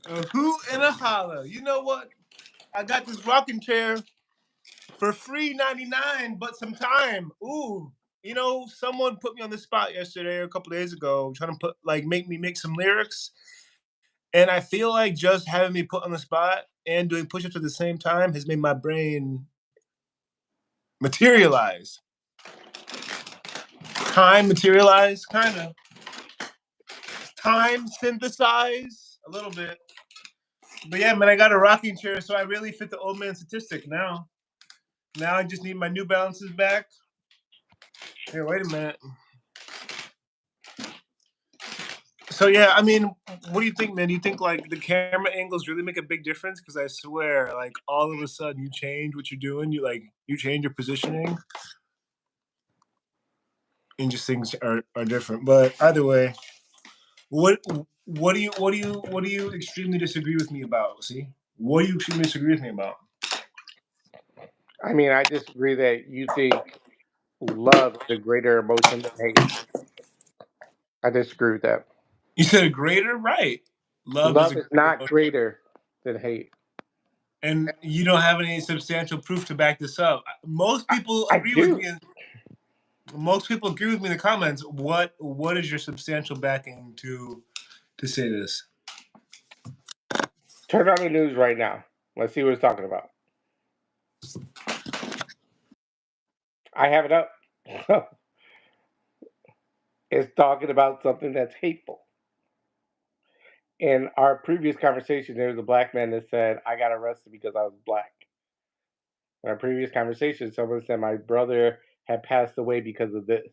A hoot and a holler. You know what? I got this rocking chair for free 99, but some time. Ooh. Someone put me on the spot yesterday or a couple days ago, trying to make me make some lyrics. And I feel like just having me put on the spot and doing push-ups at the same time has made my brain materialize. Time materialize, kind of. Time synthesize, a little bit. But yeah, man, I got a rocking chair, so I really fit the old man statistic now. Now I just need my New Balances back. Here, wait a minute. So yeah, I mean, what do you think, man? Do you think like the camera angles really make a big difference? Because I swear, like all of a sudden, you change what you're doing. You change your positioning, and just things are different. But either way, what what do you extremely disagree with me about? See, what do you extremely disagree with me about? I mean, I disagree that you think love is a greater emotion than hate. I disagree with that. You said a greater, right? Love is a Love is greater not emotion, greater than hate. and you don't have any substantial proof to back this up. Most people I agree with do. me. Most people agree with me in the comments. What is your substantial backing to say this? Turn on the news right now. Let's see what it's talking about. I have it up. It's talking about something that's hateful. In our previous conversation, there was a black man that said, I got arrested because I was black. In our previous conversation, someone said my brother had passed away because of this.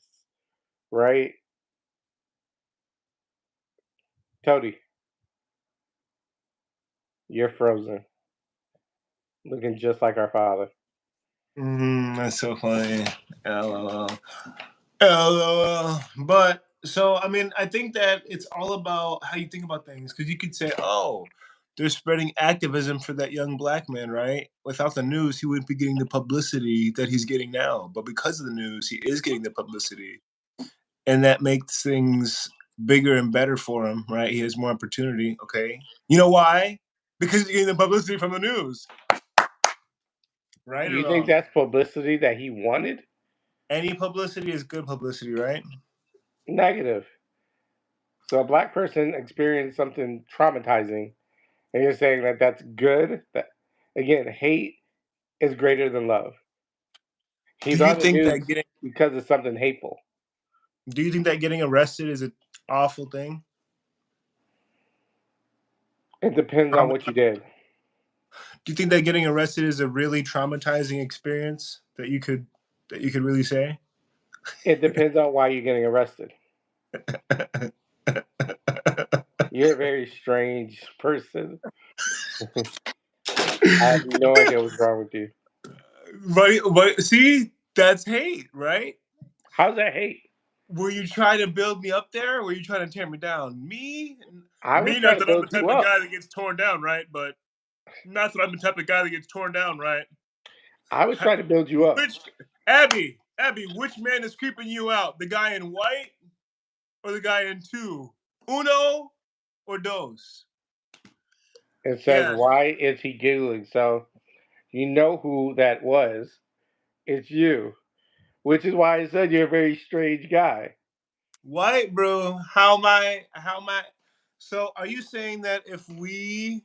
Right? Tony, you're frozen. Looking just like our father. That's so funny. LOL. LOL. But so I mean, I think that it's all about how you think about things. Because you could say, "Oh, they're spreading activism for that young black man, right? Without the news, he wouldn't be getting the publicity that he's getting now. But because of the news, he is getting the publicity, and that makes things bigger and better for him, right? He has more opportunity. Okay, you know why? Because he's getting the publicity from the news, right or You think wrong? that's publicity that he wanted? Any publicity is good publicity, right? Negative. So a black person experienced something traumatizing, and you're saying that that's good? That again, hate is greater than love. Do He's you on the think that news getting because of something hateful. Do you think that getting arrested is an awful thing? It depends on what you Trauma- did. Do you think that getting arrested is a really traumatizing experience that you could really say? It depends on why you're getting arrested. You're a very strange person. I have no idea what's wrong with you. But see, that's hate, right? How's that hate? Were you trying to build me up there, or were you trying to tear me down? I was Me, trying not to that I'm the build you type of up. guy that gets torn down, right? But not that I'm the type of guy that gets torn down, right? I was trying to build you up. Which Abby, which man is creeping you out? The guy in white or the guy in two? Uno or dos? It says, Yeah, why is he giggling? So you know who that was. It's you. Which is why I said you're a very strange guy. white, bro. How am I? How am I? So, are you saying that if we?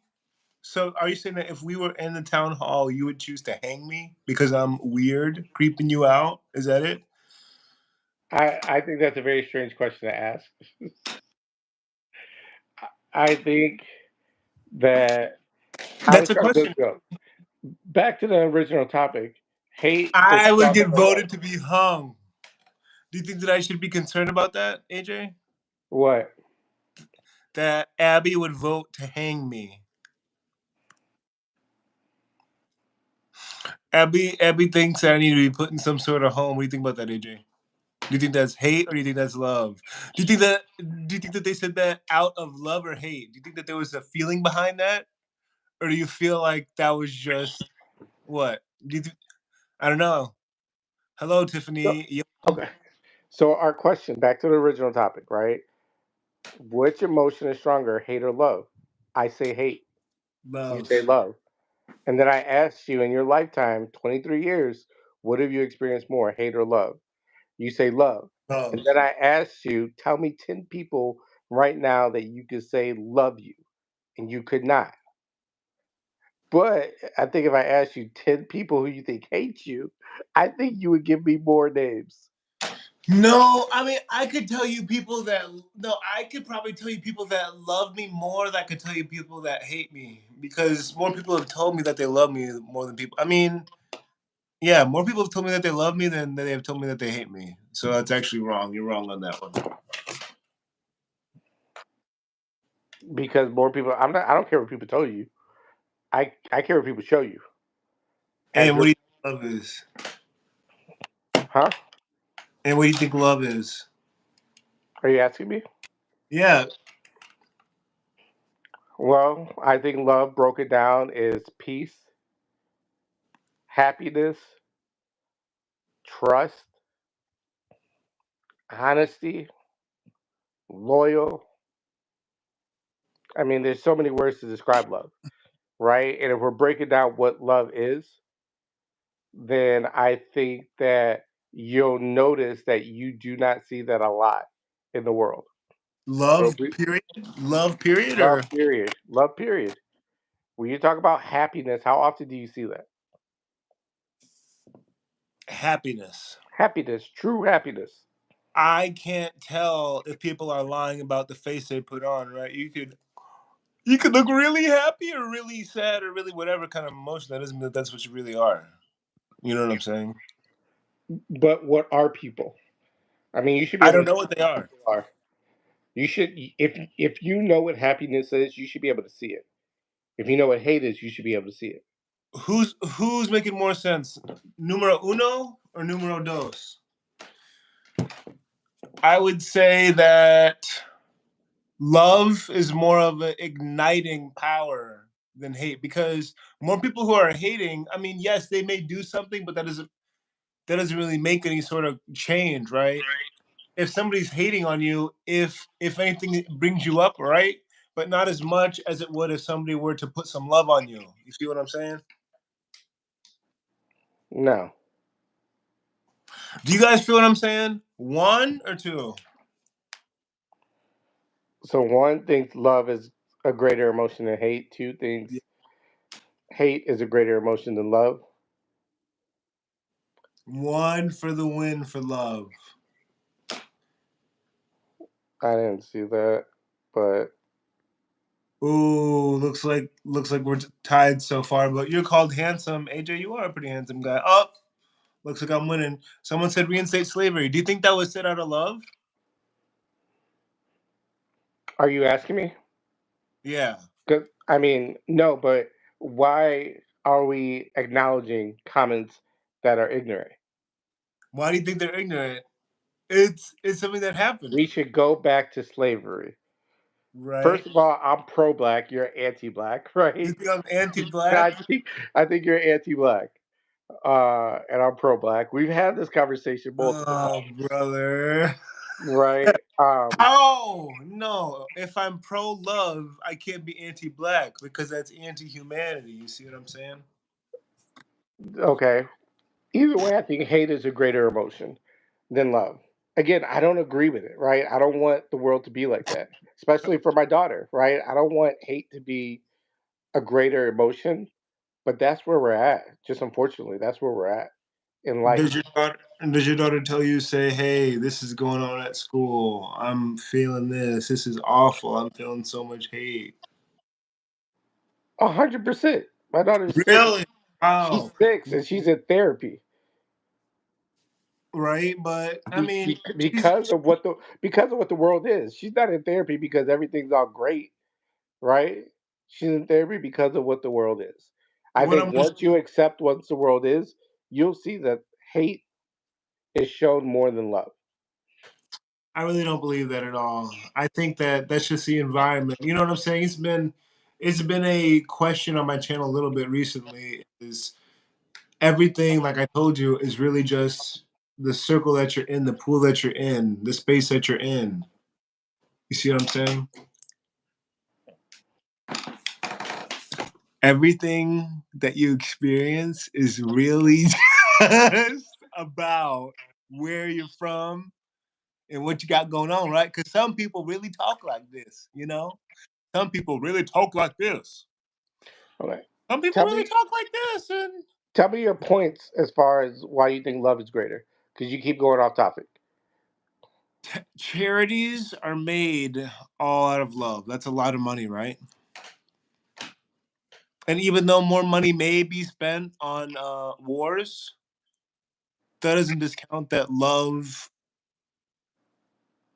So, are you saying that if we were in the town hall, you would choose to hang me because I'm weird, creeping you out? Is that it? I think that's a very strange question to ask. I think that I was That's a trying to build question. you up. Back to the original topic. Hate is I would stronger get than love. voted to be hung. Do you think that I should be concerned about that, AJ? What? That Abby would vote to hang me. Abby thinks that I need to be put in some sort of home. What do you think about that, AJ? Do you think that's hate or do you think that's love? Do you think that they said that out of love or hate? Do you think that there was a feeling behind that? Or do you feel like that was just what? I don't know. Hello, So, Tiffany. okay. So our question, back to the original topic, right? Which emotion is stronger, hate or love? I say hate. You say Love. love. And then I asked you in your lifetime, 23 years, what have you experienced more, hate or love? You say love. And Love. then I asked you, tell me 10 people right now that you could say love you. And you could not. But I think if I asked you 10 people who you think hate you, I think you would give me more names. No, I mean, I could tell you people that no, I could probably tell you people that love me more than I could tell you people that hate me because more people have told me that they love me more than people. I mean, yeah, more people have told me that they love me than they have told me that they hate me. So that's actually wrong. You're wrong on that one. Because more people, I don't care what people tell you. I care what people show you. As And what your, do you think love is? huh? And what do you think love is? Are you asking me? Yeah, Well, I think love broken down is peace, happiness, trust, honesty, loyal. I mean, there's so many words to describe love, right? And if we're breaking down what love is, then I think that you'll notice that you do not see that a lot in the world. So love period. Love period or love period. Love period. When you talk about happiness, how often do you see that? happiness. Happiness, true happiness. I can't tell if people are lying about the face they put on, right? You could look really happy or really sad or really whatever kind of emotion. That doesn't mean that that's what you really are. You know what I'm saying? But what are people? I mean, you should be I able don't to know see what they what are. people are. You should, if you know what happiness is, you should be able to see it. If you know what hate is, you should be able to see it. Who's making more sense? Numero uno or numero dos? I would say that love is more of an igniting power than hate because more people who are hating, I mean, yes, they may do something, but that doesn't really make any sort of change, right? If somebody's hating on you, if anything, it brings you up, right? But not as much as it would if somebody were to put some love on you. You see what I'm saying? No. Do you guys feel what I'm saying? One or two? So one thinks love is a greater emotion than hate. Two thinks hate is a greater emotion than love. One for the win for love. I didn't see that, but Ooh, looks like we're tied so far. But you're called handsome, AJ. You are a pretty handsome guy. Oh, looks like I'm winning. Someone said reinstate slavery. Do you think that was said out of love? are you asking me? Yeah. 'Cause, I mean, no, but why are we acknowledging comments that are ignorant? Why do you think they're ignorant? It's something that happened, We should go back to slavery. right? First of all, I'm pro-black. You're anti-black, You right? think I'm I anti-black? think I think you're anti-black, and I'm pro-black. We've had this conversation multiple Oh, times, brother. right? Oh no! If I'm pro-love, I can't be anti-black because that's anti-humanity. You see what I'm saying? Okay. Either way, I think hate is a greater emotion than love. Again, I don't agree with it, right? I don't want the world to be like that, especially for my daughter, right? I don't want hate to be a greater emotion, but that's where we're at. Just unfortunately, that's where we're at in life. Does your daughter tell you, say, hey, this is going on at school. I'm feeling this. This is awful. I'm feeling so much hate. 100%. My daughter's 6. Really? Wow. She's 6 and she's in therapy Right? But I mean, she's because of what the world is. She's not in therapy because everything's all great, right? She's in therapy because of what the world is. I what think I'm gonna once you accept what the world is, you'll see that hate is shown more than love. I really don't believe that at all. I think that that's just the environment. You know what I'm saying? It's been a question on my channel a little bit recently. Is everything like I told you is really just the circle that you're in, the pool that you're in, the space that you're in. You see what I'm saying? everything that you experience is really just about where you're from and what you got going on, right? Because some people really talk like this, you know? Some people really talk like this. Okay. Some people Tell really me, talk like this. And tell me your points as far as why you think love is greater, because you keep going off topic. charities are made all out of love. That's a lot of money, right? And even though more money may be spent on wars, that doesn't discount that love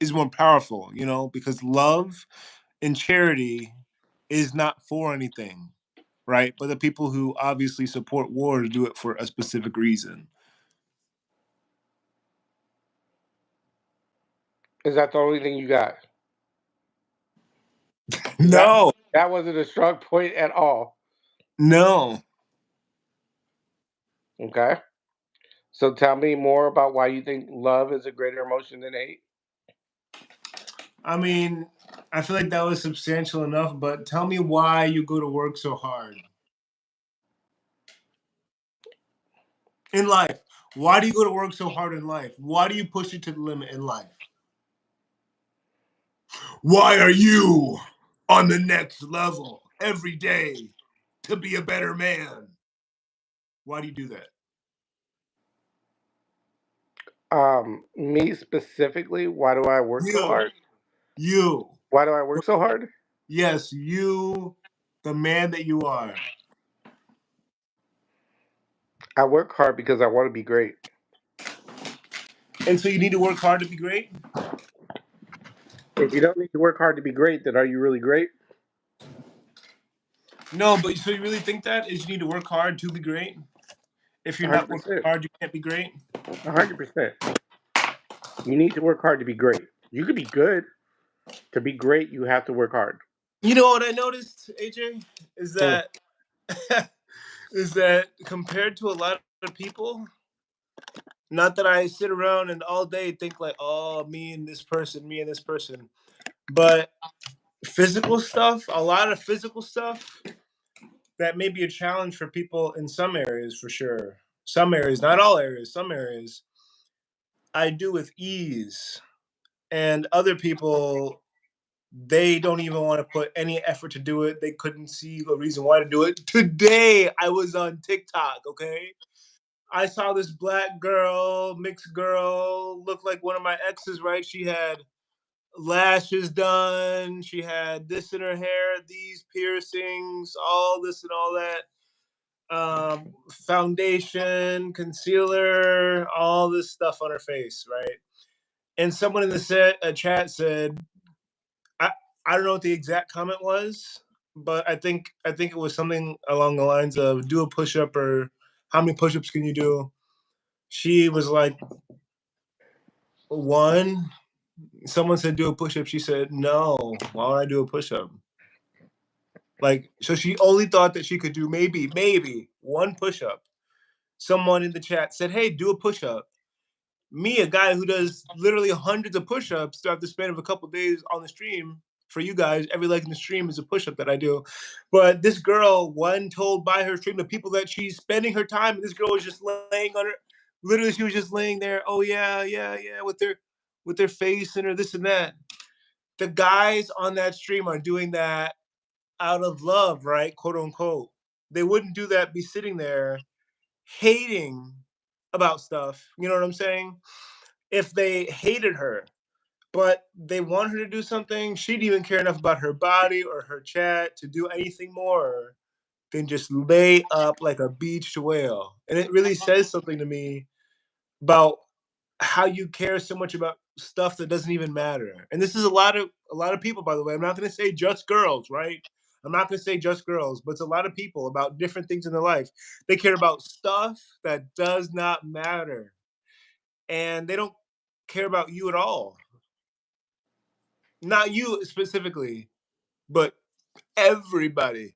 is more powerful, you know, because love and charity is not for anything, right? But the people who obviously support wars do it for a specific reason. Is that the only thing you got? 'Cause No, that wasn't a strong point at all. no. Okay. So tell me more about why you think love is a greater emotion than hate. I mean, I feel like that was substantial enough, but tell me why you go to work so hard in life. Why do you go to work so hard in life? Why do you push it to the limit in life? Why are you on the next level every day to be a better man? Why do you do that? Me specifically, why do I work so You, hard? you, Why do I work so hard? yes, you, the man that you are. I work hard because I want to be great. And so you need to work hard to be great? If you don't need to work hard to be great, then are you really great? No, but so you really think that is you need to work hard to be great? If you're not working 100%. hard, you can't be great? 100%. You need to work hard to be great. You could be good. To be great, you have to work hard. You know what I noticed, AJ, is Hmm. that is that compared to a lot of people, not that I sit around and all day think like, oh, me and this person, but physical stuff, a lot of physical stuff that may be a challenge for people in some areas for sure. Some areas, not all areas, some areas I do with ease. And other people, they don't even want to put any effort to do it. They couldn't see a reason why to do it. Today, I was on TikTok, okay? I saw this black girl, mixed girl, looked like one of my exes, right? She had lashes done, she had this in her hair, these piercings, all this and all that. Foundation, concealer, all this stuff on her face, right? And someone in the chat said, I, I don't know what the exact comment was, but I think it was something along the lines of do a push up or how many push ups can you do? She was like one. Someone said do a push up. She said no. Why would I do a push up? Like so, she only thought that she could do maybe one push up. Someone in the chat said, "Hey, do a push up." Me, a guy who does literally hundreds of push-ups throughout the span of a couple of days on the stream for you guys, every leg in the stream is a push-up that I do. But this girl, one told by her stream, the people that she's spending her time, and this girl was just laying on her. Literally, she was just laying there. Oh yeah, yeah, yeah, with their face and her this and that. The guys on that stream are doing that out of love, right? Quote unquote. They wouldn't do that, be sitting there hating about stuff. You know what I'm saying? If they hated her, but they want her to do something, she didn't even care enough about her body or her chat to do anything more than just lay up like a beached whale. And it really says something to me about how you care so much about stuff that doesn't even matter. And this is a lot of people, by the way. I'm not going to say just girls, right? I'm not going to say just girls, but it's a lot of people about different things in their life. They care about stuff that does not matter, and they don't care about you at all. Not you specifically, but everybody.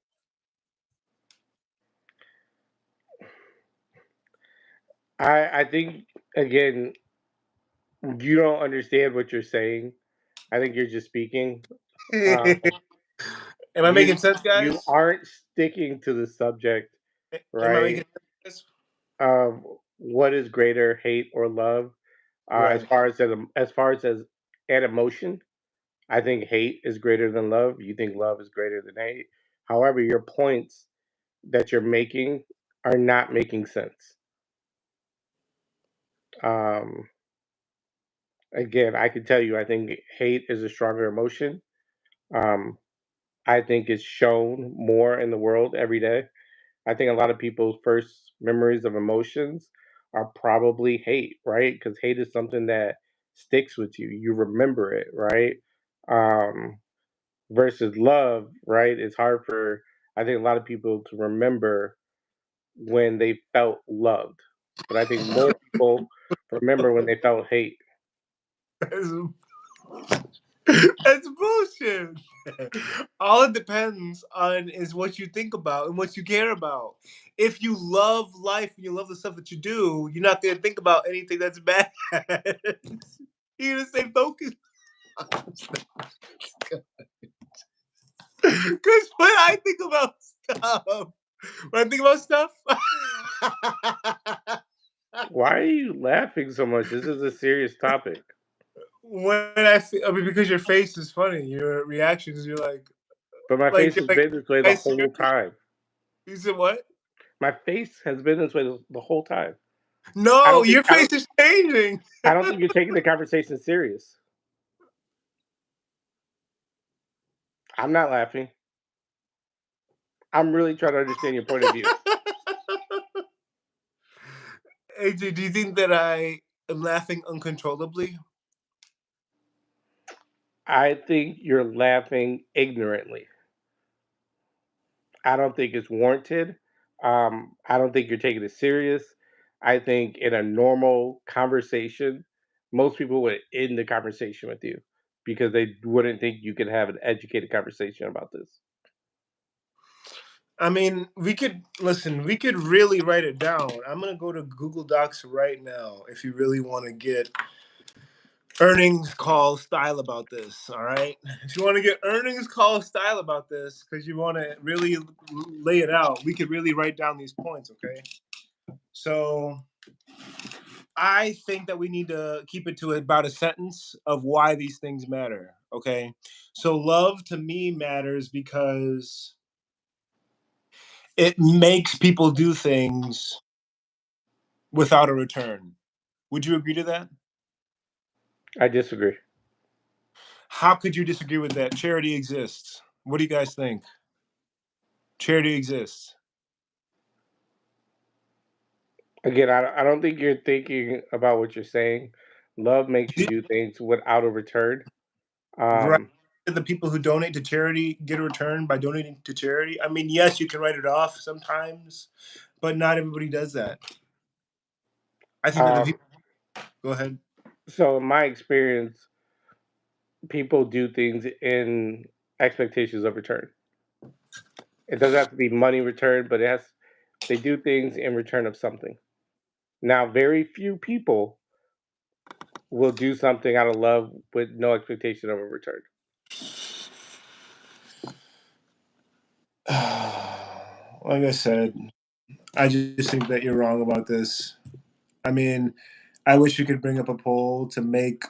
I think again, you don't understand what you're saying. I think you're just speaking. Uh, Am I you making sense, you guys? aren't sticking to the subject, Am I right? making sense? Of what is greater, hate or love? As Right. far as an emotion, I think hate is greater than love. You think love is greater than hate. However, your points that you're making are not making sense. Um, Again, I can tell you, I think hate is a stronger emotion. Um, I think it's shown more in the world every day. I think a lot of people's first memories of emotions are probably hate, right? Because hate is something that sticks with you. You remember it, right? Um, versus love, right? It's hard for I think a lot of people to remember when they felt loved, but I think more people remember when they felt hate. That's, that's bullshit. All it depends on is what you think about and what you care about. If you love life and you love the stuff that you do, you're not gonna think about anything that's bad. You're gonna stay focused. Because when I think about stuff, when I think about stuff, Why are you laughing so much? This is a serious topic. I mean, because your face is funny, your reactions, But my face you're has like, been this way the I whole serious? time. You said what? My face has been this way the whole time. I No, don't think your face is changing. I don't think you're taking the conversation serious. I'm not laughing. I'm really trying to understand your point of view. AJ, do you think that I am laughing uncontrollably? I think you're laughing ignorantly. I don't think it's warranted. I don't think you're taking it serious. I think in a normal conversation, most people would end the conversation with you because they wouldn't think you could have an educated conversation about this. I mean, we could really write it down. I'm gonna go to Google Docs right now if you really want to get earnings call style about this. All right. If you want to get earnings call style about this, because you want to really lay it out, we could really write down these points. Okay. So I think that we need to keep it to about a sentence of why these things matter. Okay. So love to me matters because it makes people do things without a return. Would you agree to that? I disagree. How could you disagree with that? Charity exists. What do you guys think? Charity exists. Again, I don't think you're thinking about what you're saying. Love makes you do things without a return. Right. Um, The people who donate to charity get a return by donating to charity. I mean, yes, you can write it off sometimes, but not everybody does that. I think that the um, people. Go ahead. so in my experience, people do things in expectations of return. It doesn't have to be money return, but they do things in return of something. Now, very few people will do something out of love with no expectation of a return. Like I said, I just think that you're wrong about this. I mean, I wish you could bring up a poll to make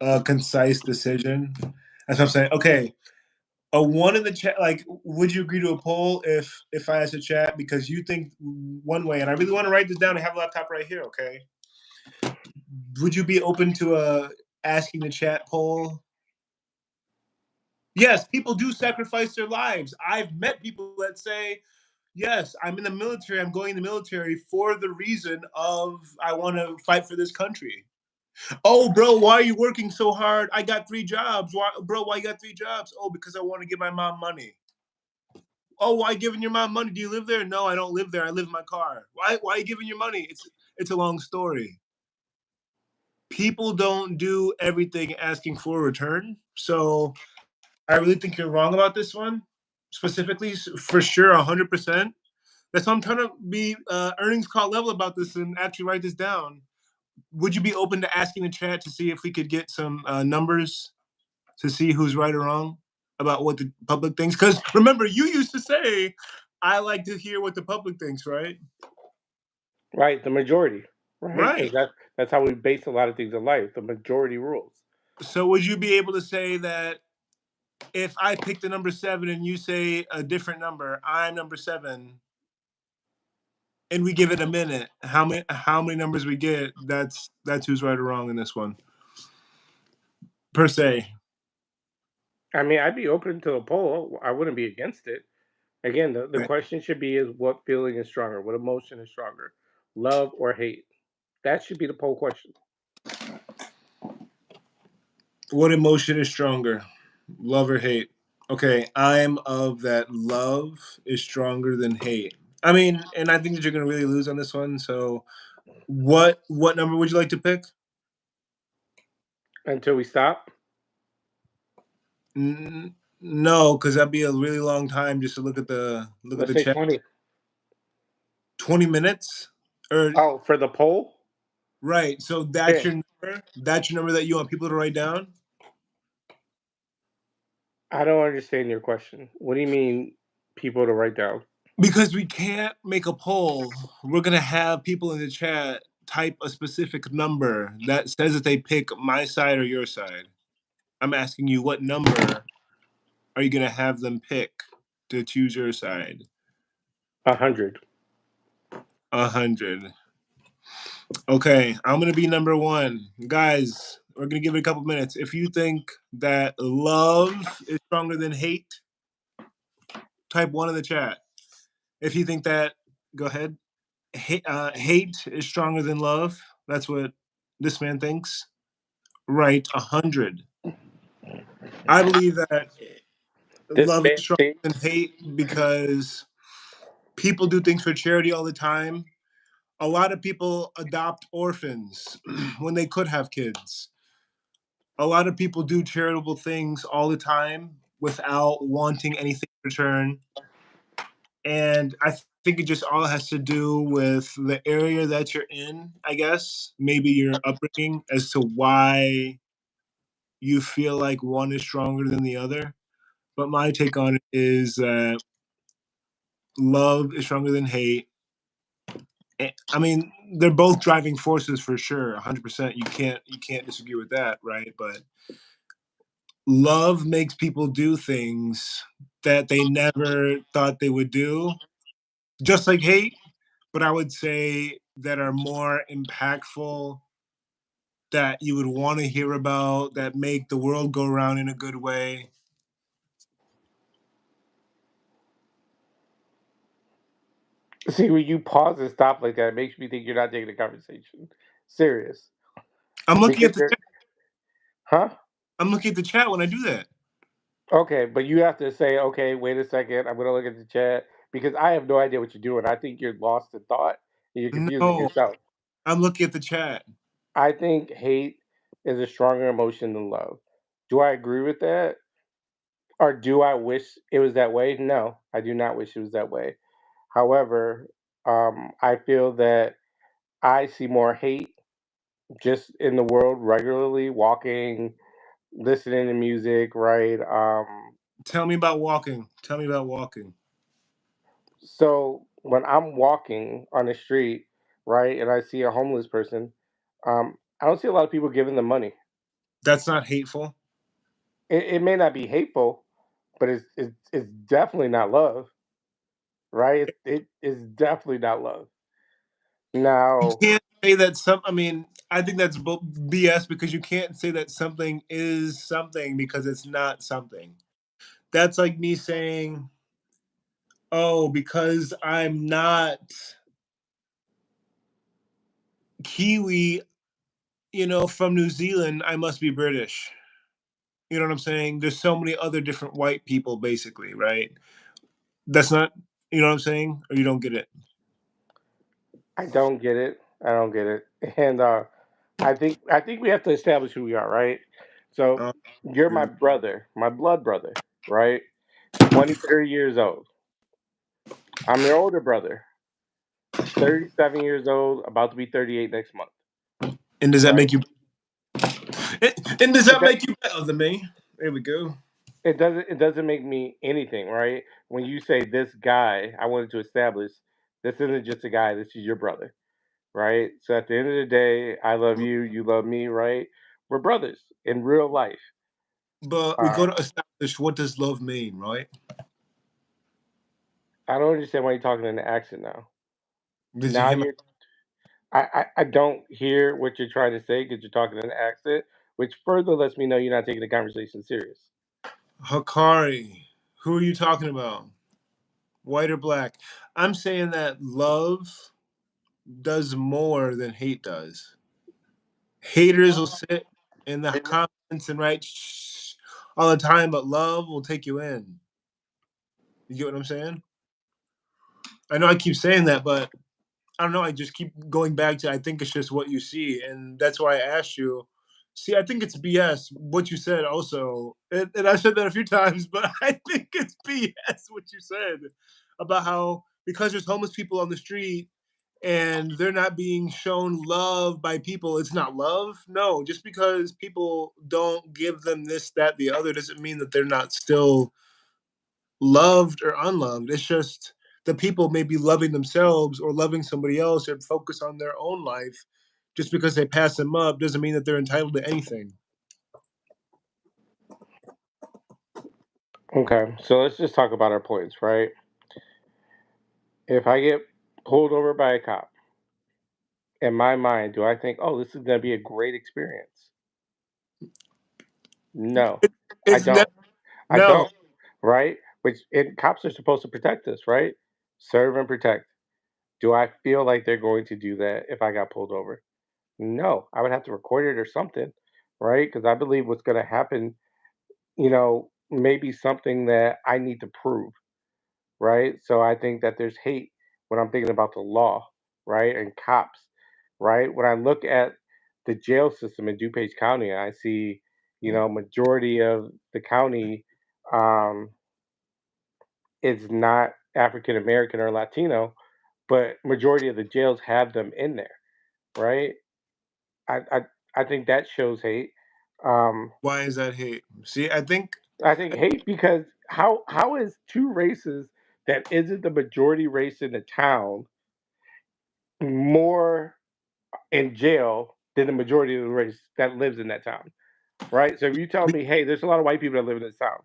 a concise decision. That's what I'm saying. Okay, a one in the chat. Like, would you agree to a poll if I asked a chat because you think one way, and I really want to write this down. I have a laptop right here. Okay, would you be open to asking the chat poll? Yes, people do sacrifice their lives. I've met people that say, yes, I'm in the military. I'm going in the military for the reason of I want to fight for this country. Oh, bro, why are you working so hard? I got 3 jobs. Why, bro? Why you got 3 jobs? Oh, because I want to give my mom money. Oh, why giving your mom money? Do you live there? No, I don't live there. I live in my car. Why are you giving your money? It's a long story. People don't do everything asking for a return. So I really think you're wrong about this one, specifically for sure, 100%. That's why I'm trying to be earnings call level about this and actually write this down. Would you be open to asking the chat to see if we could get some numbers to see who's right or wrong? about what the public thinks? Because remember, you used to say, "I like to hear what the public thinks," right? Right, the majority, right? Because Right. that's how we base a lot of things in life. The majority rules. So would you be able to say that if I pick the number 7 and you say a different number, I'm number 7, and we give it a minute, how many numbers we get? That's who's right or wrong in this one, per se. I mean, I'd be open to a poll. I wouldn't be against it. Again, the Right. question should be is what feeling is stronger? What emotion is stronger? Love or hate? That should be the poll question. What emotion is stronger, love or hate? Okay, I'm of that love is stronger than hate. I mean, and I think that you're gonna really lose on this one. So, what number would you like to pick? Until we stop, No, because that'd be a really long time just to look at let's the say chat. 20. 20 minutes, or Oh, for the poll? right? So that's Yeah. your number. That's your number that you want people to write down. I don't understand your question. What do you mean people to write down? Because we can't make a poll. We're gonna have people in the chat type a specific number that says that they pick my side or your side. I'm asking you what number are you gonna have them pick to choose your side? 100. 100. Okay, I'm gonna be number 1. Guys, we're gonna give it a couple minutes. If you think that love is stronger than hate, type 1 in the chat. If you think that, go ahead. Hate is stronger than love. That's what this man thinks. Right, 100. I believe that This love man is stronger than thinks. hate because people do things for charity all the time. A lot of people adopt orphans when they could have kids. A lot of people do charitable things all the time without wanting anything in return. And I think it just all has to do with the area that you're in, I guess. Maybe your upbringing as to why you feel like one is stronger than the other. But my take on it is that love is stronger than hate. I mean, they're both driving forces for sure, 100%. You can't disagree with that, right? But love makes people do things that they never thought they would do, just like hate, but I would say that are more impactful, that you would want to hear about, that make the world go around in a good way. See, when you pause and stop like that, it makes me think you're not taking the conversation serious. I'm looking Because at the you're, chat. huh? I'm looking at the chat when I do that. Okay, but you have to say, okay, wait a second, I'm going to look at the chat because I have no idea what you're doing. I think you're lost in thought and you're confusing No, yourself. I'm looking at the chat. I think hate is a stronger emotion than love. Do I agree with that? Or do I wish it was that way? No, I do not wish it was that way. However, I feel that I see more hate just in the world regularly, walking, listening to music, right? Tell me about walking. Tell me about walking. So when I'm walking on the street, right, and I see a homeless person, I don't see a lot of people giving them money. That's not hateful. It may not be hateful, but it's definitely not love, right? It is definitely not love. You Now, can't say that some. I mean, I think that's BS because you can't say that something is something because it's not something. That's like me saying, "Oh, because I'm not Kiwi, from New Zealand, I must be British." You know what I'm saying? There's so many other different white people, basically, right? That's not, you know what I'm saying, or you don't get it. I don't get it. I don't get it. And I think we have to establish who we are, right? So Uh, you're my brother, my blood brother, right? 23 years old. I'm your older brother, 37 years old, about to be 38 next month, and does that right? make you? And does It, that do- make you better than me? There we go. it doesn't make me anything, right? When you say this guy, I wanted to establish this isn't just a guy, this is your brother, right? So at the end of the day, I love you, you love me, right? We're brothers in real life. But we Uh, got to establish, what does love mean, right? I don't understand why you're talking in the accent now. Did you Now hear my? you're I don't hear what you're trying to say because you're talking in an accent, which further lets me know you're not taking the conversation serious. Hakari? Who are you talking about? White or black? I'm saying that love does more than hate does. Haters will sit in the comments and write shh all the time, but love will take you in. You get what I'm saying? I know I keep saying that, but I don't know. I just keep going back to, I think it's just what you see, and that's why I asked you. See, I think it's BS what you said. Also, and I said that a few times, but I think it's BS what you said about how, because there's homeless people on the street and they're not being shown love by people, it's not love. No, just because people don't give them this, that, the other, doesn't mean that they're not still loved or unloved. It's just the people may be loving themselves or loving somebody else and focus on their own life. Just because they pass them up doesn't mean that they're entitled to anything. Okay, so let's just talk about our points, right? If I get pulled over by a cop, in my mind, do I think, oh, this is going to be a great experience? No, It, I it's never, don't. I no. don't, right? Cops are supposed to protect us, right? Serve and protect. Do I feel like they're going to do that if I got pulled over? No, I would have to record it or something, right? Because I believe what's going to happen, maybe something that I need to prove, right? So I think that there's hate when I'm thinking about the law, right? And cops, right? When I look at the jail system in DuPage County, I see, majority of the county um, is not African American or Latino, but majority of the jails have them in there, right? I I, I think that shows hate. Um, Why is that hate? See, I think I think hate because how is two races that isn't the majority race in the town more in jail than the majority of the race that lives in that town, right? So if you tell me, hey, there's a lot of white people that live in this town,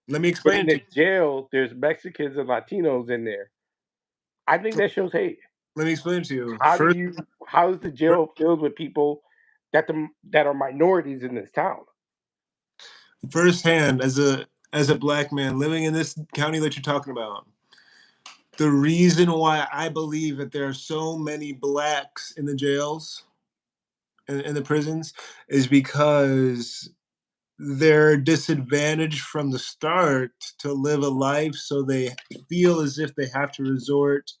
let me but explain in it to the you. jail there's Mexicans and Latinos in there. I think that shows hate. Let me explain it to you. How do you? How is the jail filled with people that are minorities in this town? Firsthand, as a black man living in this county that you're talking about, the reason why I believe that there are so many blacks in the jails and in the prisons is because they're disadvantaged from the start to live a life, so they feel as if they have to resort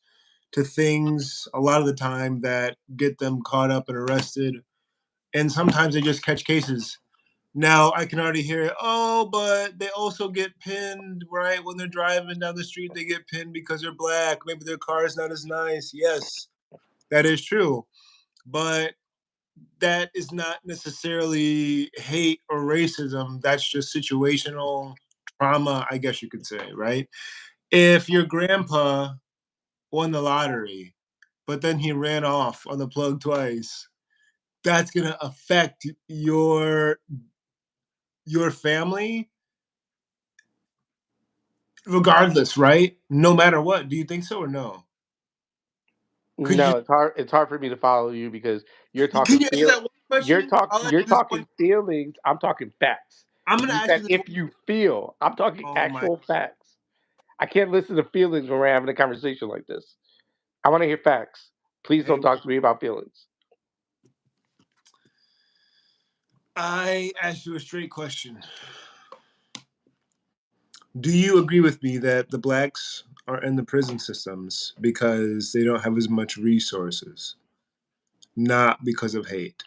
to things a lot of the time that get them caught up and arrested, and sometimes they just catch cases. Now I can already hear it. Oh, but they also get pinned, right? When they're driving down the street, they get pinned because they're black. Maybe their car is not as nice. Yes, that is true. But that is not necessarily hate or racism. That's just situational trauma, I guess you could say, right? If your grandpa won the lottery, but then he ran off on the plug twice, that's gonna affect your family regardless, right? No matter what. Do you think so or no? Could you No, it's hard. It's hard for me to follow you because you're can talking you answer feel. that one question? I'll You're answer this one. talking feelings. I'm talking facts. I'm gonna You ask said you this one. if you feel. I'm talking Oh my, actual facts. I can't listen to feelings when we're having a conversation like this. I want to hear facts. Please don't hey, talk to me about feelings. I asked you a straight question. Do you agree with me that the blacks are in the prison systems because they don't have as much resources, not because of hate?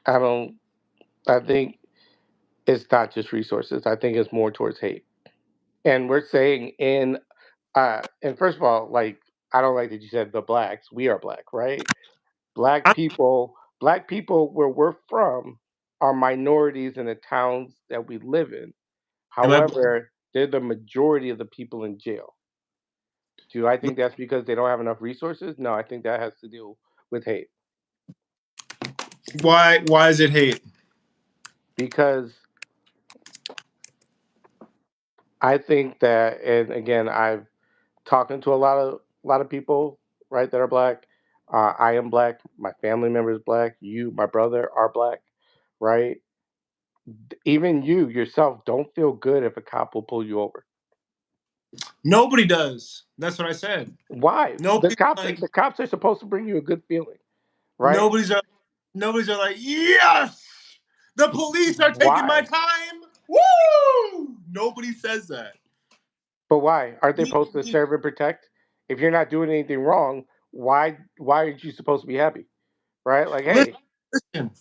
I don't. I think it's not just resources. I think it's more towards hate. And we're saying and first of all, like I don't like that you said the blacks. We are black, right? Black I'm, people. Black people where we're from are minorities in the towns that we live in. Am I? However, they're the majority of the people in jail. Do I think that's because they don't have enough resources? No, I think that has to do with hate. Why? Why is it hate? Because I think that, and again, I've talking to a lot of people, right, that are black. I am black. My family member is black. You, my brother, are black, right? Even you yourself don't feel good if a cop will pull you over. Nobody does. That's what I said. Why? The Nobody's cops, like the cops are supposed to bring you a good feeling, right? nobody's are nobody's are like yes. The police are taking my Why? time. Woo! Nobody says that. But why? Aren't they We, supposed to we serve and protect? If you're not doing anything wrong, why aren't you supposed to be happy? Right? Like, hey, listen.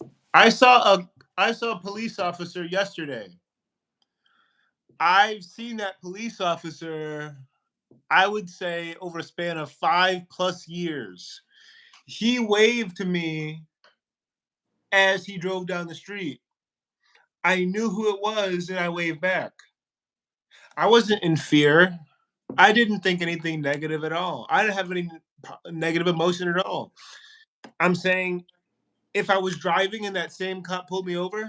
I saw a police officer yesterday. I've seen that police officer. I would say over a span of 5+ years. He waved to me as he drove down the street. I knew who it was and I waved back. I wasn't in fear. I didn't think anything negative at all. I didn't have any negative emotion at all. I'm saying if I was driving and that same cop pulled me over,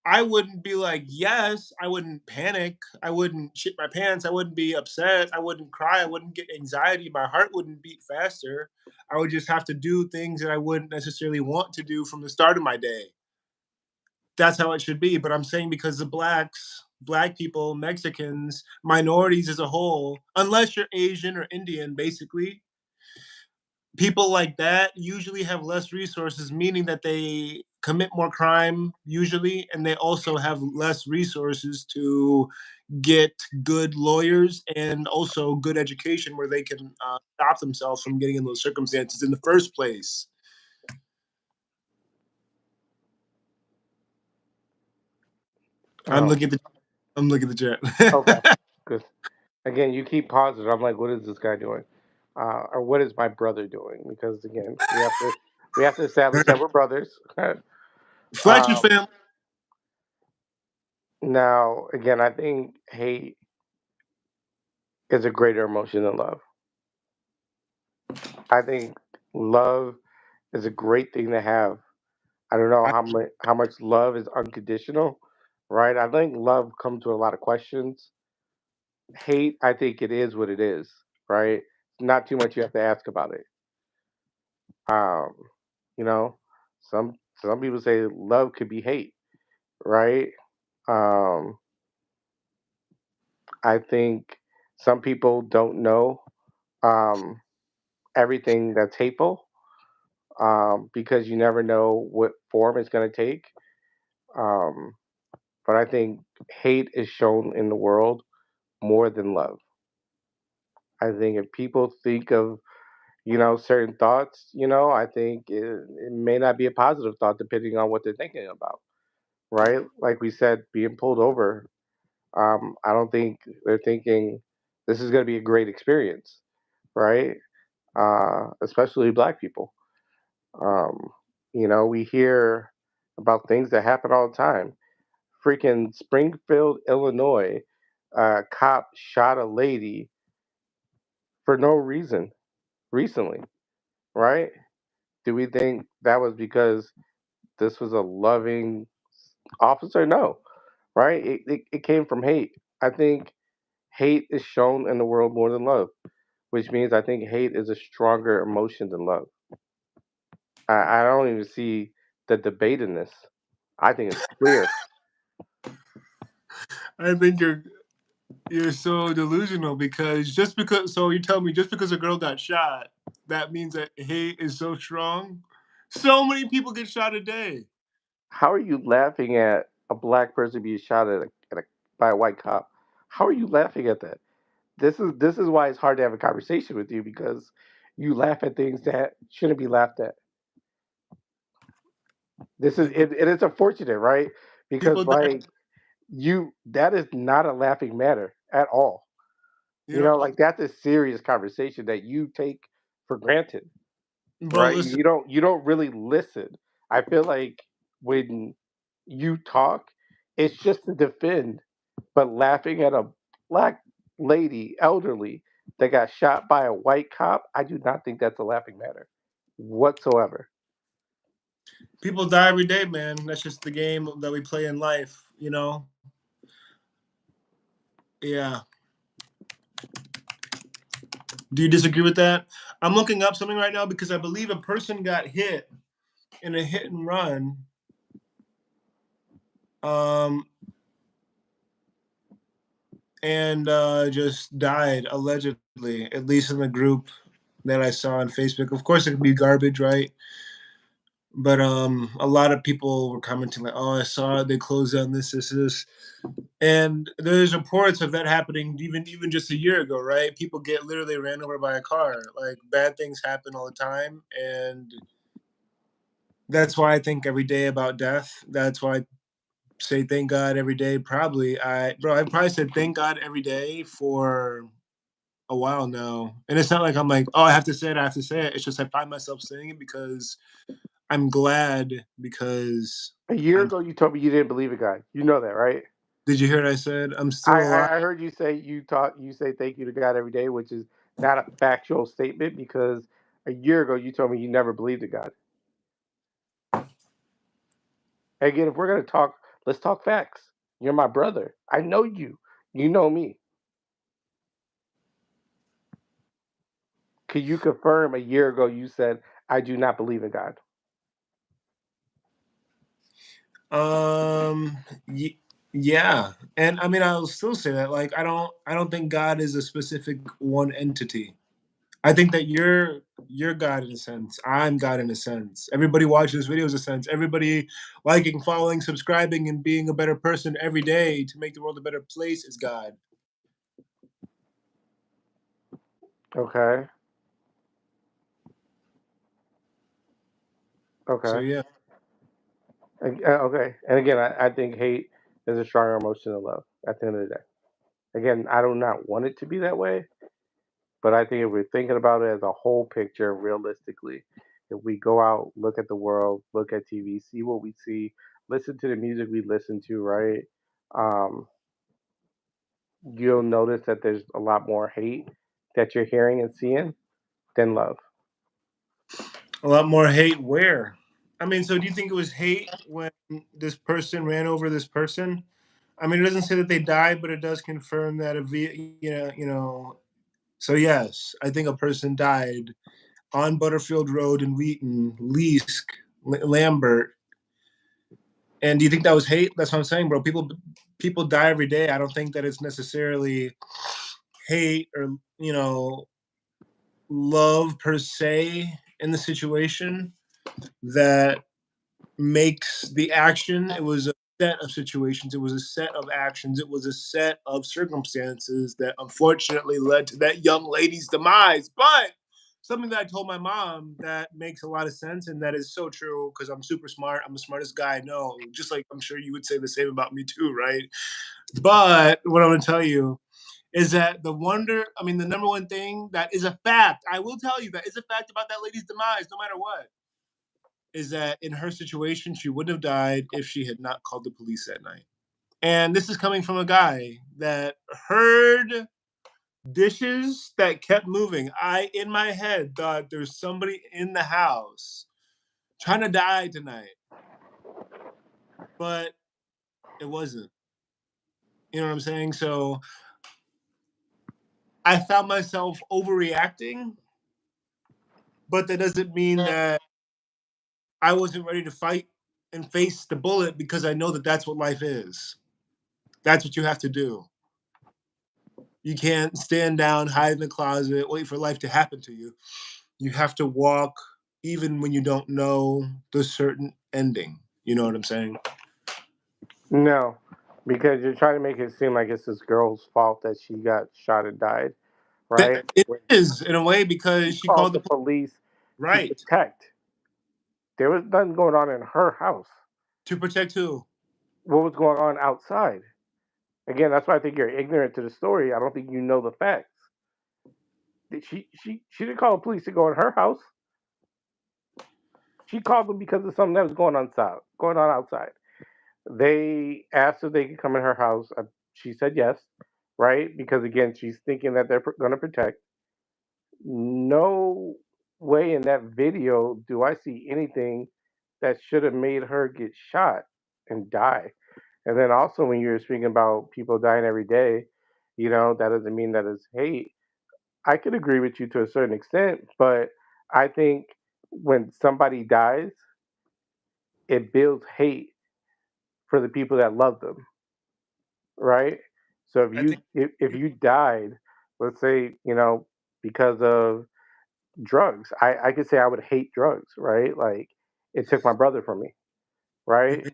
I wouldn't be like, yes, I wouldn't panic. I wouldn't shit my pants. I wouldn't be upset. I wouldn't cry. I wouldn't get anxiety. My heart wouldn't beat faster. I would just have to do things that I wouldn't necessarily want to do from the start of my day. That's how it should be. But I'm saying because the blacks, black people, Mexicans, minorities as a whole, unless you're Asian or Indian, basically, people like that usually have less resources, meaning that they commit more crime usually, and they also have less resources to get good lawyers and also good education where they can stop themselves from getting in those circumstances in the first place. I'm oh, looking at the I'm looking at the okay, chat. good. Again, you keep pausing. I'm like, what is this guy doing? Or what is my brother doing? Because again, we have to establish that we're brothers. Fletcher's um, family. Now, again, I think hate is a greater emotion than love. I think love is a great thing to have. I don't know I, how much love is unconditional, right? I think love comes with a lot of questions. Hate, I think it is what it is, right? Not too much you have to ask about it. Um, you know, some people say love could be hate, right? Um, I think some people don't know um, everything that's hateful because you never know what form it's going to take. Um, but I think hate is shown in the world more than love. I think if people think of certain thoughts, I think it may not be a positive thought depending on what they're thinking about, right? Like we said, being pulled over, I don't think they're thinking this is going to be a great experience, right? Especially black people. Um, we hear about things that happen all the time. Freaking Springfield, Illinois, cop shot a lady for no reason recently, right? Do we think that was because this was a loving officer? No, right? It came from hate. I think hate is shown in the world more than love, which means I think hate is a stronger emotion than love. I don't even see the debate in this. I think it's clear. I think you're so delusional because you tell me just because a girl got shot, that means that hate is so strong. So many people get shot a day. How are you laughing at a black person being shot by a white cop? How are you laughing at that? This is why it's hard to have a conversation with you because you laugh at things that shouldn't be laughed at. This is People it is unfortunate, right? people Because die. like that is not a laughing matter at all. You know, Like that's a serious conversation that you take for granted, bro. right? Listen, You don't really listen. I feel like when you talk, it's just to defend, but laughing at a black lady, elderly, that got shot by a white cop, I do not think that's a laughing matter whatsoever. People die every day, man. That's just the game that we play in life, you know? Yeah. Do you disagree with that? I'm looking up something right now because I believe a person got hit in a hit and run. Um, and just died allegedly, at least in the group that I saw on Facebook. Of course, it could be garbage, right? But a lot of people were commenting like, "Oh, I saw it. They closed down this," and there's reports of that happening even just a year ago, right? People get literally ran over by a car. Like bad things happen all the time, and that's why I think every day about death. That's why I say thank God every day. Probably, I probably said thank God every day for a while now, and it's not like I'm like, oh, I have to say it. I have to say it. It's just I find myself saying it because I'm glad because A year I'm. ago, you told me you didn't believe in God. You know that, right? Did you hear what I said? I'm I, still alive. I I heard you say you say thank you to God every day, which is not a factual statement because a year ago you told me you never believed in God. Again, if we're gonna talk, let's talk facts. You're my brother. I know you. You know me. Could you confirm a year ago you said I do not believe in God? Um, y- yeah, and I mean, I'll still say that. Like, I don't think God is a specific one entity. I think that you're God in a sense. I'm God in a sense. Everybody watching this video is a sense. Everybody liking, following, subscribing, and being a better person every day to make the world a better place is God. Okay. So Okay. yeah. Okay. And again, I think hate is a stronger emotion than love at the end of the day. Again, I do not want it to be that way, but I think if we're thinking about it as a whole picture, realistically, if we go out, look at the world, look at TV, see what we see, listen to the music we listen to, right? Um, you'll notice that there's a lot more hate that you're hearing and seeing than love. A lot more hate where? I mean, so do you think it was hate when this person ran over this person? I mean, it doesn't say that they died, but it does confirm that a. So yes, I think a person died on Butterfield Road in Wheaton, Leask, Lambert. And do you think that was hate? That's what I'm saying, bro. People die every day. I don't think that it's necessarily hate or love per se in the situation that makes the action. It was a set of situations. It was a set of actions. It was a set of circumstances that unfortunately led to that young lady's demise. But something that I told my mom that makes a lot of sense and that is so true because I'm super smart. I'm the smartest guy I know. Just like I'm sure you would say the same about me too, right? But what I'm going to tell you is that the number one thing that is a fact, I will tell you that is a fact about that lady's demise, no matter what, is that in her situation, she wouldn't have died if she had not called the police that night. And this is coming from a guy that heard dishes that kept moving. I, in my head, thought there's somebody in the house trying to die tonight, but it wasn't. You know what I'm saying? So I found myself overreacting, but that doesn't mean that I wasn't ready to fight and face the bullet because I know that that's what life is. That's what you have to do. You can't stand down, hide in the closet, wait for life to happen to you. You have to walk even when you don't know the certain ending. You know what I'm saying? No, because you're trying to make it seem like it's this girl's fault that she got shot and died, right? It When is in a way she because she called called the the police. police to Right. protect. There was nothing going on in her house. To protect who? What was going on outside? Again, that's why I think you're ignorant to the story. I don't think you know the facts. She didn't call the police to go in her house. She called them because of something that was going on outside. They asked if they could come in her house. She said yes, right? Because again, she's thinking that they're going to protect. No way in that video do I see anything that should have made her get shot and die. And then also, when you're speaking about people dying every day, that doesn't mean that it's hate. I could agree with you to a certain extent, but I think when somebody dies, it builds hate for the people that love them, right? So if I you think if you died, let's say, because of drugs, I could say I would hate drugs, right? Like it took my brother from me, right?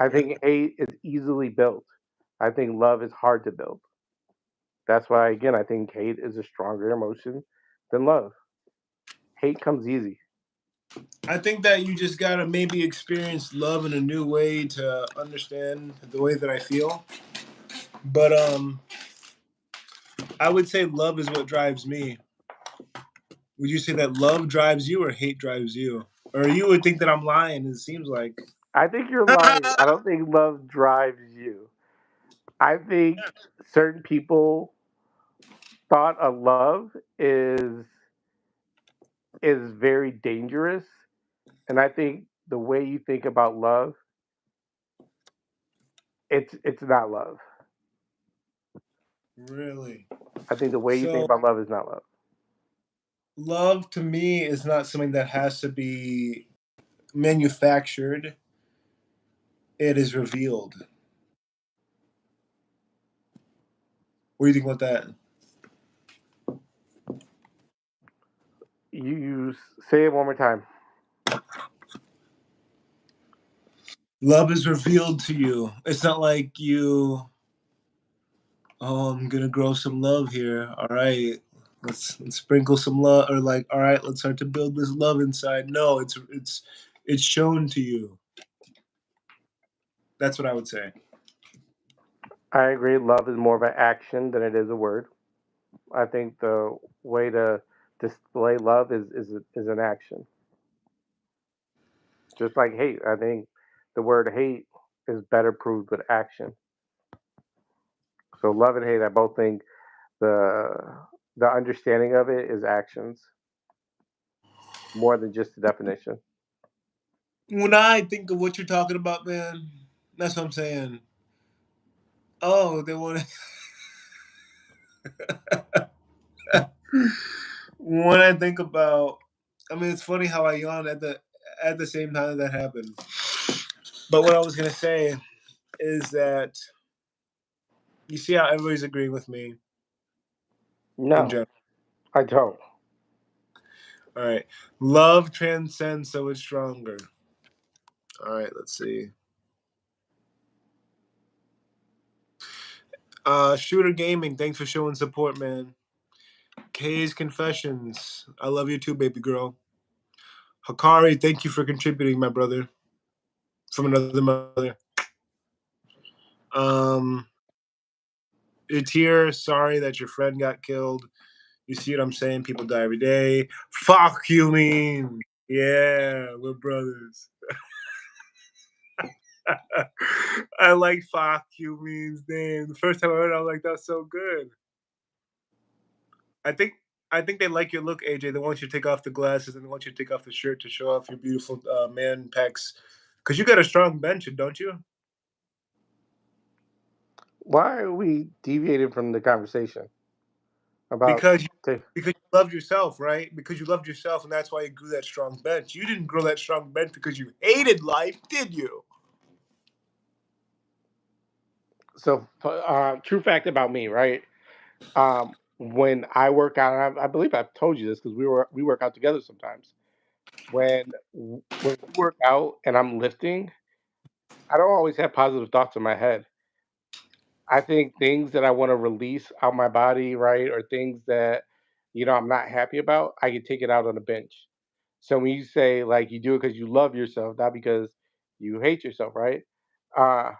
I think hate is easily built. I think love is hard to build. That's why again I think hate is a stronger emotion than love. Hate comes easy. I think that you just gotta maybe experience love in a new way to understand the way that I feel. But I would say love is what drives me. Would you say that love drives you or hate drives you? Or you would think that I'm lying, it seems like. I think you're lying. I don't think love drives you. I think certain people thought of love is very dangerous, and I think the way you think about love, it's not love. Really? I think the way you think So about love is not love. love to me is not something that has to be manufactured. It is revealed. What do you think about that? You say it one more time. Love is revealed to you. It's not like you, oh, I'm gonna grow some love here. All right, let's sprinkle some love, or like, all right, let's start to build this love inside. No, it's shown to you. That's what I would say. I agree. Love is more of an action than it is a word. I think the way to display love is an action. Just like hate, I think the word hate is better proved with action. So love and hate, I both think the the understanding of it is actions more than just the definition. When I think of what you're talking about, man, that's what I'm saying. Oh, they want to. When I think about, I mean, it's funny how I yawned at the same time that happened. But what I was gonna say is that you see how everybody's agreeing with me in No, general. I don't. All right, love transcends, so it's stronger. All right, let's see. Shooter Gaming, thanks for showing support, man. Kay's Confessions, I love you too, baby girl. Hakari, thank you for contributing, my brother, from another mother. Um, it's here. Sorry that your friend got killed. You see what I'm saying? People die every day. Fuck you, mean. Yeah, we're brothers. I like fuck you means damn. The first time I heard it, I was like, that's so good. I think I think they like your look, AJ. They want you to take off the glasses and they want you to take off the shirt to show off your beautiful man pecs. Cause you got a strong bench, don't you? Why are we deviating from the conversation about? Because you, The, because you loved yourself, right? Because you loved yourself, and that's why you grew that strong bench. You didn't grow that strong bench because you hated life, did you? so, true fact about me, right? When I work out, and I believe I've told you this because we work out together sometimes. When we work out and I'm lifting, I don't always have positive thoughts in my head. I think things that I want to release out my body, right, or things that I'm not happy about, I can take it out on the bench. So when you say like you do it because you love yourself, not because you hate yourself, right? Uh,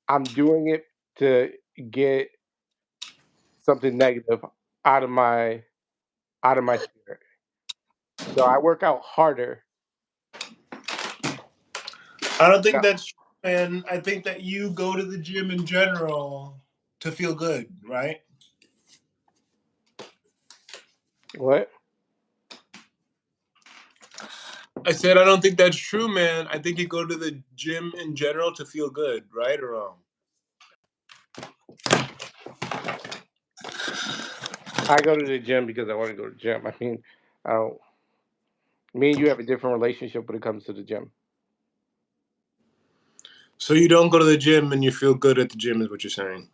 I'm doing it to get something negative out of my spirit. So I work out harder I don't think No. that's true, man. I think that you go to the gym in general to feel good, right? What? I said I don't think that's true, man. I think you go to the gym in general to feel good, right or wrong? I go to the gym because I want to go to the gym. I mean, uh, me and you have a different relationship when it comes to the gym. So you don't go to the gym and you feel good at the gym, is what you're saying?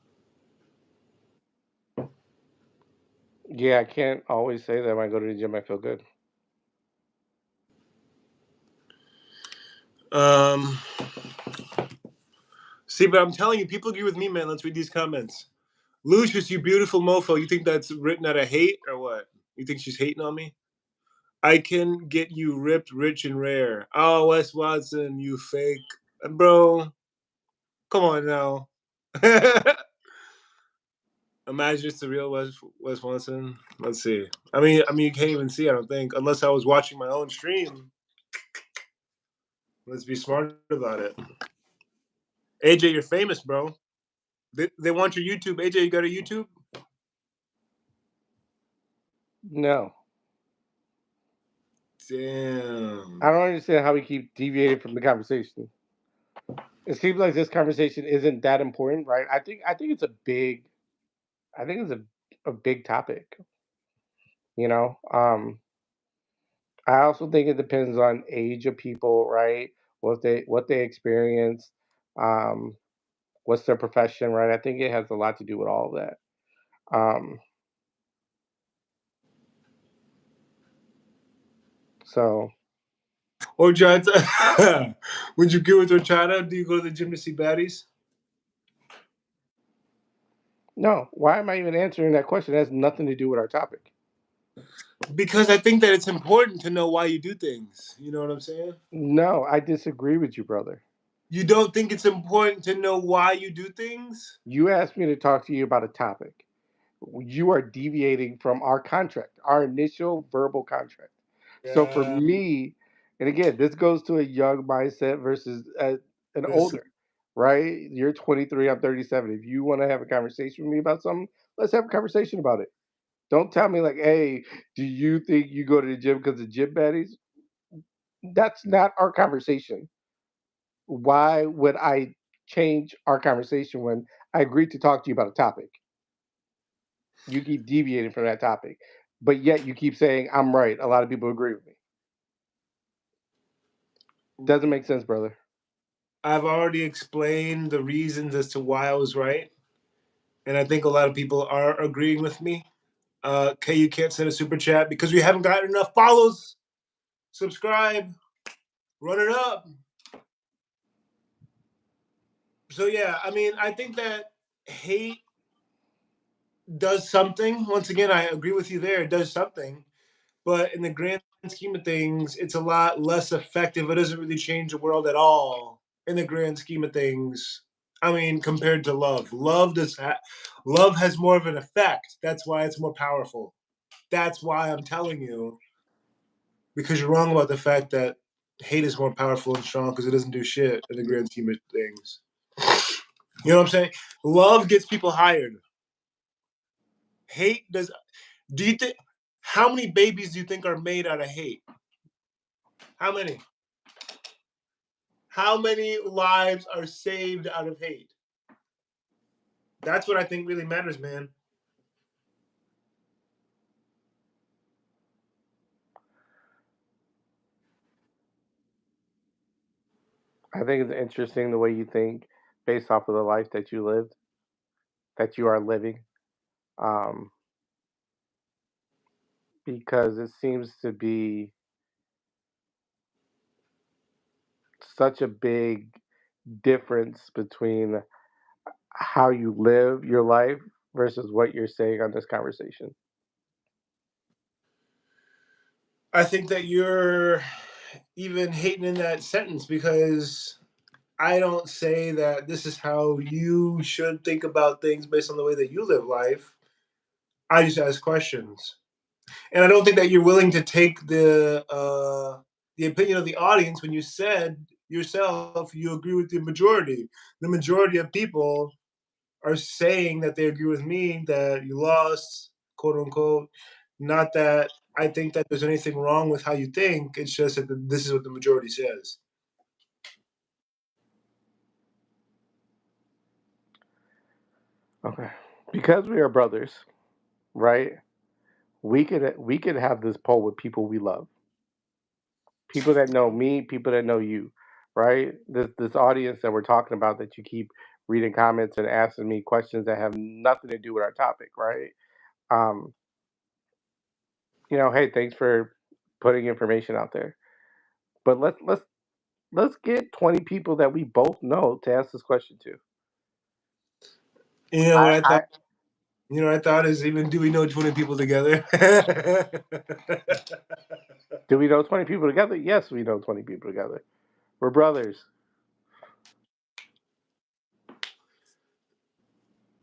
Yeah, I can't always say that when I go to the gym I feel good. Um. See, but I'm telling you, people agree with me, man. Let's read these comments. Lucious, you beautiful mofo. You think that's written out of hate or what? You think she's hating on me? I can get you ripped, rich, and rare. Oh, Wes Watson, you fake. Bro, come on now. Imagine it's the real Wes Watson. Let's see. I mean, you can't even see. I don't think, unless I was watching my own stream. Let's be smart about it. AJ, you're famous, bro. They want your YouTube. AJ, you got a YouTube? No. Damn. I don't understand how we keep deviating from the conversation. It seems like this conversation isn't that important, right? I think it's a big I think it's a big topic, you know. I also think it depends on age of people, right? What they experience, um, what's their profession, right? I think it has a lot to do with all of that. Um, so Or John, would you get with China? Do you go to the gym to see baddies? no, why am I even answering that question? It has nothing to do with our topic. Because I think that it's important to know why you do things. You know what I'm saying? No, I disagree with you, brother. You don't think it's important to know why you do things? You asked me to talk to you about a topic. You are deviating from our contract, our initial verbal contract. So for Yeah. me, and again, this goes to a young mindset versus an This, older, right? You're 23, I'm 37. If you want to have a conversation with me about something, let's have a conversation about it. Don't tell me like, hey, do you think you go to the gym because of gym baddies? That's not our conversation. Why would I change our conversation when I agreed to talk to you about a topic? You keep deviating from that topic, but yet you keep saying I'm right. A lot of people agree with me. Doesn't make sense, brother. I've already explained the reasons as to why I was right, and I think a lot of people are agreeing with me. Okay, you can't send a super chat because we haven't gotten enough follows. Subscribe, run it up. So yeah, I mean, I think that hate does something. Once again, I agree with you there. It does something, but in the grand scheme of things, it's a lot less effective. It doesn't really change the world at all in the grand scheme of things. I mean, compared to love, love has more of an effect. That's why it's more powerful. That's why I'm telling you, because you're wrong about the fact that hate is more powerful and strong because it doesn't do shit in the grand scheme of things. You know what I'm saying? Love gets people hired. Hate does. Do you think? How many babies do you think are made out of hate? How many? How many lives are saved out of hate? That's what I think really matters, man. I think it's interesting the way you think based off of the life that you lived, that you are living, um, because it seems to be such a big difference between how you live your life versus what you're saying on this conversation. I think that you're even hating in that sentence because I don't say that this is how you should think about things based on the way that you live life. I just ask questions, and I don't think that you're willing to take the opinion of the audience when you said yourself, you agree with the majority. The majority of people are saying that they agree with me that you lost, quote unquote. Not that I think that there's anything wrong with how you think. It's just that this is what the majority says. Okay. Because we are brothers, right? We could have this poll with people we love, people that know me, people that know you, right? This audience that we're talking about that you keep reading comments and asking me questions that have nothing to do with our topic, right? Um, hey, thanks for putting information out there. But let's get 20 people that we both know to ask this question to. You know I, what I I thought? You know what I thought is even do we know 20 people together? do we know 20 people together? Yes, we know 20 people together. We're brothers.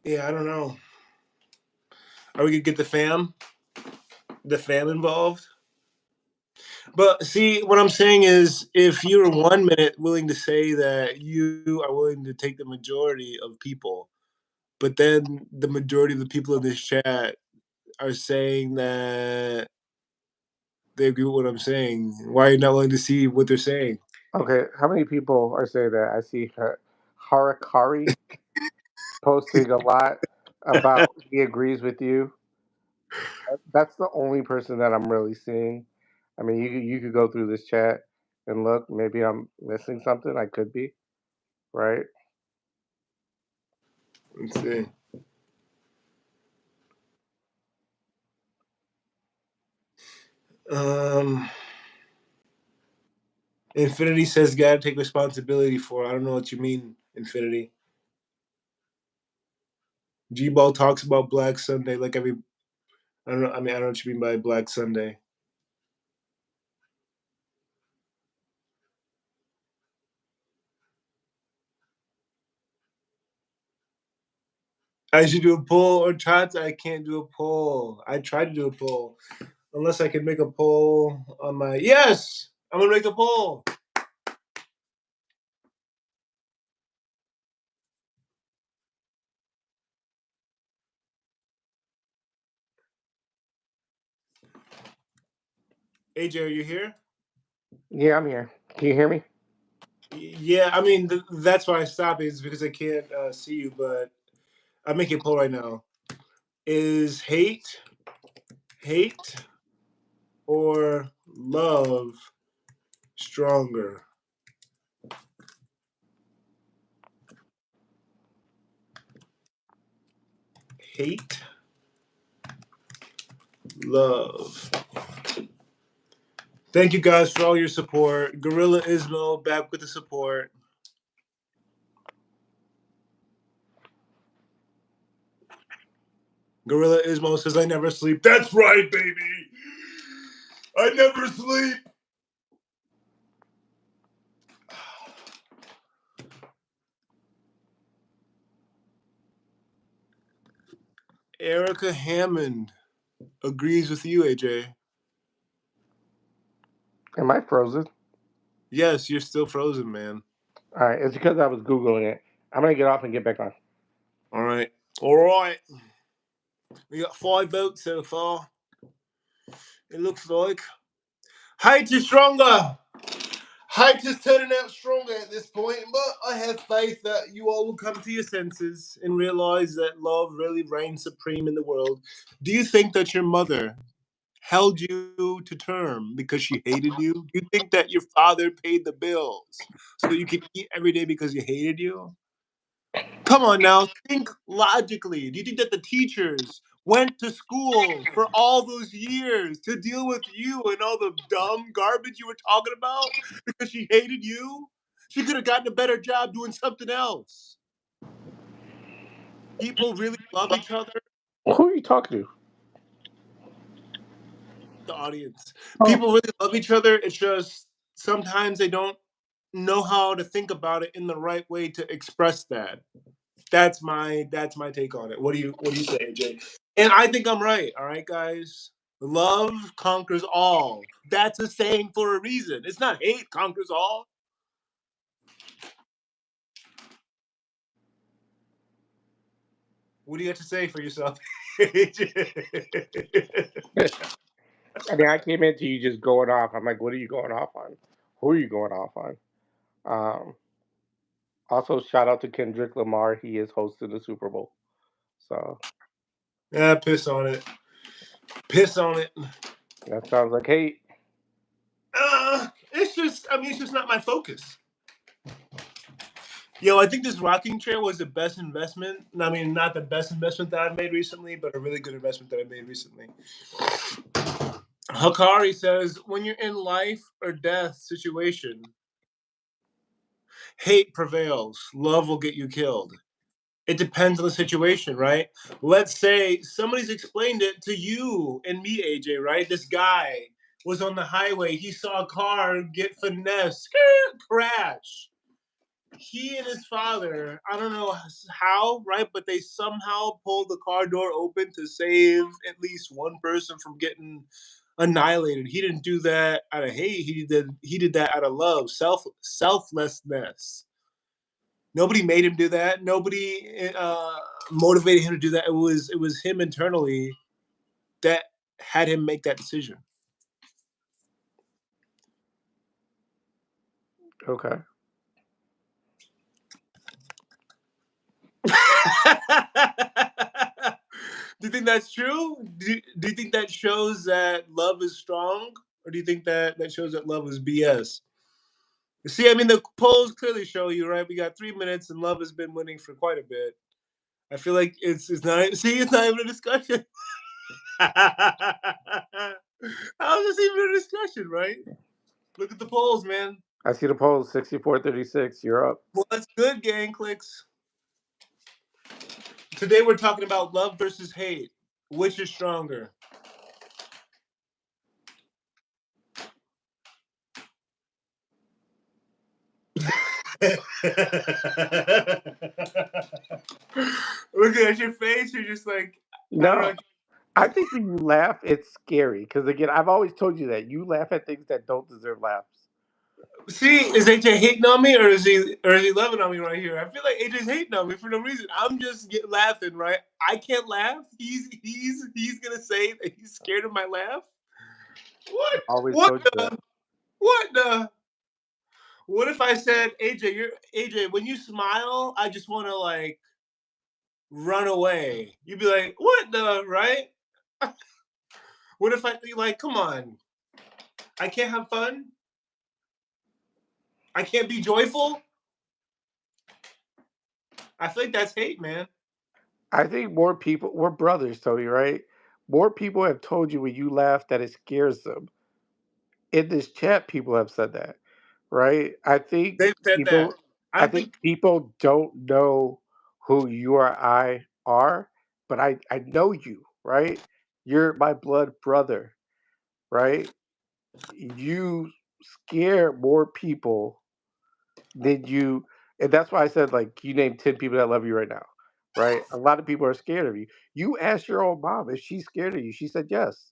Yeah, I don't know. Are we gonna get the fam involved? But see, what I'm saying is, if you're 1 minute willing to say that you are willing to take the majority of people, but then the majority of the people in this chat are saying that they agree with what I'm saying, why are you not willing to see what they're saying? Okay, how many people are saying that? I see Harakari posting a lot about he agrees with you. That's the only person that I'm really seeing. I mean, you could go through this chat and look. Maybe I'm missing something. I could be, right? Let's see. Um, Infinity says, "Gotta take responsibility for." I don't know what you mean, Infinity. G-Ball talks about Black Sunday like every. I don't know. I mean, I don't know what you mean by Black Sunday. I should do a poll or try to. I can't do a poll. I tried to do a poll. Unless I can make a poll on my. Yes! I'm gonna make a poll. AJ, are you here? Yeah, I'm here. Can you hear me? Yeah, I mean, that's why I stopped is because I can't see you, but I'm making a poll right now. Is hate, or love stronger? Hate, love. Thank you guys for all your support. Gorilla Ismo back with the support. Gorilla Ismo says, I never sleep. That's right, baby. I never sleep. Erica Hammond agrees with you, AJ. Am I frozen? Yes, you're still frozen, man. All right, it's because I was googling it. I'm gonna get off and get back on. All right. All right. We got 5 votes so far. It looks like. Hate is stronger. Hate is turning out stronger at this point, but I have faith that you all will come to your senses and realize that love really reigns supreme in the world. Do you think that your mother held you to term because she hated you? Do you think that your father paid the bills so you could eat every day because he hated you? Come on now, think logically. Do you think that the teachers went to school for all those years to deal with you and all the dumb garbage you were talking about because she hated you? She could have gotten a better job doing something else. People really love each other, Who are you talking to? the audience. Oh, People really love each other. It's just sometimes they don't know how to think about it in the right way to express that. That's my take on it. What do you say, AJ? And I think I'm right. All right, guys. Love conquers all. That's a saying for a reason. It's not hate conquers all. What do you have to say for yourself? I mean, I came into you just going off. I'm like, what are you going off on? Who are you going off on? Um, Also, shout out to Kendrick Lamar. He is hosting the Super Bowl. So Yeah, piss on it. Piss on it. that sounds like hate. It's just, I mean, it's just not my focus. Yo, I think this rocking chair was the best investment. I mean, not the best investment that I've made recently, but a really good investment that I made recently. Hakari says, when you're in life or death situation, hate prevails. Love will get you killed. It depends on the situation, right? Let's say somebody's explained it to you and me, AJ, right? This guy was on the highway. He saw a car get finessed, crash. He and his father, I don't know how, right? But they somehow pulled the car door open to save at least one person from getting annihilated. He didn't do that out of hate. He did that out of love, selflessness. Nobody made him do that. Nobody motivated him to do that. It was him internally that had him make that decision. Okay. Do you think that's true? Do you think that shows that love is strong? Or do you think that shows that love is BS? See, I mean, the polls clearly show you, right? We got 3 minutes and love has been winning for quite a bit. I feel like it's not, see, it's not even a discussion. How is this even a discussion, right? Look at the polls, man. I see the polls 64-36. You're up. Well, that's good, gang clicks. Today we're talking about love versus hate. Which is stronger? Look at your face. You're just like, I don't No, know. I think when you laugh, it's scary. Because again, I've always told you that you laugh at things that don't deserve laughs. See, is AJ hating on me or is he loving on me right here? I feel like AJ's hating on me for no reason. I'm just laughing, right? I can't laugh. He's gonna say that he's scared of my laugh. What? Always What told you that. the? What the? What if I said, AJ, when you smile, I just want to like run away. You'd be like, what the, right? What if I like, come on, I can't have fun? I can't be joyful? I feel like that's hate, man. I think more people, we're brothers, Tony, right? More people have told you when you laugh that it scares them. In this chat, people have said that, right? They've said that. I I think think people don't know who you or I are, but I know you, right? You're my blood brother, right? You scare more people than you, and that's why I said like you named 10 people that love you right now, right? A lot of people are scared of you. You asked your own mom if she's scared of you. She said yes.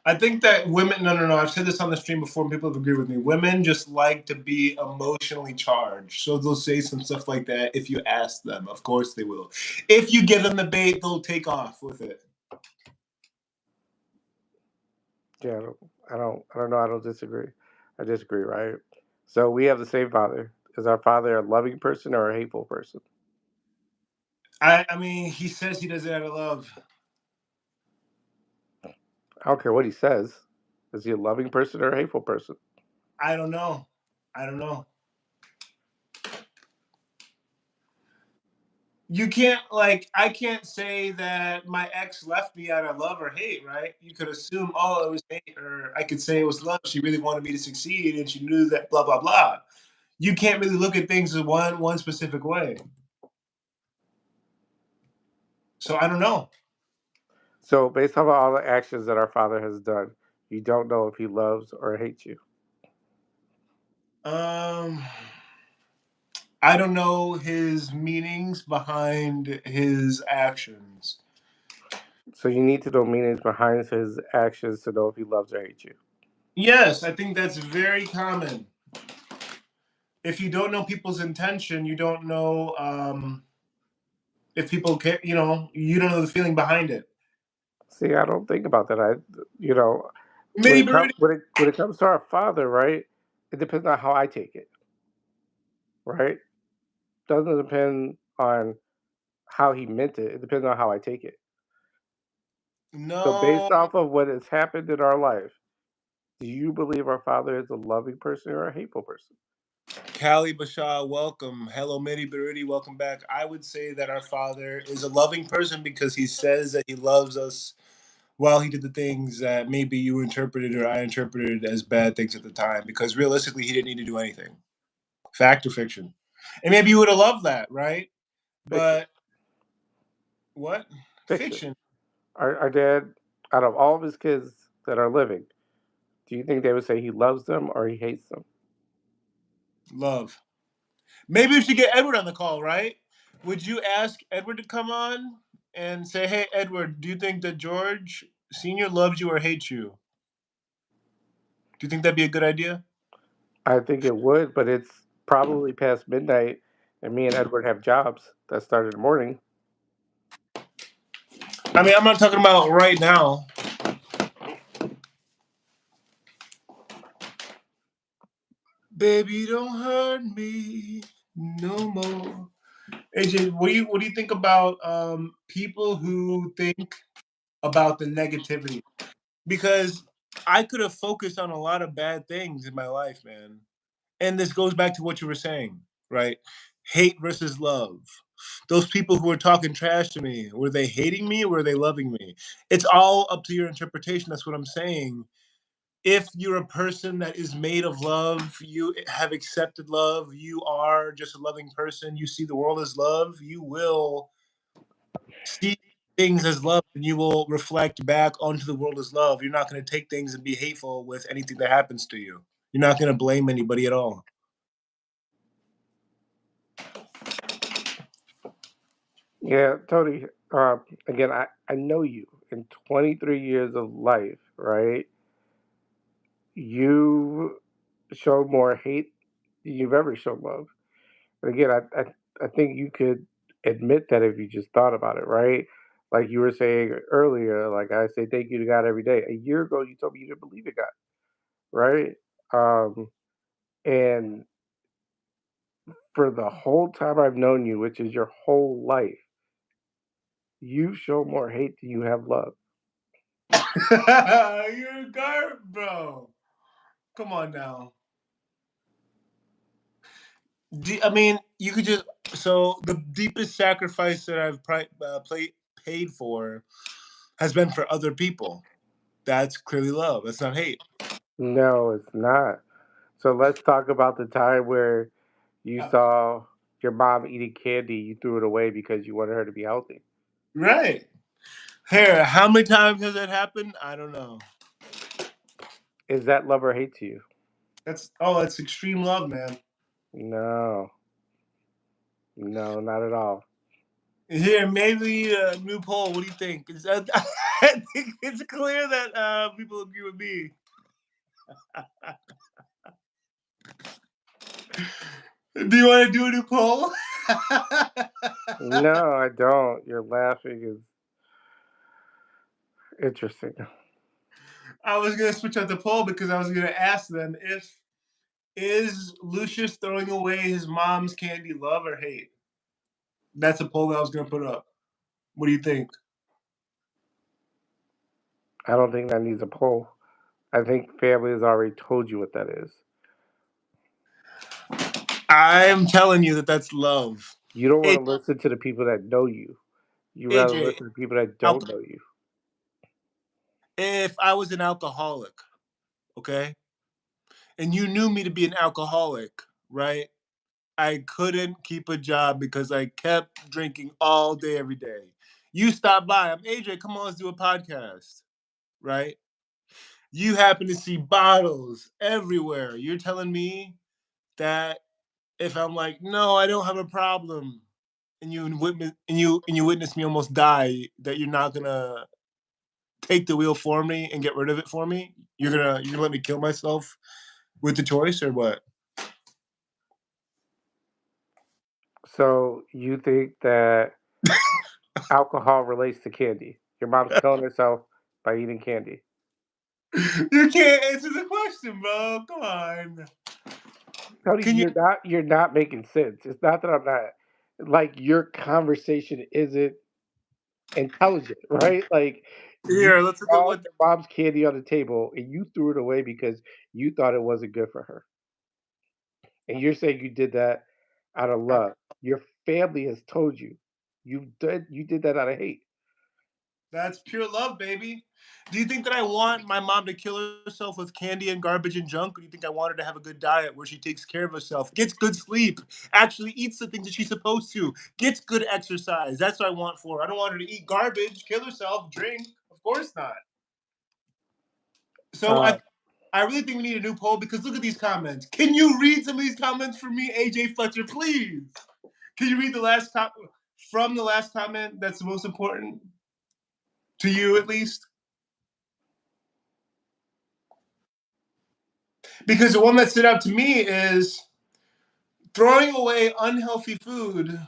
I think that women, no. I've said this on the stream before, and people have agreed with me. Women just like to be emotionally charged. So they'll say some stuff like that if you ask them. Of course they will. If you give them the bait, they'll take off with it. Yeah, I don't know. I don't disagree. I disagree, right? So we have the same father. Is our father a loving person or a hateful person? I mean, he says he does it out of love. I don't care what he says. Is he a loving person or a hateful person? I don't know. I don't know. You can't like I can't say that my ex left me out of love or hate, right? You could assume, oh, it was hate, or I could say it was love. She really wanted me to succeed, and she knew that blah blah blah. You can't really look at things in one specific way. So I don't know. So based on all the actions that our father has done, you don't know if he loves or hates you. Um, I don't know his meanings behind his actions. So you need to know meanings behind his actions to know if he loves or hates you. Yes, I think that's very common. If you don't know people's intention, you don't know if people care, you don't know the feeling behind it. See, I don't think about that. You know, Mini Birdie. when it comes to our father, right? It depends on how I take it, right? Doesn't depend on how he meant it. It depends on how I take it. So, No. based off of what has happened in our life, do you believe our father is a loving person or a hateful person? Callie Bashaw, welcome. Hello, Mini Birdie, welcome back. I would say that our father is a loving person because he says that he loves us while he did the things that maybe you interpreted or I interpreted as bad things at the time. Because realistically, he didn't need to do anything. Fact or fiction? And maybe you would have loved that, right? Fiction. But what? Fiction. Fiction. Our dad, out of all of his kids that are living, do you think they would say he loves them or he hates them? Love. Maybe we should get Edward on the call, right? Would you ask Edward to come on and say, hey, Edward, do you think that George Sr. loves you or hates you? Do you think that'd be a good idea? I think it would, but it's probably past midnight, and me and Edward have jobs that start in the morning. I mean, I'm not talking about right now. Baby, don't hurt me no more. AJ, what do you think about people who think about the negativity? Because I could have focused on a lot of bad things in my life, man. And this goes back to what you were saying, right? Hate versus love. Those people who were talking trash to me, were they hating me or were they loving me? It's all up to your interpretation. That's what I'm saying. If you're a person that is made of love, you have accepted love, you are just a loving person, you see the world as love, you will see things as love and you will reflect back onto the world as love. You're not going to take things and be hateful with anything that happens to you. You're not going to blame anybody at all. Yeah, Tony. Again, I know you in 23 years of life, right? You show more hate than you've ever shown love. And again, I think you could admit that if you just thought about it, right? Like you were saying earlier, like I say thank you to God every day. A year ago, you told me you didn't believe in God, right? And for the whole time I've known you, which is your whole life, you show more hate than you have love. You're a garb, bro. Come on now. I mean, you could just. So the deepest sacrifice that I've paid for has been for other people. That's clearly love. That's not hate. No, it's not. So let's talk about the time where you saw your mom eating candy, you threw it away because you wanted her to be healthy. Right. Here, how many times has that happened? I don't know. Is that love or hate to you? That's extreme love, man. No, no, not at all. Here, maybe a new poll. What do you think? I think it's clear that people agree with me. Do you want to do a new poll? No, I don't. Your laughing is interesting. I was gonna switch out the poll because I was gonna ask them if is Lucious throwing away his mom's candy love or hate? That's a poll that I was gonna put up. What do you think? I don't think that needs a poll. I think family has already told you what that is. I'm telling you that that's love. You don't want A- to listen to the people that know you. You rather AJ, listen to people that don't alco- know you. if I was an alcoholic, okay, and you knew me to be an alcoholic, right? I couldn't keep a job because I kept drinking all day, every day. You stop by. I'm AJ. Come on, let's do a podcast, right? You happen to see bottles everywhere. You're telling me that if I'm like, no, I don't have a problem, and you witness me almost die, that you're not gonna take the wheel for me and get rid of it for me. You're gonna let me kill myself with the choice or what? So you think that? Alcohol relates to candy. Your mom's killing herself by eating candy. You can't answer the question, bro. Come on. Tony, Can you? you're not making sense. It's not that I'm not like your conversation isn't intelligent, right? Like you Here, let's look at saw what. your mom's candy on the table and you threw it away because you thought it wasn't good for her. And you're saying you did that out of love. Your family has told you you did that out of hate. That's pure love, baby. Do you think that I want my mom to kill herself with candy and garbage and junk? Or do you think I want her to have a good diet where she takes care of herself, gets good sleep, actually eats the things that she's supposed to, gets good exercise? That's what I want for her. I don't want her to eat garbage, kill herself, drink. Of course not. So Uh, I really think we need a new poll because look at these comments. Can you read some of these comments for me, AJ Fletcher, please? Can you read the last from the last comment that's the most important to you, at least? Because the one that stood out to me is throwing away unhealthy food.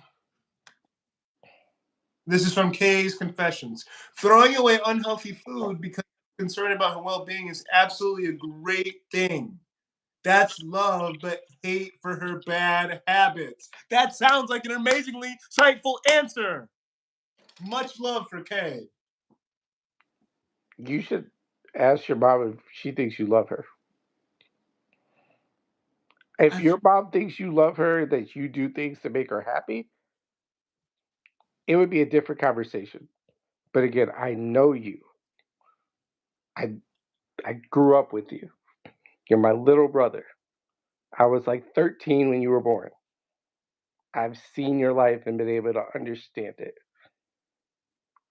This is from Kay's Confessions. Throwing away unhealthy food because concerned about her well-being is absolutely a great thing. That's love, but hate for her bad habits. That sounds like an amazingly insightful answer. Much love for Kay. you should ask your mom if she thinks you love her. If I, your mom thinks you love her, that you do things to make her happy, it would be a different conversation. But again, I know you. I I grew up with you. You're my little brother. I was like 13 when you were born. I've seen your life and been able to understand it.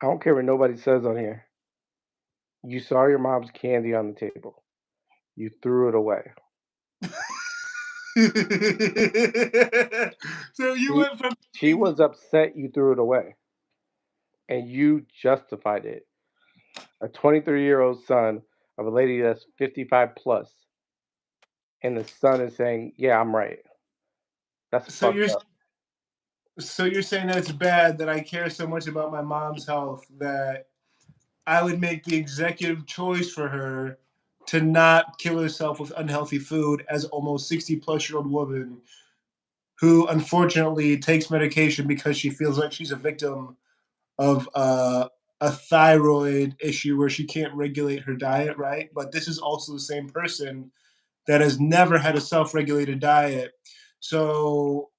I don't care what nobody says on here. You saw your mom's candy on the table. You threw it away. so you She, went from she being was upset you threw it away, and you justified it. A 23-year-old son of a lady that's 55 plus, and the son is saying, "Yeah, I'm right." That's so fucked you're up. so you're saying that it's bad that I care so much about my mom's health that I would make the executive choice for her to not kill herself with unhealthy food as almost 60-plus-year-old woman who unfortunately takes medication because she feels like she's a victim of a thyroid issue where she can't regulate her diet, right? But this is also the same person that has never had a self-regulated diet. So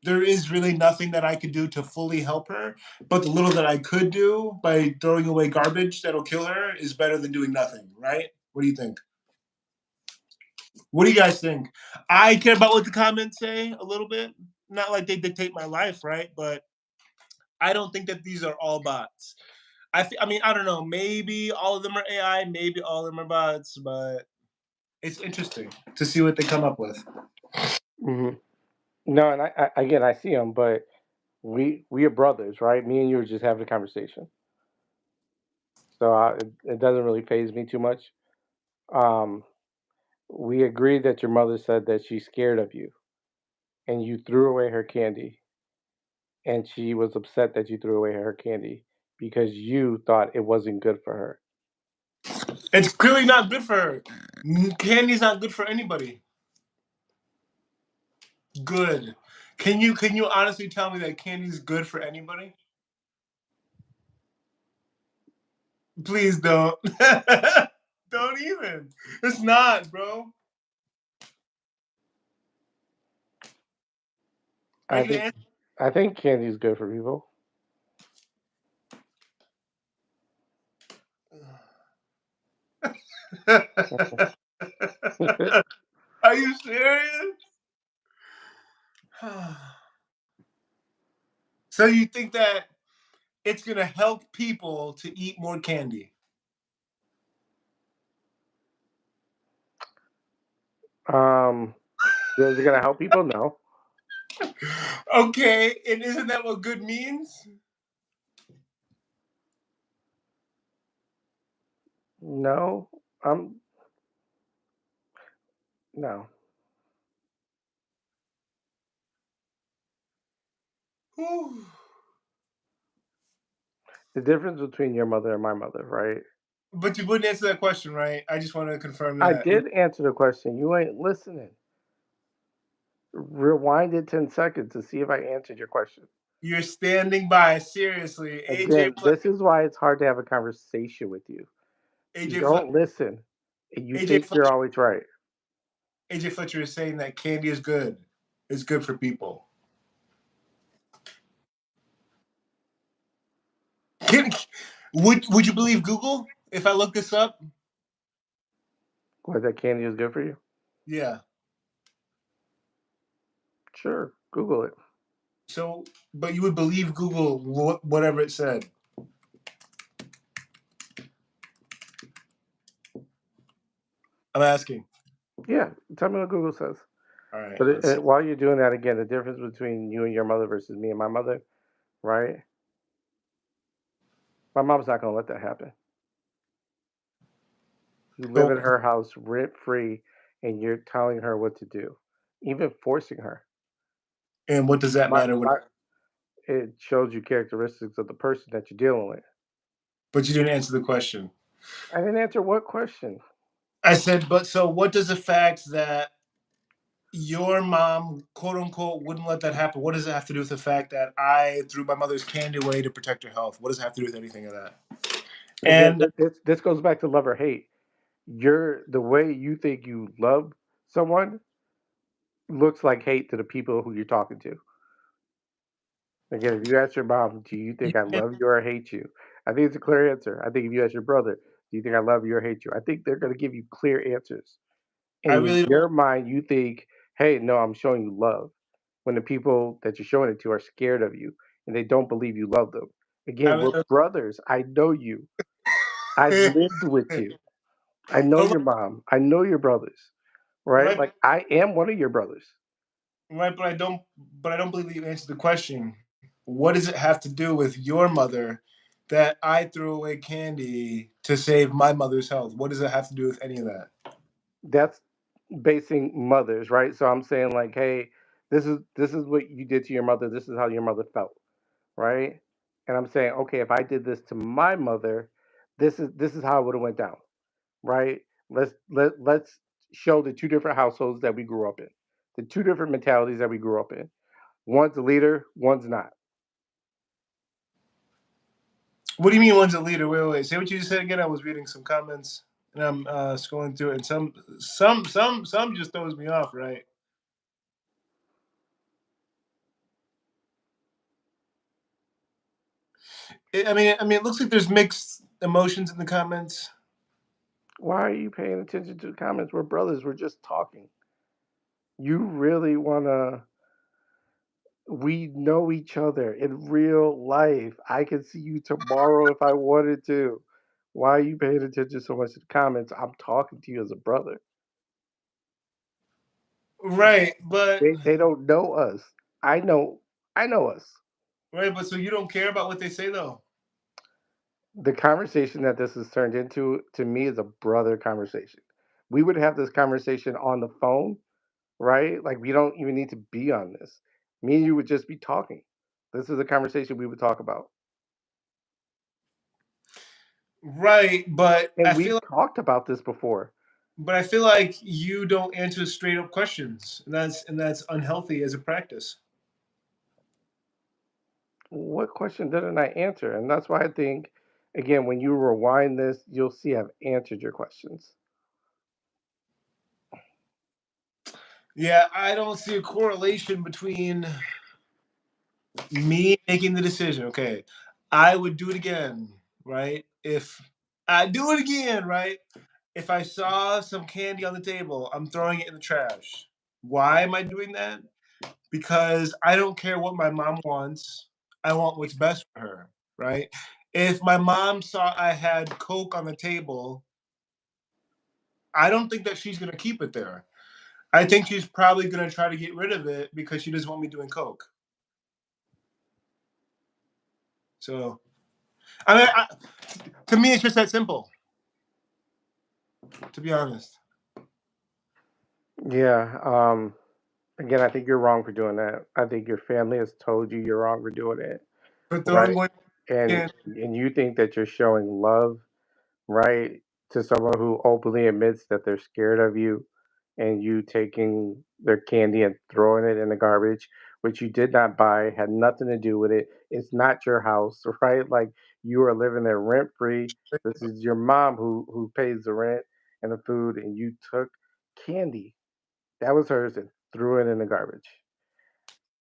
there is really nothing that I could do to fully help her. But the little that I could do by throwing away garbage that'll kill her is better than doing nothing, right? What do you think? What do you guys think? I care about what the comments say a little bit. Not like they dictate my life, right? But I don't think that these are all bots. I mean, I don't know. Maybe all of them are AI. Maybe all of them are bots. But it's interesting to see what they come up with. Hmm. No, and again, I see them, but we are brothers, right? Me and you are just having a conversation, so it doesn't really phase me too much. Um, we agreed that your mother said that she's scared of you, and you threw away her candy, and she was upset that you threw away her candy because you thought it wasn't good for her. It's clearly not good for her. Candy's not good for anybody. Good. Can you honestly tell me that candy's good for anybody? Please don't. Don't even. It's not, bro. Are I you think gonna I think candy is good for people. answer? Are you serious? So you think that it's gonna help people to eat more candy? um, is it gonna help people? No, Okay, and isn't that what good means? no, no. Whew. The difference between your mother and my mother, right? But you wouldn't answer that question, right? I just want to confirm I that. did answer the question. You ain't listening. Rewind it 10 seconds to see if I answered your question. You're standing by. Seriously. Again, this is why it's hard to have a conversation with you. You AJ don't listen, and you AJ think you're Fletcher, always right. AJ Fletcher is saying that candy is good. It's good for people. Can- would you believe Google if I look this up? Why that candy is good for you? Yeah. Sure, Google it. So, but you would believe Google whatever it said. I'm asking. Yeah, tell me what Google says. All right. But Let's see. while you're doing that, again, the difference between you and your mother versus me and my mother, right? My mom's not gonna let that happen. You live So, in her house rent free, and you're telling her what to do, even forcing her. and what does that My, matter? my, it shows you characteristics of the person that you're dealing with. But you didn't answer the question. I didn't answer what question. I said, but so what does the fact that your mom, quote unquote, wouldn't let that happen? What does it have to do with the fact that I threw my mother's candy away to protect her health? What does it have to do with anything of that? Again, And this goes back to love or hate. You're the way you think you love someone looks like hate to the people who you're talking to. Again, if you ask your mom, do you you think I can, love you or hate you? I think it's a clear answer. I think if you ask your brother, do you think I love you or hate you? I think they're going to give you clear answers. I And in really your mind, you think, hey, no, I'm showing you love. When the people that you're showing it to are scared of you and they don't believe you love them. I Again, we're really brothers. I know you. I've lived with you. I know hold on, your mom. I know your brothers. Right? right, Like I am one of your brothers. right, but I don't believe that you answered the question. What does it have to do with your mother that I threw away candy to save my mother's health? What does it have to do with any of that? That's basing mothers, right? So I'm saying like, hey, this is what you did to your mother. This is how your mother felt, right? And I'm saying, okay, if I did this to my mother, this is how it would have went down, right? Let's show the two different households that we grew up in, the two different mentalities that we grew up in. One's a leader, one's not. What do you mean one's a leader? Wait. Say what you just said again. I was reading some comments and I'm scrolling through it, and some just throws me off. Right? It looks like there's mixed emotions in the comments. Why are you paying attention to the comments? We're brothers. We're just talking. You really wanna We know each other in real life. I can see you tomorrow if I wanted to. Why are you paying attention so much to the comments? I'm talking to you as a brother. Right, but They don't know us. I know I know us. so you don't care about what they say though. The conversation that this has turned into to me is a brother conversation. We would have this conversation on the phone, right? Like we don't even need to be on this. Me and you would just be talking. This is a conversation we would talk about. Right, And we've talked about this before. but I feel like you don't answer straight up questions, and that's unhealthy as a practice. What question didn't I answer? And that's why I think, again, when you rewind this, you'll see I've answered your questions. Yeah, I don't see a correlation between me making the decision. Okay, I would do it again, right? If I do it again, right? If I saw some candy on the table, I'm throwing it in the trash. Why am I doing that? Because I don't care what my mom wants. I want what's best for her, right? If my mom saw I had Coke on the table, I don't think that she's going to keep it there. I think she's probably going to try to get rid of it because she doesn't want me doing Coke. So, I mean, to me, it's just that simple, to be honest. Yeah. Again, I think you're wrong for doing that. I think your family has told you you're wrong for doing it, For right? throwing away And can and you think that you're showing love, right, to someone who openly admits that they're scared of you, and you taking their candy and throwing it in the garbage, which you did not buy, had nothing to do with it. It's not your house, right? Like you are living there rent free. This is your mom who pays the rent and the food, and you took candy that was hers and threw it in the garbage.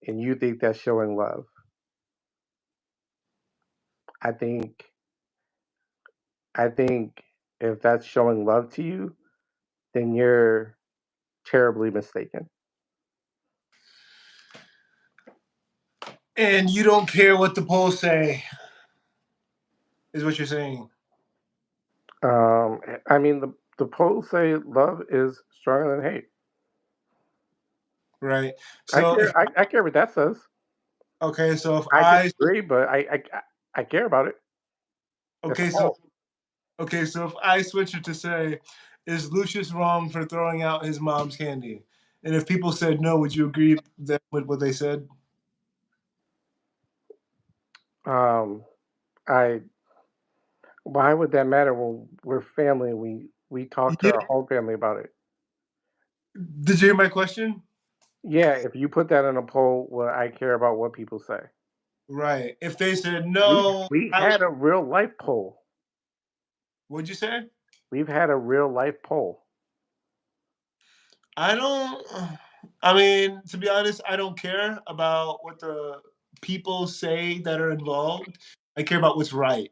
And you think that's showing love. I think I think if that's showing love to you, then you're terribly mistaken. and you don't care what the polls say, is what you're saying, I mean the polls say love is stronger than hate. right? I So if care. I care what that says. okay, so if I I disagree, but I care about it. It's a okay, so poll. okay, so if I switch it to say, is Lucius wrong for throwing out his mom's candy? And if people said no, would you agree that with what they said? Um, I why would that matter when we're family? We talk to Yeah. our whole family about it. Did you hear my question? Yeah, if you put that in a poll, well, I care about what people say. Right. If they said We no, we had a real life poll. what'd you say? We've had a real life poll. I don't. I mean, to be honest, I don't care about what the people say that are involved. I care about what's right.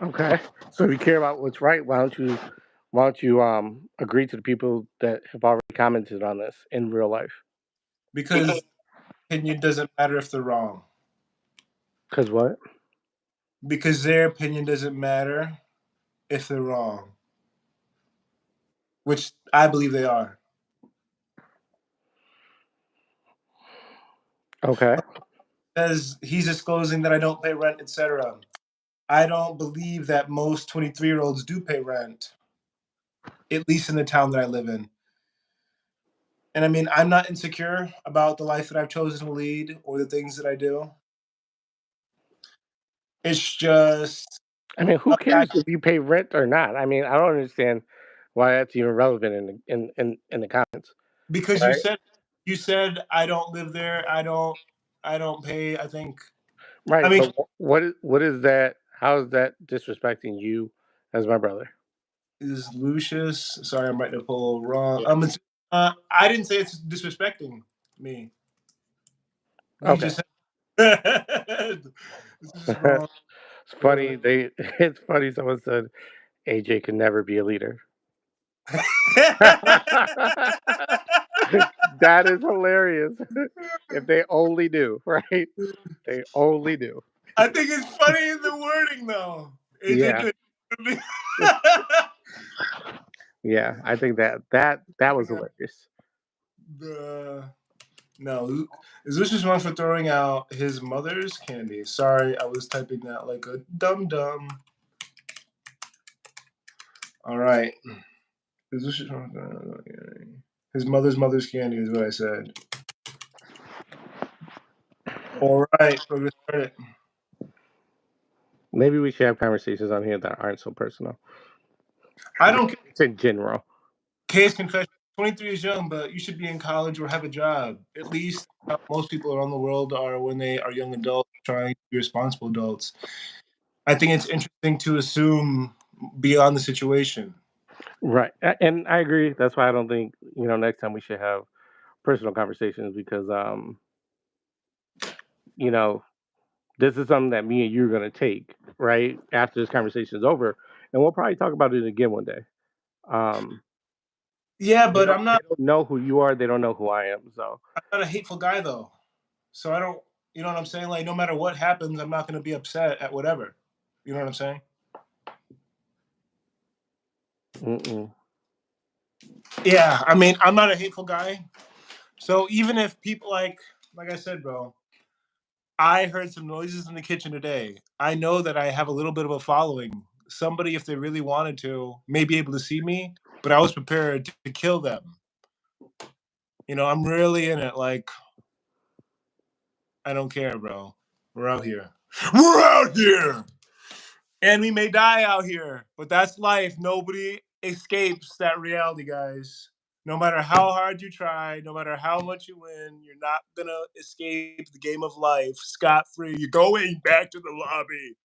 Okay. So if you care about what's right, why don't you agree to the people that have already commented on this in real life? Because opinion doesn't matter if they're wrong. Because what? Because their opinion doesn't matter if they're wrong, which I believe they are. Okay. As he's disclosing that I don't pay rent, etc. I don't believe that most 23-year-olds do pay rent, at least in the town that I live in. And I mean, I'm not insecure about the life that I've chosen to lead or the things that I do. It's just I mean, who something I, cares if you pay rent or not? I mean, I don't understand why that's even relevant in the comments, because right? you said I don't live there. I don't pay. I think. I Right. mean, But what is that? How is that disrespecting you as my brother? is Lucius? Sorry, I'm writing the poll wrong. Yeah. I didn't say it's disrespecting me. You Okay. just said this is just wrong. It's funny. It's funny. Someone said AJ can never be a leader. That is hilarious. If they only knew, right? They only knew. I think it's funny in the wording though. AJ Yeah, could be. yeah. I think that was hilarious. the no, is this just one for throwing out his mother's candy? Sorry, I was typing that like a dum dum. All right, is this just one for his mother's candy? Is what I said. All right, we're gonna start it. Maybe we should have conversations on here that aren't so personal. I don't care. It's in general. Case confession. 23 is young, but you should be in college or have a job. At least how most people around the world are when they are young adults trying to be responsible adults. I think it's interesting to assume beyond the situation. Right. And I agree. That's why I don't think, next time we should have personal conversations because you know, this is something that me and you are gonna take, right? After this conversation is over. And we'll probably talk about it again one day. Um Yeah, they but don't they don't know who you are, they don't know who I am. So I'm not a hateful guy though. So I don't, you know what I'm saying? Like no matter what happens, I'm not going to be upset at whatever. You know what I'm saying? mm-mm. Yeah, I mean, I'm not a hateful guy. So even if people like I said, bro, I heard some noises in the kitchen today. I know that I have a little bit of a following. Somebody, if they really wanted to, may be able to see me. but I was prepared to kill them. I'm really in it. Like, I don't care, bro. We're out here. We're out here. And we may die out here, but that's life. Nobody escapes that reality, guys. No matter how hard you try, no matter how much you win, you're not gonna escape the game of life scot free. You're going back to the lobby.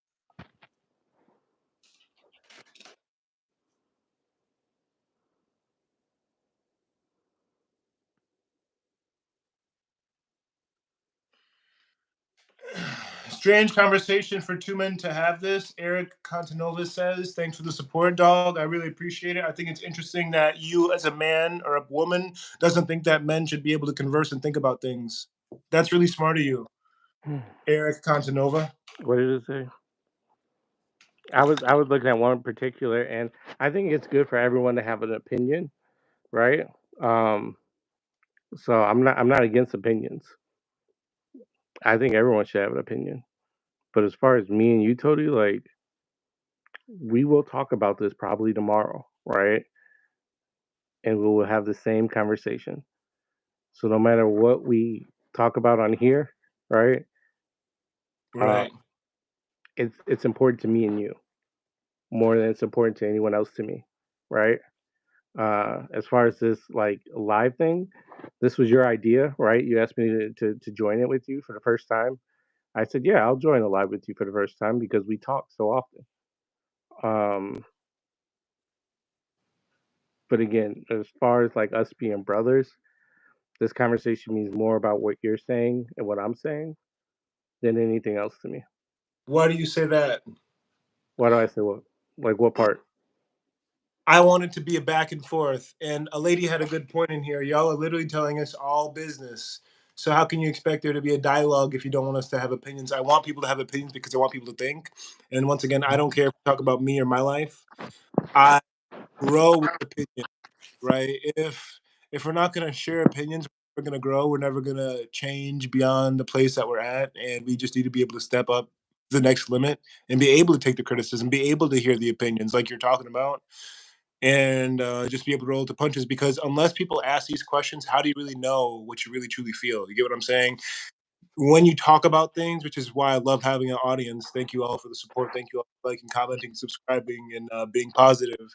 Strange conversation for two men to have this. Eric Contanova says, thanks for the support, dog. I really appreciate it. I think it's interesting that you, as a man or a woman, doesn't think that men should be able to converse and think about things. That's really smart of you, Eric Contanova. What did it say? I was looking at one particular, and I think it's good for everyone to have an opinion, right? Um, so I'm not against opinions. I think everyone should have an opinion. But as far as me and you, Tony, like we will talk about this probably tomorrow, right? And we will have the same conversation. So no matter what we talk about on here, right? Uh, Right. it's important to me and you more than it's important to anyone else to me, right? As far as this like live thing, this was your idea, right? You asked me to join it with you for the first time. I said, yeah, I'll join a live with you for the first time because we talk so often. Um, but again, as far as like us being brothers, this conversation means more about what you're saying and what I'm saying than anything else to me. Why do you say that? Why do I say what? Like what part? I want it to be a back and forth. And a lady had a good point in here. Y'all are literally telling us all business. So how can you expect there to be a dialogue if you don't want us to have opinions? I want people to have opinions because I want people to think. And once again, I don't care if we talk about me or my life. I grow with opinion, right? If we're not gonna share opinions, we're gonna grow. We're never gonna change beyond the place that we're at, and we just need to be able to step up the next limit and be able to take the criticism, be able to hear the opinions, like you're talking about, and just be able to roll with the punches. Because unless people ask these questions, how do you really know what you really truly feel? You get what I'm saying? When you talk about things, which is why I love having an audience. Thank you all for the support. Thank you all for liking, commenting, subscribing, and being positive,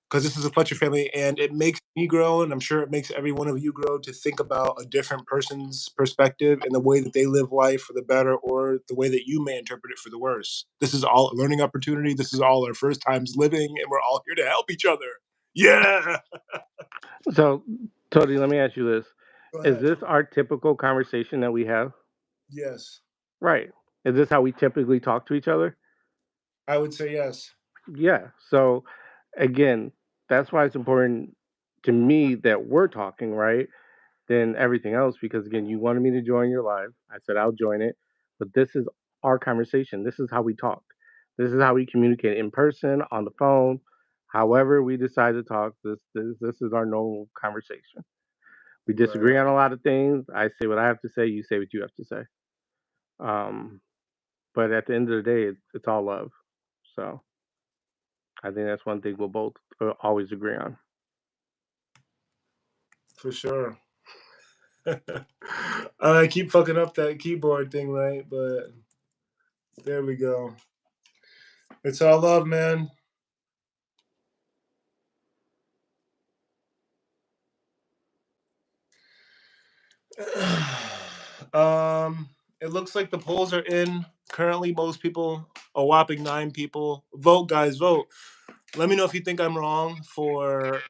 because this is a Fletcher family, and it makes me grow, and I'm sure it makes every one of you grow to think about a different person's perspective and the way that they live life for the better, or the way that you may interpret it for the worse. This is all a learning opportunity. This is all our first times living, and we're all here to help each other. Yeah. So, Tony, let me ask you this: Go is ahead. this our typical conversation that we have? Yes, Right. Is this how we typically talk to each other? I would say yes. Yeah. So, again, that's why it's important to me that we're talking, right? Than everything else, because again, you wanted me to join your live. I said I'll join it, but this is our conversation. This is how we talk. This is how we communicate in person, on the phone, however we decide to talk. This is our normal conversation. We Right. disagree on a lot of things. I say what I have to say. You say what you have to say. Um, but at the end of the day, it's all love. So I think that's one thing we'll both always agree on. For sure. I keep fucking up that keyboard thing, right? But there we go. It's all love, man. It looks like the polls are in. Currently, most people, a whopping 9 people. Vote, guys, vote. Let me know if you think I'm wrong for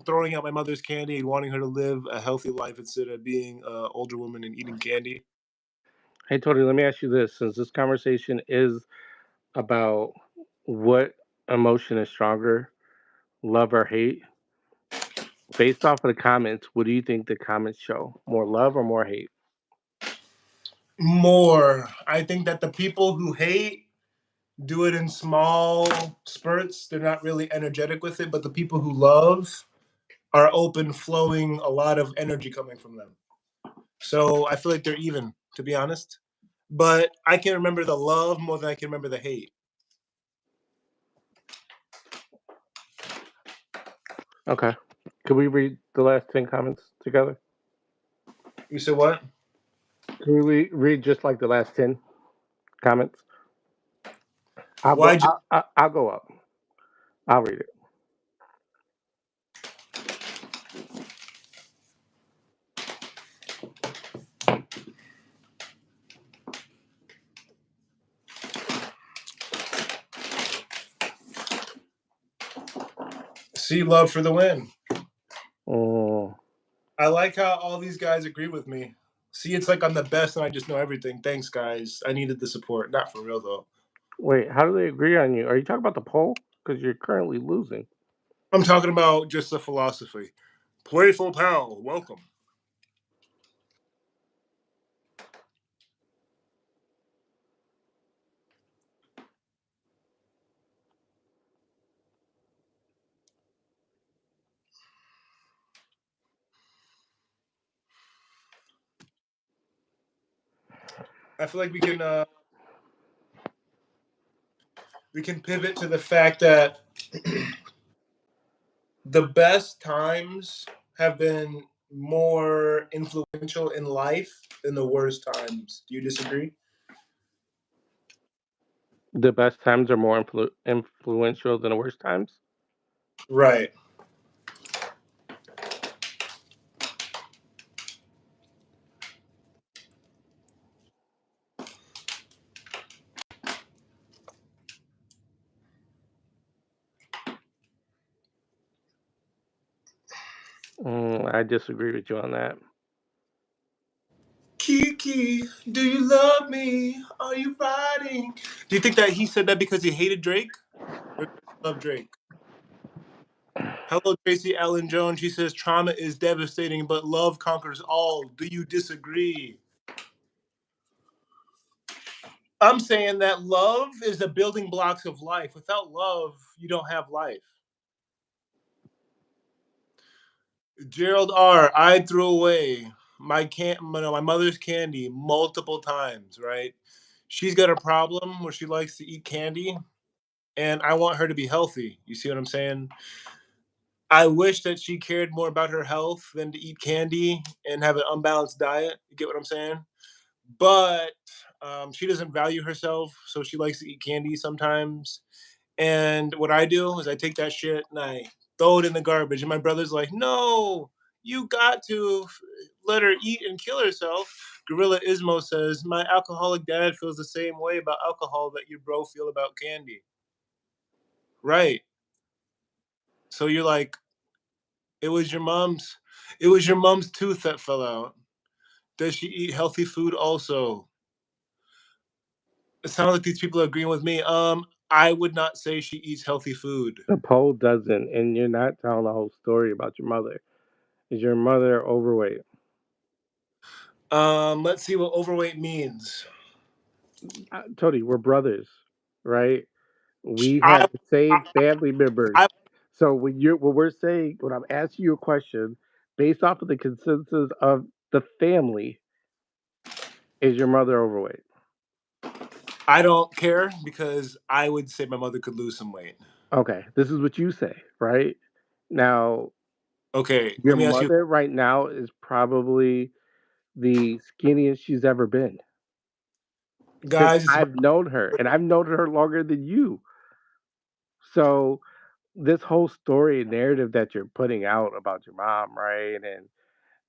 throwing out my mother's candy and wanting her to live a healthy life instead of being an older woman and eating candy. Hey, Tony, let me ask you this: since this conversation is about what emotion is stronger, love or hate, based off of the comments, what do you think the comments show? More love or more hate? More. I think that the people who hate do it in small spurts. They're not really energetic with it, but the people who love are open, flowing, a lot of energy coming from them. So I feel like they're even, to be honest. But I can remember the love more than I can remember the hate. Okay. Can we read the last 10 comments together? You said what? Can we read just like the last 10 comments? I'll go. Why'd you I'll go up. I'll read it. see love for the win? Mm, I like how all these guys agree with me. See, it's like I'm the best and I just know everything. Thanks, guys. I needed the support. Not for real though. wait, how do they agree on you? Are you talking about the poll? Because you're currently losing. I'm talking about just the philosophy. Playful pal, welcome. I feel like we can pivot to the fact that the best times have been more influential in life than the worst times. Do you disagree? The best times are more influential than the worst times. Right. I disagree with you on that. Kiki, do you love me? Are you riding? Do you think that he said that because he hated Drake? Or does he love Drake? Hello, Tracy Allen Jones. She says trauma is devastating, but love conquers all. Do you disagree? I'm saying that love is the building blocks of life. Without love, you don't have life. Gerald R. I threw away my mother's candy multiple times. Right? She's got a problem where she likes to eat candy, and I want her to be healthy. You see what I'm saying? I wish that she cared more about her health than to eat candy and have an unbalanced diet. You get what I'm saying? But she doesn't value herself, so she likes to eat candy sometimes. And what I do is I take that shit and I throw it in the garbage. And my brother's like, "No, you got to let her eat and kill herself." Gorilla Ismo says, "My alcoholic dad feels the same way about alcohol that your bro feel about candy." Right. So you're like, it was your mom's. It was your mom's tooth that fell out. Does she eat healthy food also? It sounds like these people are agreeing with me. I would not say she eats healthy food. The poll doesn't, and you're not telling the whole story about your mother. Is your mother overweight? Let's see what overweight means. I told you we're brothers, right? We I, have the same family members. I, So when we're saying when I'm asking you a question based off of the consensus of the family, is your mother overweight? I don't care because I would say my mother could lose some weight. Okay, this is what you say, right? Now, Okay, your let me ask you, mother right now is probably the skinniest she's ever been since guys. It's I've known her, and I've known her longer than you. So this whole story and narrative that you're putting out about your mom, right? And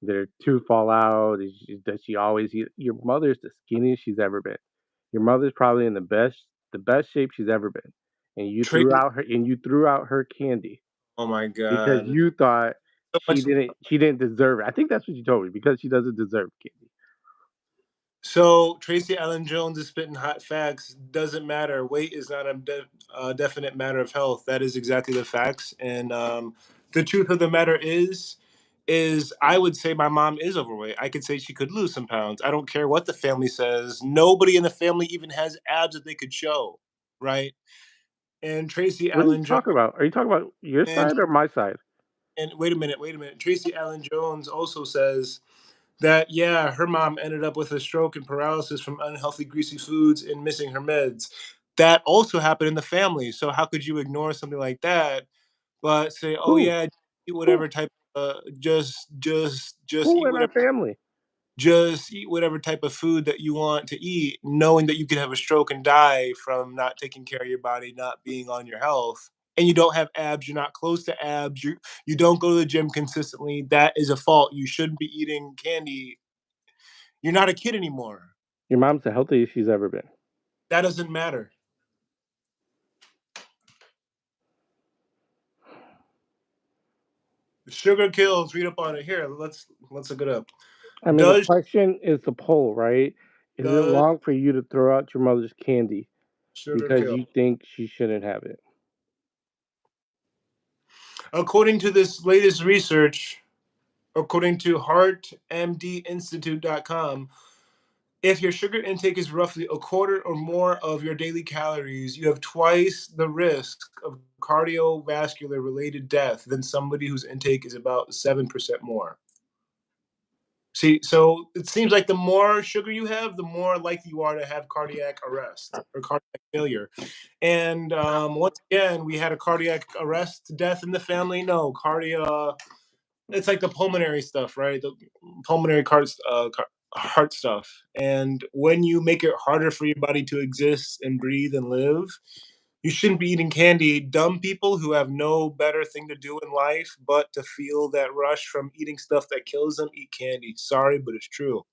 their tooth fall out. Does she always eat? Your mother's the skinniest she's ever been. Your mother's probably in the best shape she's ever been. And you threw Tracy. out her candy Oh my because god, you thought so much. she didn't deserve it. I think that's what you told me because she doesn't deserve candy. So Tracy Allen Jones is spitting hot facts. Doesn't matter. Weight is not a definite matter of health. That is exactly the facts. And the truth of the matter is I would say my mom is overweight. I could say she could lose some pounds. I don't care what the family says. Nobody in the family even has abs that they could show, right? And Tracy What are you Allen Jones talking about? Are you talking about your and side or my side? wait a minute. Tracy Allen Jones also says that yeah, her mom ended up with a stroke and paralysis from unhealthy greasy foods and missing her meds. That also happened in the family. So how could you ignore something like that but say, "Oh Who? yeah." eat whatever type. Just Who eat in our whatever. family? Just eat whatever type of food that you want to eat, knowing that you could have a stroke and die from not taking care of your body, not being on your health. And you don't have abs, you're not close to abs, you don't go to the gym consistently. That is a fault. You shouldn't be eating candy. You're not a kid anymore. Your mom's the healthiest she's ever been. That doesn't matter. Sugar kills. Read up on it. Here, let's look it up. I mean, the Does question is the poll, right? Is it does wrong for you to throw out your mother's candy sugar because kill? you think she shouldn't have it? According to this latest research, according to heartmdinstitute.com, if your sugar intake is roughly a quarter or more of your daily calories, you have twice the risk of cardiovascular related death than somebody whose intake is about 7% more. See, so it seems like the more sugar you have, the more likely you are to have cardiac arrest or cardiac failure. And once again, we had a cardiac arrest death in the family. No, it's like the pulmonary stuff, right? The pulmonary heart stuff. And when you make it harder for your body to exist and breathe and live, you shouldn't be eating candy. Dumb people who have no better thing to do in life but to feel that rush from eating stuff that kills them eat candy. Sorry, but it's true.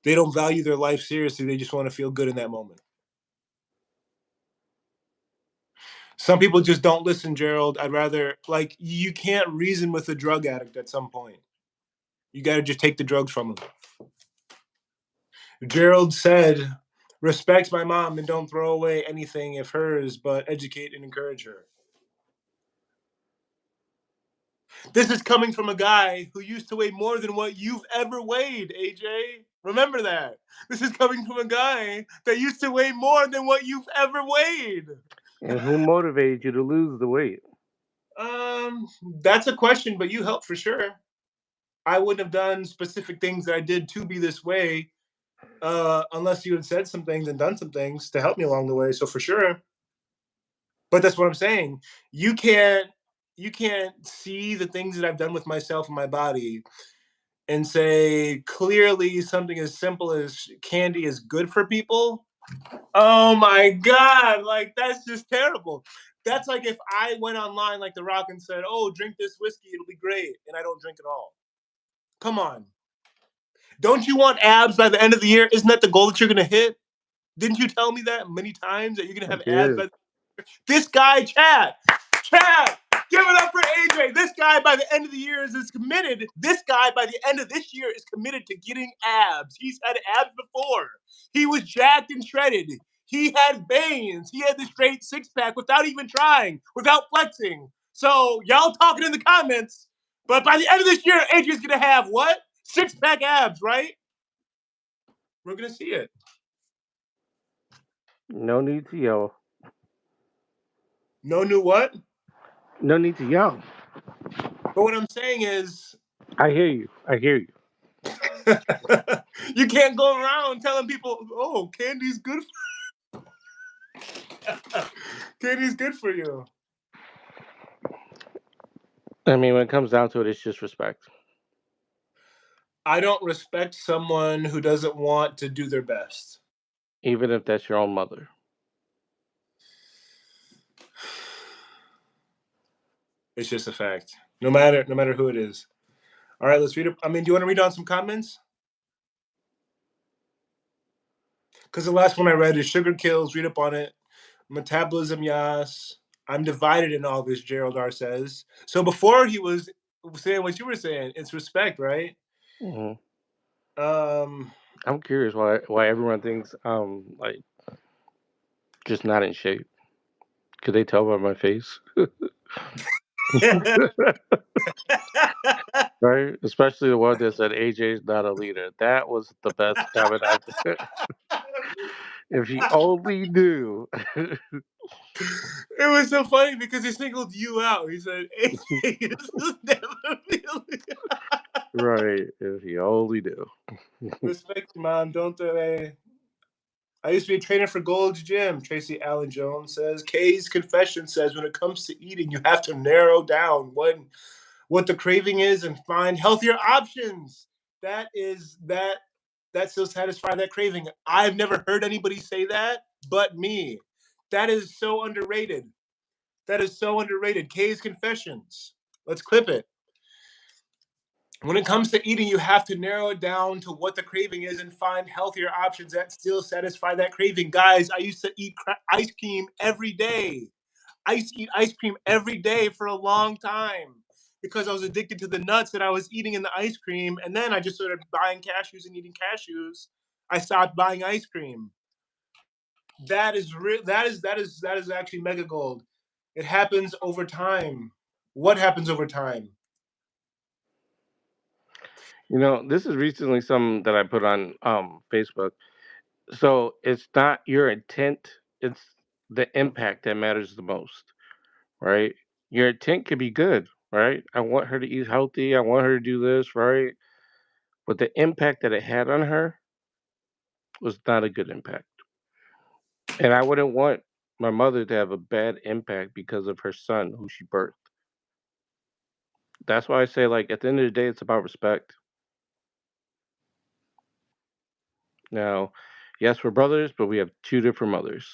They don't value their life seriously. They just want to feel good in that moment. Some people just don't listen, Gerald. I'd rather, like, you can't reason with a drug addict at some point. You got to just take the drugs from them. Gerald said, respect my mom and don't throw away anything of hers, but educate and encourage her. This is coming from a guy who used to weigh more than what you've ever weighed, AJ. Remember that. This is coming from a guy that used to weigh more than what you've ever weighed. And who motivated you to lose the weight? That's a question, but you helped for sure. I wouldn't have done specific things that I did to be this way, unless you had said some things and done some things to help me along the way. So for sure. But that's what I'm saying. You can't you can't see the things that I've done with myself and my body and say clearly something as simple as candy is good for people. Oh my god, like that's just terrible. That's like if I went online like The Rock and said, "Oh, drink this whiskey, it'll be great," and I don't drink at all. Come on. Don't you want abs by the end of the year? Isn't that the goal that you're going to hit? Didn't you tell me that many times that you're going to I have abs did. by this guy, Chad, give it up for AJ. This guy by the end of the year is committed. This guy by the end of this year is committed to getting abs. He's had abs before. He was jacked and shredded. He had veins. He had the straight six pack without even trying, without flexing. So y'all talking in the comments. But by the end of this year, AJ's gonna have what? Six pack abs, right? We're gonna see it. No need to yell. No new what? No need to yell. But what I'm saying is, I hear you. I hear you. you can't go around telling people, "Oh, candy's good. Candy's good for you." I mean, when it comes down to it, it's just respect. I don't respect someone who doesn't want to do their best. Even if that's your own mother. It's just a fact. No matter who it is. All right, let's read it. I mean, do you want to read on some comments? Because the last one I read is sugar kills. Read up on it. Metabolism, yes. I'm divided in all this, Gerald R says. So before he was saying what you were saying, it's respect, right? Hmm. Um, I'm curious why everyone thinks like just not in shape. Could they tell by my face? Right? Especially the one that said AJ's not a leader. That was the best comment I've. If he only knew. it was so funny because he singled you out. He said, "AJ is never feeling." Right. If he only knew. Respect, man. Don't. I I used to be a trainer for Gold's Gym. Tracy Allen Jones says. Kay's confession says when it comes to eating, you have to narrow down what the craving is and find healthier options. That still satisfy that craving. I've never heard anybody say that but me. That is so underrated. That is so underrated. Kay's confessions. Let's clip it. When it comes to eating, you have to narrow it down to what the craving is and find healthier options that still satisfy that craving. Guys, I used to eat ice cream every day. I used to eat ice cream every day for a long time because I was addicted to the nuts that I was eating in the ice cream. And then I just started buying cashews and eating cashews. I stopped buying ice cream. That is real. That is actually mega gold. It happens over time. What happens over time? This is recently something that I put on Facebook. So it's not your intent, it's the impact that matters the most, right? Your intent could be good, right? I want her to eat healthy, I want her to do this, right? But the impact that it had on her was not a good impact. And I wouldn't want my mother to have a bad impact because of her son who she birthed. That's why I say, like, at the end of the day, it's about respect. Now, yes, we're brothers, but we have two different mothers.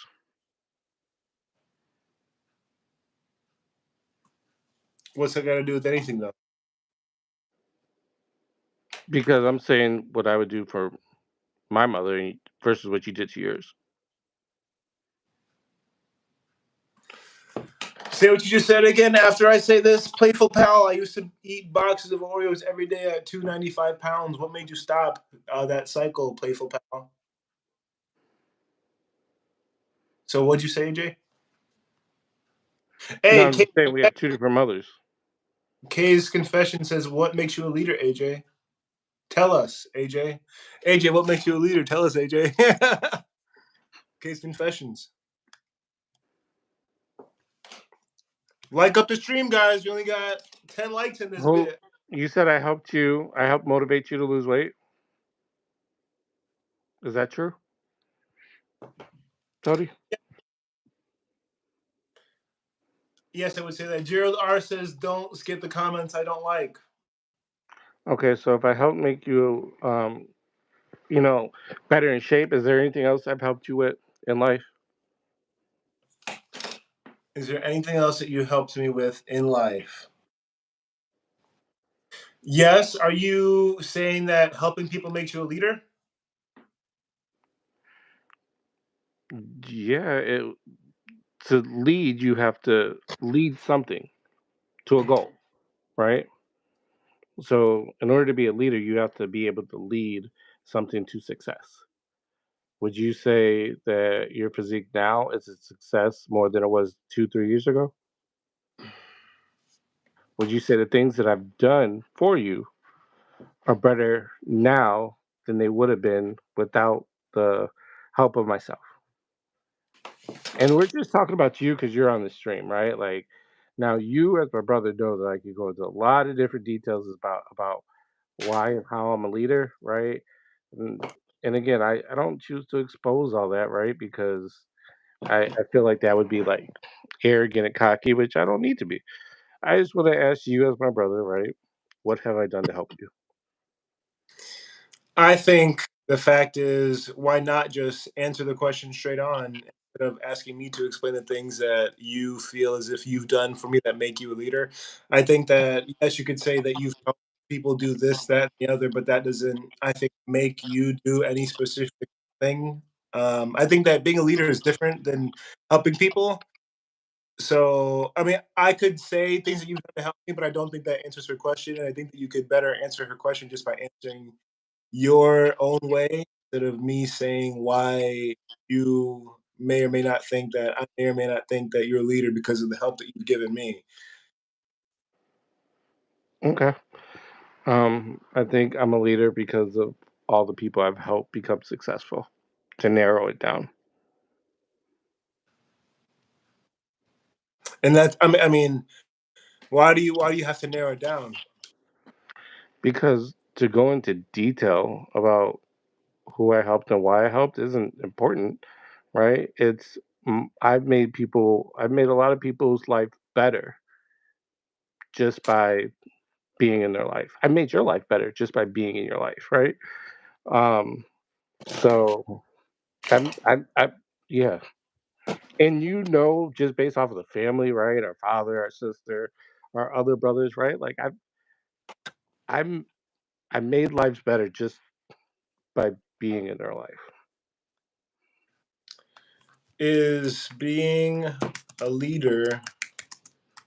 What's that got to do with anything, though? Because I'm saying what I would do for my mother versus what you did to yours. Say what you just said again after I say this. Playful pal, I used to eat boxes of Oreos every day at 295 pounds. What made you stop that cycle, playful pal? So what'd you say, AJ? No, Hey, I'm just saying we have two different mothers. Kay's confession says, "What makes you a leader, AJ? Tell us, AJ. AJ, what makes you a leader? Tell us, AJ." Kay's confessions. Like up the stream, guys. We only got 10 likes in this Who bit. you said I helped motivate you to lose weight? Is that true, Tony? Yes, I would say that. Gerald R says, "Don't skip the comments I don't like." Okay, so if I helped make you, you know, better in shape, is there anything else I've helped you with in life? Is there anything else that you helped me with in life? Yes. Are you saying that helping people makes you a leader? Yeah, to lead, you have to lead something to a goal, right? So, in order to be a leader, you have to be able to lead something to success. Would you say that your physique now is a success more than it was 2, 3 years ago? Would you say the things that I've done for you are better now than they would have been without the help of myself? And we're just talking about you because you're on the stream, right? Like, now you, as my brother, know that I could go into a lot of different details about why and how I'm a leader, right? And, and again, I don't choose to expose all that, right? Because I feel like that would be like arrogant and cocky, which I don't need to be. I just want to ask you, as my brother, right? What have I done to help you? I think the fact is, why not just answer the question straight on instead of asking me to explain the things that you feel as if you've done for me that make you a leader? I think that, yes, you could say that you've helped people do this, that, and the other, but that doesn't, I think, make you do any specific thing. I think that being a leader is different than helping people. So, I mean, I could say things that you've done to help me, but I don't think that answers her question. And I think that you could better answer her question just by answering your own way instead of me saying why you may or may not think that I may or may not think that you're a leader because of the help that you've given me. Okay. I think I'm a leader because of all the people I've helped become successful. To narrow it down, And that's, I mean, why do you have to narrow it down? because to go into detail about who I helped and why I helped isn't important, right? I've made a lot of people's life better just by being in their life. I made your life better just by being in your life, right? Um, so I'm yeah, and just based off of the family, right? Our father, our sister, our other brothers, right? Like I'm I made lives better just by being in their life. Is being a leader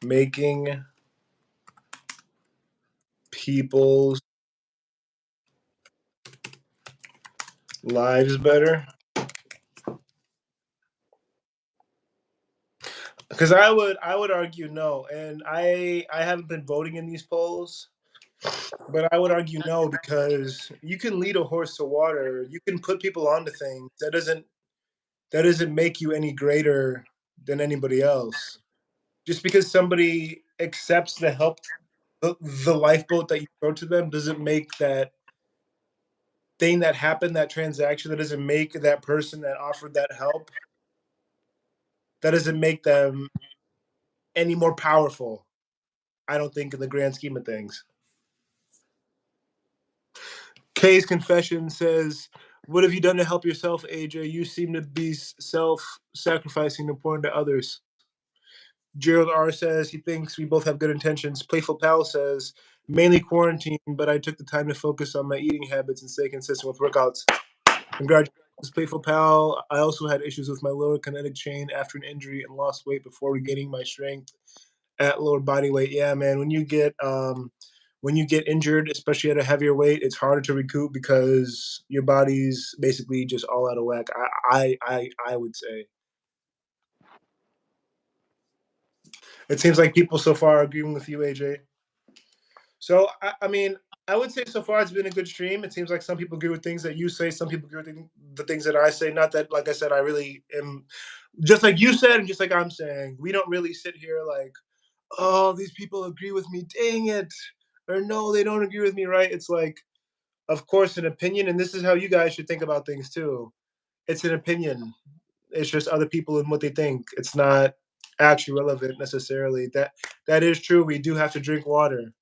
making people's lives better? Because I would argue no, and I haven't been voting in these polls, but I would argue no because you can lead a horse to water. You can put people onto things. That doesn't make you any greater than anybody else. Just because somebody accepts the help, the lifeboat that you throw to them, doesn't make that thing that happened, that transaction, that doesn't make that person that offered that help, that doesn't make them any more powerful. I don't think in the grand scheme of things. Kay's confession says, "What have you done to help yourself, AJ? You seem to be self-sacrificing and important to others." Gerald R says he thinks we both have good intentions. Playful Pal says, "Mainly quarantine, but I took the time to focus on my eating habits and stay consistent with workouts." Congratulations, Playful Pal. I also had issues with my lower kinetic chain after an injury and lost weight before regaining my strength at lower body weight. Yeah, man, when you get injured, especially at a heavier weight, it's harder to recoup because your body's basically just all out of whack. I would say. It seems like people so far are agreeing with you, AJ. So I mean, I would say so far it's been a good stream. It seems like some people agree with things that you say, some people agree with the things that I say. Not that, like I said, I really am just like you said, and just like I'm saying. We don't really sit here like, oh, these people agree with me. Dang it, or no, they don't agree with me. Right? It's like, of course, an opinion, and this is how you guys should think about things too. It's an opinion. It's just other people and what they think. It's not actually relevant necessarily. That is true. We do have to drink water.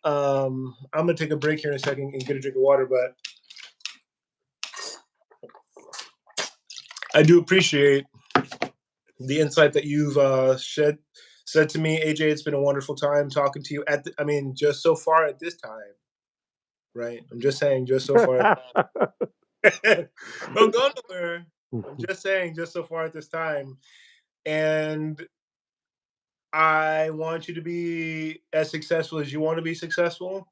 I'm gonna take a break here in a second and get a drink of water, but I do appreciate the insight that you've said to me, AJ. It's been a wonderful time talking to you. I mean, just so far at this time, right? I'm just saying, just so far. Don't go nowhere. I'm just saying, just so far at this time, and I want you to be as successful as you want to be successful.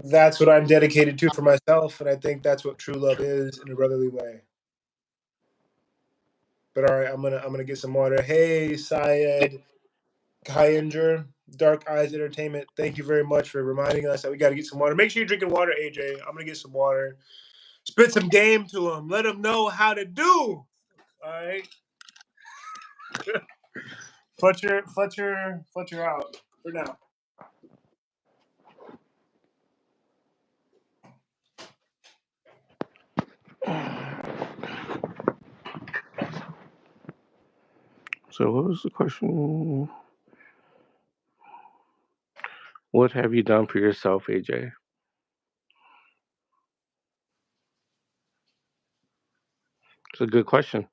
That's what I'm dedicated to for myself, and I think that's what true love is in a brotherly way. But all right, I'm gonna get some water. Hey, Syed Kyanger, Dark Eyes Entertainment. Thank you very much for reminding us that we got to get some water. Make sure you're drinking water, AJ. I'm gonna get some water. Spit some game to them. Let them know how to do. All right, Fletcher out for now. So what was the question? What have you done for yourself, AJ? It's a good question.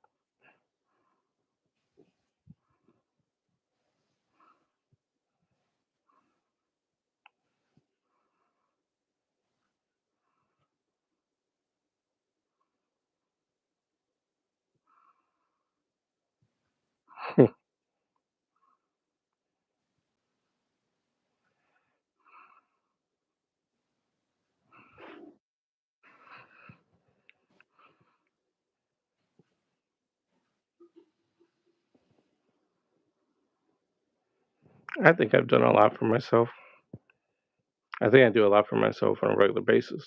I think I've done a lot for myself. I think I do a lot for myself on a regular basis.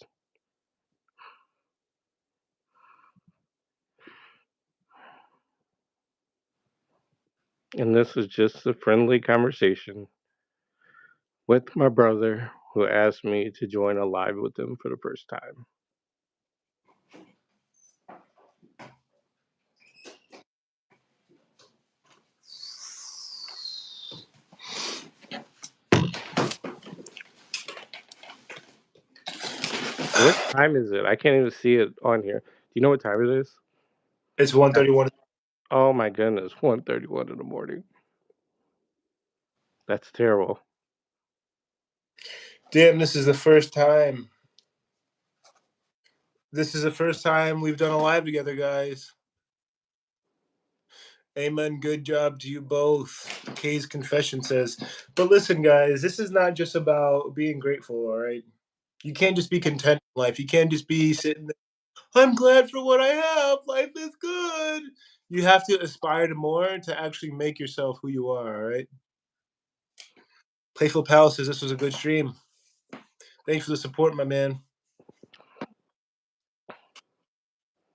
And this is just a friendly conversation with my brother who asked me to join a live with them for the first time. What time is it? I can't even see it on here. Do you know what time it is? It's 1:31. Oh my goodness, 1:31 in the morning. That's terrible. Damn, this is the first time. This is the first time we've done a live together, guys. Amen. Good job to you both. Kay's confession says, but listen, guys, this is not just about being grateful, all right? You can't just be content in life. You can't just be sitting there, I'm glad for what I have. Life is good. You have to aspire to more to actually make yourself who you are, all right? Playful Pal says this was a good stream. Thanks for the support, my man.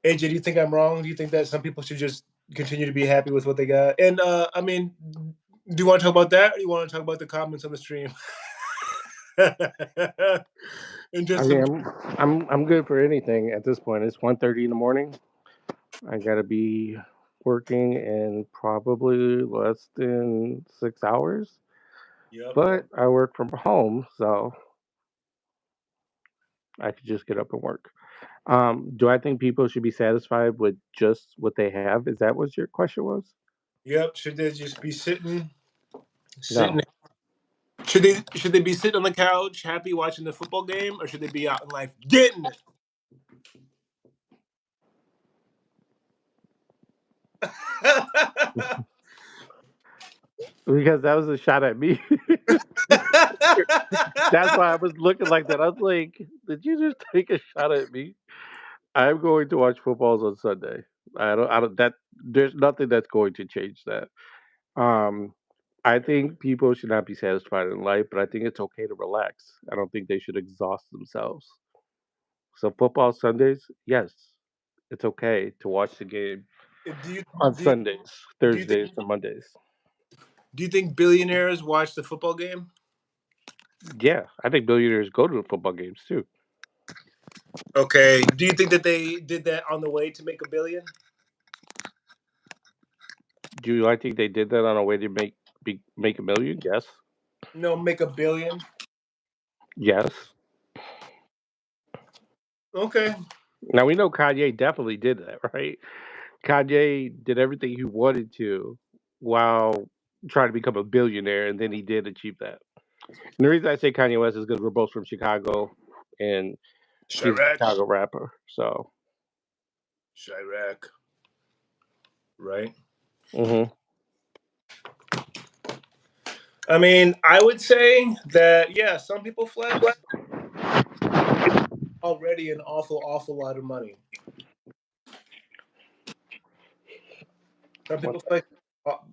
AJ, do you think I'm wrong? Do you think that some people should just continue to be happy with what they got? And I mean, do you want to talk about that, or do you want to talk about the comments on the stream? And I just mean, some. I'm good for anything at this point. It's 1:30 in the morning. I gotta be working in probably less than 6 hours. Yep. But I work from home, so I could just get up and work. Do I think people should be satisfied with just what they have? Is that what your question was? Yep. Should they just be sitting? No. Sitting. Should they be sitting on the couch, happy watching the football game, or should they be out in life getting it? Because that was a shot at me. That's why I was looking like that. I was like, did you just take a shot at me? I'm going to watch footballs on Sunday. That there's nothing that's going to change that. Um, I think people should not be satisfied in life, but I think it's okay to relax. I don't think they should exhaust themselves. So football Sundays, yes, it's okay to watch the game do you on do you, Sundays, do you think Thursdays, and Mondays. do you think billionaires watch the football game? Yeah, I think billionaires go to the football games too. Okay. Do you think that they did that on the way to make a billion? Do I think they did that on a way to make a million? Yes, No, make a billion. yes. Okay. Now we know Kanye definitely did that, right? Kanye did everything he wanted to while trying to become a billionaire, and then he did achieve that. And the reason I say Kanye West is because we're both from Chicago, and he's a Chirac. Chicago rapper. So, Chirac. Right. hmm I mean, I would say that yeah, some people flex already an awful lot of money. Some people flex,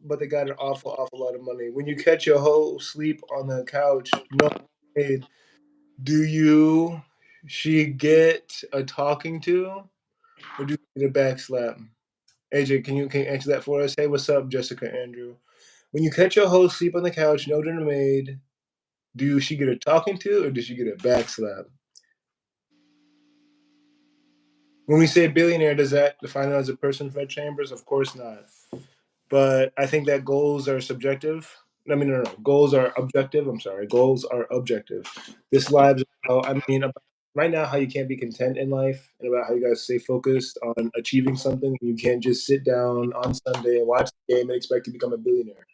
but they got an awful lot of money. When you catch your hoe sleep on the couch, no, hey, do you? She get a talking to, or do you get a back slap? AJ, can you answer that for us? Hey, what's up, Jessica Andrew? When you catch your hoe sleep on the couch, no dinner made, do she get a talking to, or does she get a back slap? When we say billionaire, does that define them as a person, Fred Chambers? Of course not. But I think that goals are subjective. I mean, no. Goals are objective. I'm sorry. Goals are objective. This live, I mean, about right now, how you can't be content in life and about how you got to stay focused on achieving something. You can't just sit down on Sunday and watch the game and expect to become a billionaire.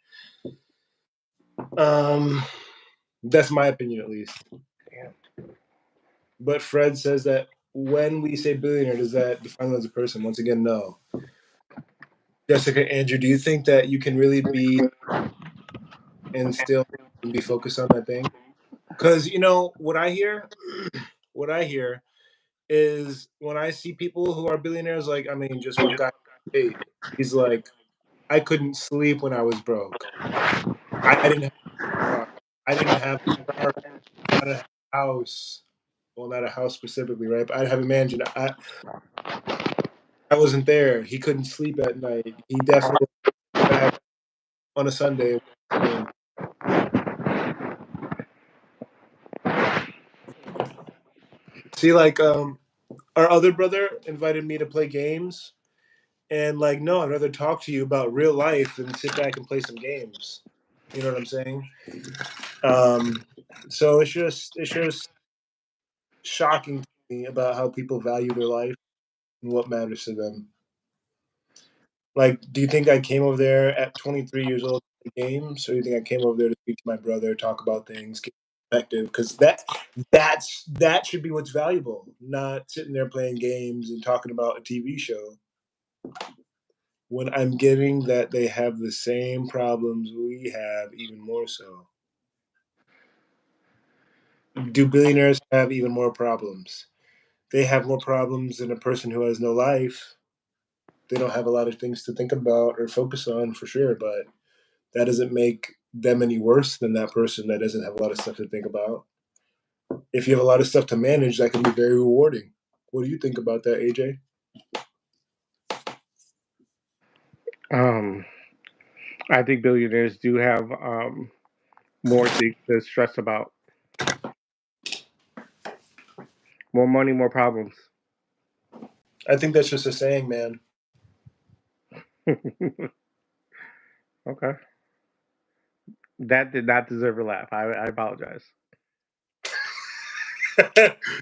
Um, that's my opinion, at least. But Fred says that when we say billionaire, does that define them as a person? Once again, no. Jessica, Andrew, do you think that you can really be and still be focused on that thing? Because what I hear, what I hear is when I see people who are billionaires, like I mean, just one guy, he's like, I couldn't sleep when I was broke. I didn't have a car. I didn't have a car. I didn't have a house. Well, not a house specifically, right? But I have a mansion. I wasn't there. He couldn't sleep at night. He definitely back on a Sunday game. See, like, our other brother invited me to play games, and like, no, I'd rather talk to you about real life than sit back and play some games. You know what I'm saying? Um, so it's just shocking to me about how people value their life and what matters to them. Like, do you think I came over there at 23 years old to play games, or do you think I came over there to speak to my brother, talk about things, get perspective? Because that should be what's valuable, not sitting there playing games and talking about a TV show. When I'm getting that they have the same problems we have, even more so. Do billionaires have even more problems? They have more problems than a person who has no life. They don't have a lot of things to think about or focus on for sure, but that doesn't make them any worse than that person that doesn't have a lot of stuff to think about. If you have a lot of stuff to manage, that can be very rewarding. What do you think about that, AJ? Um, I think billionaires do have more things to stress about. More money, more problems. I think that's just a saying, man. Okay. That did not deserve a laugh. I apologize.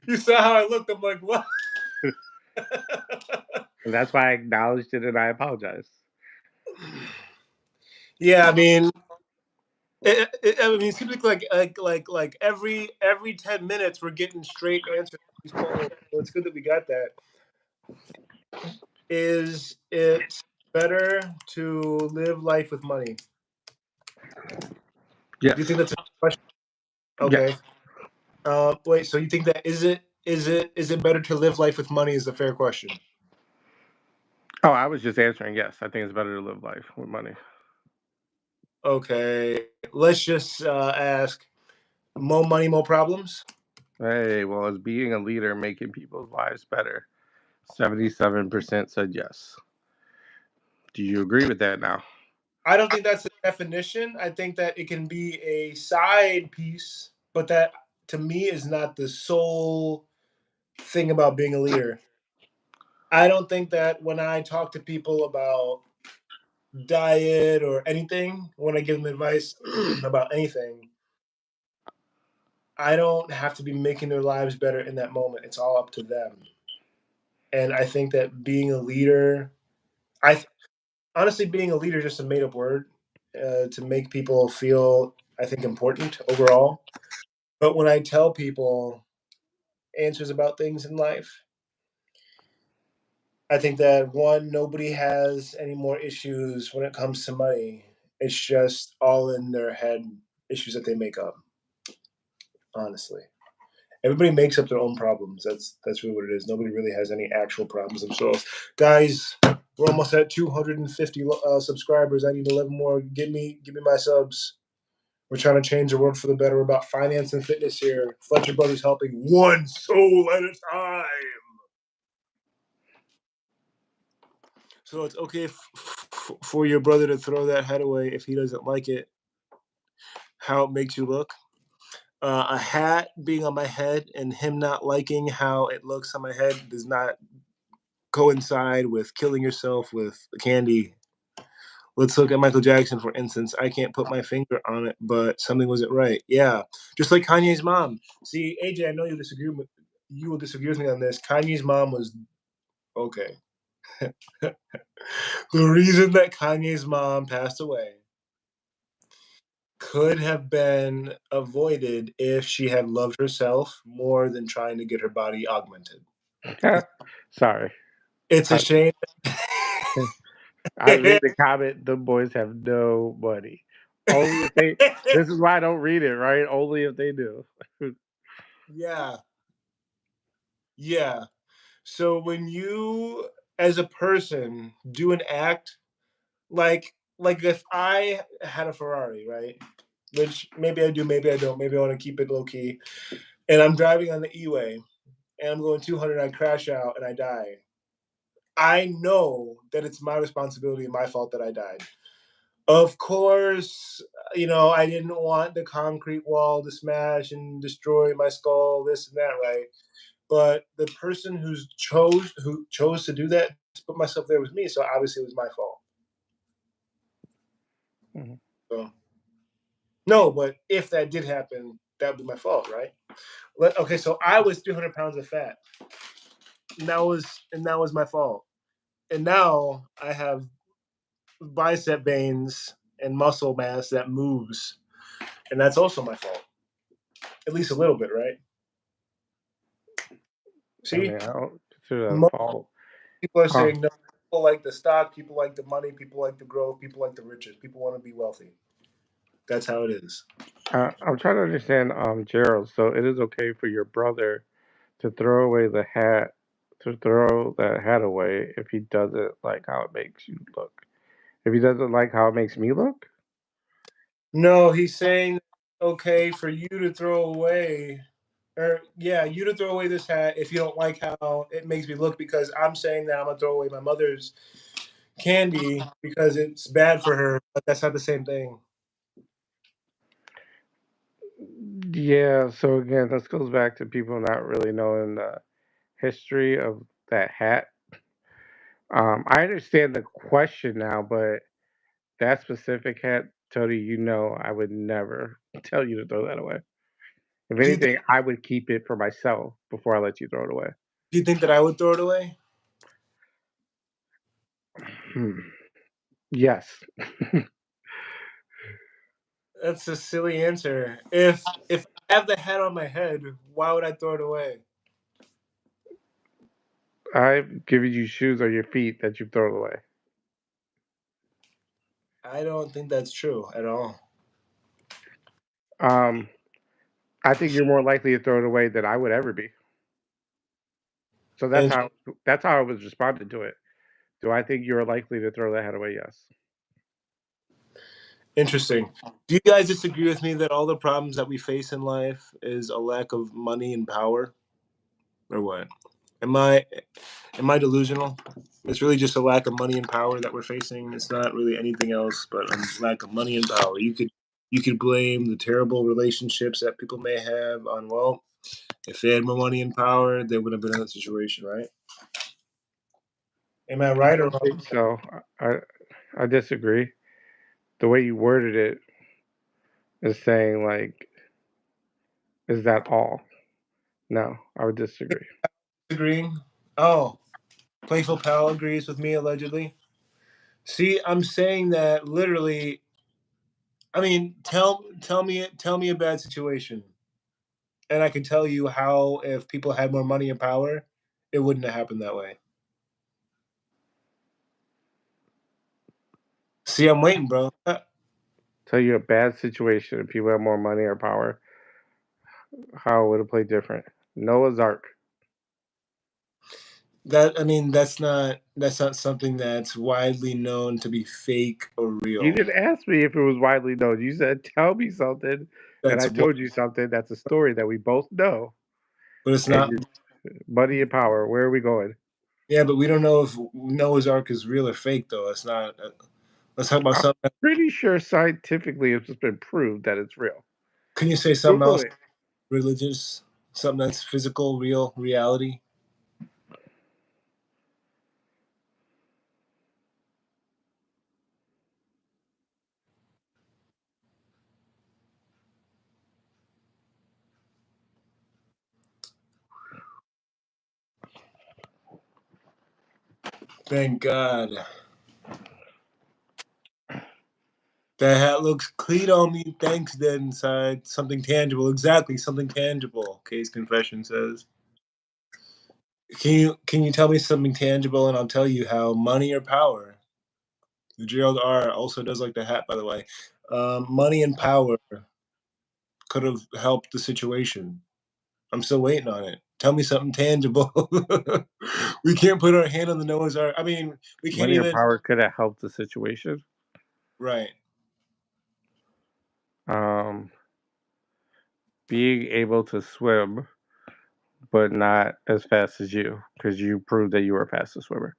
You saw how I looked. I'm like, what? And that's why I acknowledged it and I apologize. Yeah, I mean, it seems like every 10 minutes we're getting straight answers to these polls. So it's good that we got that. Is it better to live life with money? Yes. Do you think that's a question? Yes. Okay. Wait. So you think that is it better to live life with money? Is a fair question. Oh, I was just answering yes. I think it's better to live life with money. Okay. Let's just ask: more money, more problems. Hey, well, is being a leader making people's lives better? 77% said yes. Do you agree with that now? I don't think that's the definition. I think that it can be a side piece, but that to me is not the sole thing about being a leader. I don't think that when I talk to people about diet or anything, when I give them advice about anything, I don't have to be making their lives better in that moment. It's all up to them. And I think that being a leader, I honestly being a leader is just a made up word to make people feel, I think, important overall. But when I tell people answers about things in life, I think that one, nobody has any more issues when it comes to money. It's just all in their head issues that they make up. Honestly, everybody makes up their own problems. That's really what it is. Nobody really has any actual problems themselves. Guys, we're almost at 250 subscribers. I need 11 more. Give me my subs. We're trying to change the world for the better. We're about finance and fitness here. Fletcher Brothers helping one soul at a time. So it's okay for your brother to throw that head away if he doesn't like it. How it makes you look. A hat being on my head and him not liking how it looks on my head does not coincide with killing yourself with candy. Let's look at Michael Jackson, for instance. I can't put my finger on it, but something wasn't right. Yeah. Just like Kanye's mom. See, AJ, I know you will disagree with me on this. Kanye's mom was okay. The reason that Kanye's mom passed away could have been avoided if she had loved herself more than trying to get her body augmented. Sorry. It's a I, shame. I made the comment, the boys have no money. Only if they, this is why I don't read it, right? Only if they do. Yeah. Yeah. So when you as a person do an act like if I had a Ferrari, right? Which maybe I do, maybe I don't, maybe I want to keep it low key. And I'm driving on the E-way and I'm going 200 I crash out and I die. I know that it's my responsibility and my fault that I died. Of course, I didn't want the concrete wall to smash and destroy my skull, this and that, right? but the person who chose to do that to put myself there was me. So obviously it was my fault. Mm-hmm. So no, but if that did happen, that would be my fault, right? Okay, so I was 300 pounds of fat, and that was my fault. And now I have bicep veins and muscle mass that moves, and that's also my fault, at least a little bit, right? I See, mean, I don't consider that a most fault. people are Uh, saying no. People like the stock, people like the money, people like the growth, people like the riches, people want to be wealthy. That's how it is. I'm trying to understand, Gerald. So it is okay for your brother to throw away the hat, to throw that hat away if he doesn't like how it makes you look. If he doesn't like how it makes me look, No, he's saying it's okay for you to throw away, or yeah, you to throw away this hat if you don't like how it makes me look. Because I'm saying that I'm gonna throw away my mother's candy because it's bad for her, but that's not the same thing. yeah. So again, this goes back to people not really knowing the history of that hat. I understand the question now, but that specific hat, Tony, I would never tell you to throw that away. If Do you think? anything, I would keep it for myself before I let you throw it away. Do you think that I would throw it away? Hmm. Yes. That's a silly answer. If I have the hat on my head, why would I throw it away? I've given you shoes on your feet that you've thrown away. I don't think that's true at all. Um, I think you're more likely to throw it away than I would ever be. So And that's how I was responding to it. Do I think you're likely to throw that hat away? Yes. interesting. Do you guys disagree with me that all the problems that we face in life is a lack of money and power, or what? Am I am I delusional? It's really just a lack of money and power that we're facing. It's not really anything else but a lack of money and power. You could blame the terrible relationships that people may have on, well, if they had more money and power, they would have been in that situation, right? Am I I right or don't wrong? think so. I disagree. The way you worded it is saying like, is that all? No, I would disagree. Agreeing? Oh, Playful Pal agrees with me allegedly. See, I'm saying that literally. I mean, tell me a bad situation, and I can tell you how if people had more money and power, it wouldn't have happened that way. See, I'm waiting, bro. Tell you a bad situation if people have more money or power, how would it play different? Noah's Ark. That I mean, that's not something that's widely known to be fake or You real. didn't ask me if it was widely known. You said, tell me something, and That's I what, told you something. That's a story that we both know. but it's And not. your money and power. Where are we going? Yeah, but we don't know if Noah's Ark is real or fake, though. It's not. Let's talk about I'm something. pretty sure scientifically it's been proved that it's real. Can you say something Google else? it. Religious, something that's physical, real, reality. Thank God. That hat looks clean on me. Thanks, dead inside. Something tangible. Exactly, something tangible. Case confession says. Can you tell me something tangible, and I'll tell you how money or power. The Gerald R also does like the hat, by the way. Money and power could have helped the situation. I'm still waiting on it. Tell me something tangible. We can't put our hand on the Noah's Ark. I mean, we can't Money or even. power could have helped the situation. Right. Um, being able to swim, but not as fast as you, because you proved that you were a faster swimmer.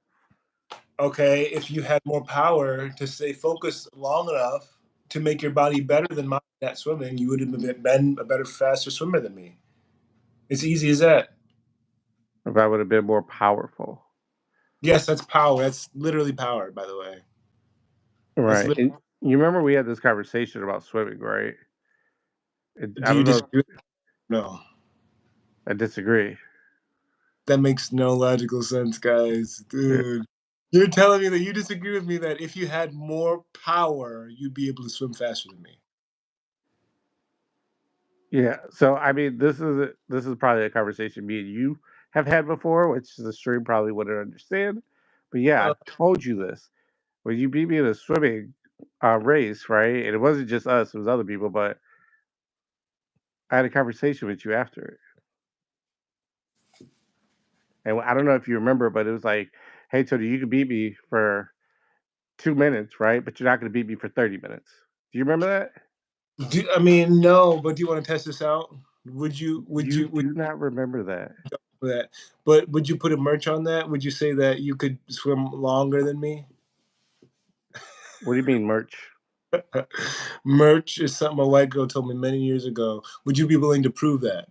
Okay, if you had more power to stay focused long enough to make your body better than mine at swimming, you would have been a better, faster swimmer than me. It's easy as that. If I would have been more powerful. Yes, that's power. That's literally power, by the way. That's Right. lit- And you remember we had this conversation about swimming, right? I Do you don't know. disagree? No. I disagree. That makes no logical sense, guys. Uh, Dude. You're telling me that you disagree with me that if you had more power, you'd be able to swim faster than me. Yeah. So I mean, this is probably a conversation me and you have had before, which the stream probably wouldn't understand. But yeah, Uh, I've told you this. When you beat me in a swimming race, right? And it wasn't just us; it was other people. But I had a conversation with you after it, and I don't know if you remember, but it was like, "Hey, Tony, you can beat me for 2 minutes, right? But you're not going to beat me for 30 minutes." Do you remember that? I mean, no, but do you want to test this out? Would you? Would You you? Would do not remember that. you do that? But would you put a merch on that? Would you say that you could swim longer than me? What do you mean merch? Merch is something a white girl told me many years ago. Would you be willing to prove that?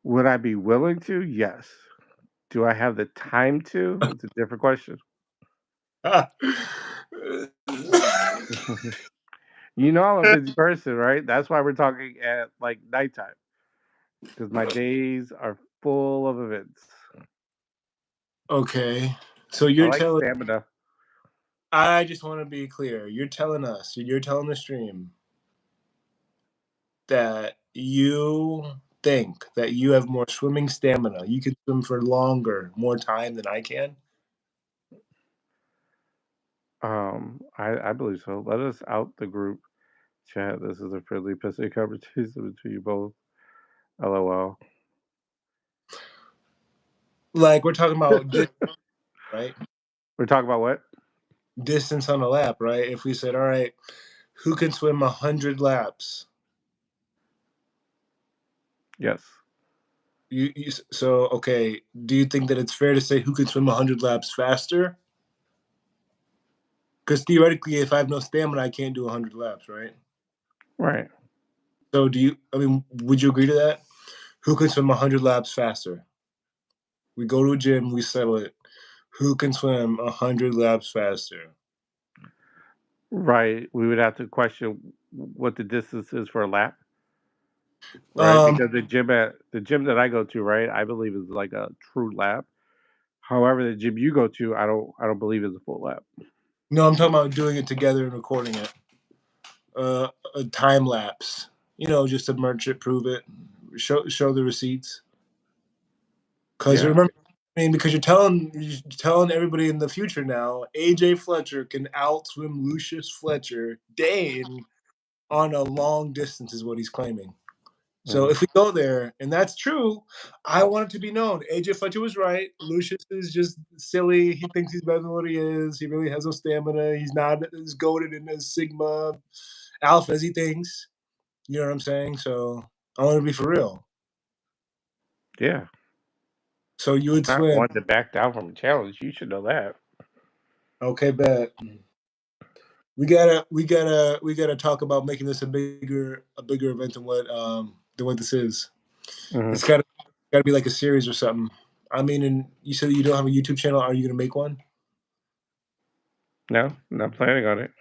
Would I be willing to? Yes. Do I have the time to? It's a different question. You know I'm a busy person, right? That's why we're talking at like nighttime because my days are full of events. Okay. So I you're like telling stamina. I just want to be clear. You're telling us, you're telling the stream that you think that you have more swimming stamina. You can swim for longer, more time than I can. I believe so. Let us out the group chat. This is a friendly pissy conversation between you both. LOL. Like we're talking about right? We're talking about what? Distance on a lap, right? If we said, all right, who can swim 100 laps? Yes. So okay. Do you think that it's fair to say who can swim 100 laps faster? Because theoretically, if I have no stamina, I can't do 100 laps, right? Right. So do you? I mean, would you agree to that? Who can swim 100 laps faster? We go to a gym, we settle it. Who can swim 100 laps faster? Right. We would have to question what the distance is for a lap, right? Um, Because the gym that I go to, right, I believe is like a true lap. However, the gym you go to, I don't believe is a full lap. no, I'm talking about doing it together and recording it. A time lapse. Just to merch it, prove it, show the receipts. Because Yeah. remember, I mean, because you're telling everybody in the future now, AJ Fletcher can outswim Lucious Fletcher, Dane, on a long distance is what he's claiming. So Mm. if we go there and that's true, I want it to be known. AJ Fletcher was right. Lucius is just silly. He thinks he's better than what he is. He really has no stamina. He's not as goaded in as Sigma Alpha as he thinks. You know what I'm saying? So I want to be for real. Yeah. So you would Not swim. one to back down from a challenge. You should know that. Okay, bet. We gotta talk about making this a bigger event than what this is. Hmm. It's gotta be like a series or something. I mean, and you said you don't have a YouTube channel. Are you gonna make one? No, not planning on it.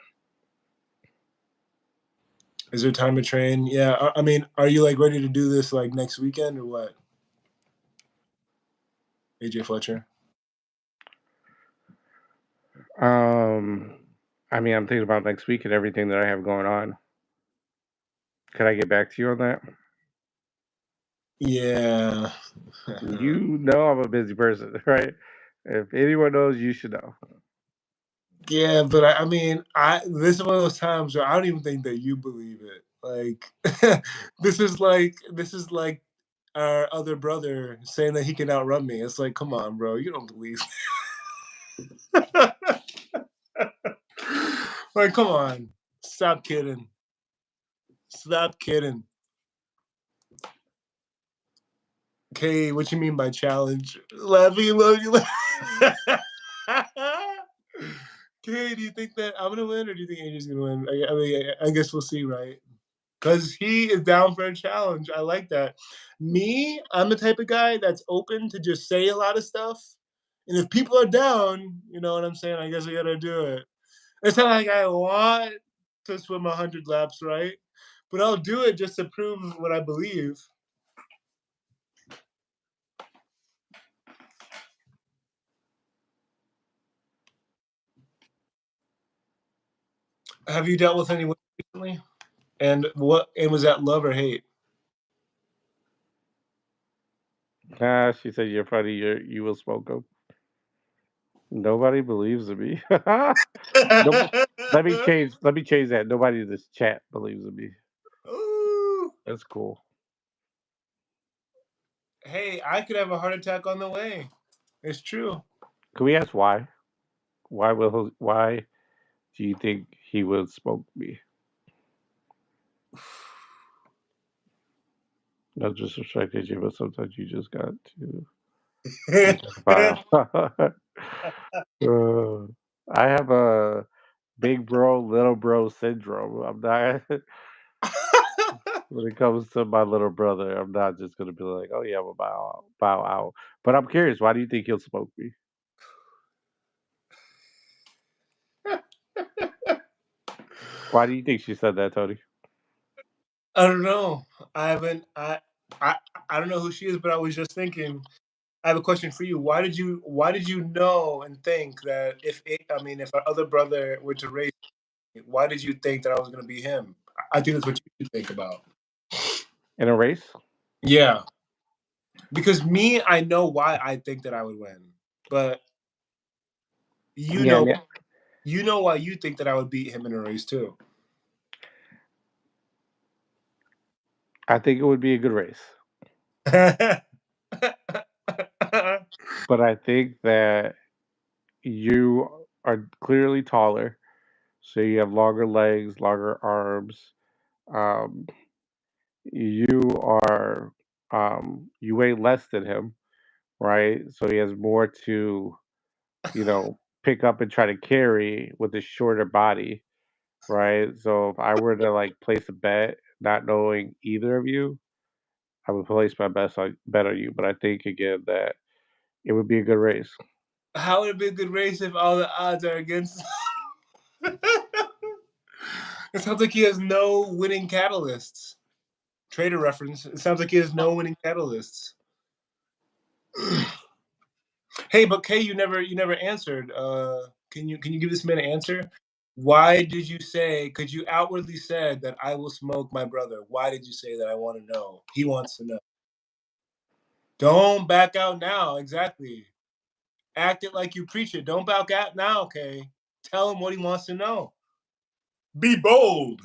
Is there time to train? Yeah, I mean, are you like ready to do this like next weekend or what? AJ Fletcher. Um, I mean, I'm thinking about next week and everything that I have going on. Can I get back to you on that? Yeah. You know I'm a busy person, right? If anyone knows, you should know. Yeah, but I mean, this is one of those times where I don't even think that you believe it. Like, this is like our other brother saying that he can outrun me. It's like, come on, bro, you don't believe. Like, come on, stop kidding, stop kidding. Okay, what you mean by challenge? Laughing emoji. Okay, do you think that I'm gonna win, or do you think AJ's gonna win? I mean, I guess we'll see, right? because he is down for a challenge. I like that. Me, I'm the type of guy that's open to just say a lot of stuff. And if people are down, you know what I'm saying? I guess I gotta do it. It's not like I want to swim 100 laps, right? But I'll do it just to prove what I believe. Have you dealt with anyone recently? And what? And was that love or hate? Nah, she said you're funny. You will smoke them. Nobody believes in me. Nope. Let me change. Let me change that. Nobody in this chat believes in me. Ooh. That's cool. Hey, I could have a heart attack on the way. It's true. Can we ask why? Why do you think he would smoke me? Not just respected you, but sometimes you just got to file. Uh, I have a big bro, little bro syndrome. I'm not when it comes to my little brother. I'm not just gonna be like, oh yeah, I'm a bow out. But I'm curious, why do you think he'll smoke me? Why do you think she said that, Tony? I don't know. I haven't. I. I don't know who she is, but I was just thinking. I have a question for you. Why did you? Why did you know and think that I mean, if our other brother were to raise me, why did you think that I was going to be him? I think that's what you should think about. In a race? Yeah, because me, I know why I think that I would win, but you Yeah, know, yeah. you know why you think that I would beat him in a race too. I think it would be a good race. But I think that you are clearly taller, so you have longer legs, longer arms. Um, you are you weigh less than him, right? So he has more to, pick up and try to carry with a shorter body, right? So if I were to like place a bet, not knowing either of you, I would place my bet on you. But I think again that it would be a good race. How would it be a good race if all the odds are against? It sounds like he has no winning catalysts. Trader reference. It sounds like he has no winning catalysts. Hey, but Kay, you never answered. Can you give this man an answer? Why did you say? Because you outwardly said that I will smoke my brother. Why did you say that? I want to know. He wants to know. Don't back out now. Exactly. Act it like you preach it. Don't back out now, Kay. Tell him what he wants to know. Be bold.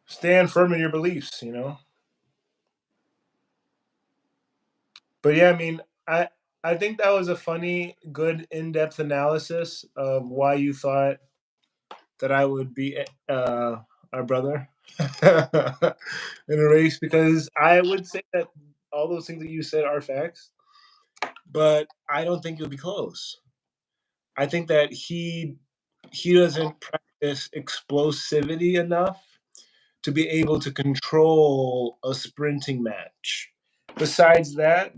Stand firm in your beliefs. But yeah, I mean, I think that was a funny, good, in-depth analysis of why you thought that I would be our brother in a race, because I would say that all those things that you said are facts, but I don't think you'll be close. I think that he doesn't practice explosivity enough to be able to control a sprinting match. Besides that,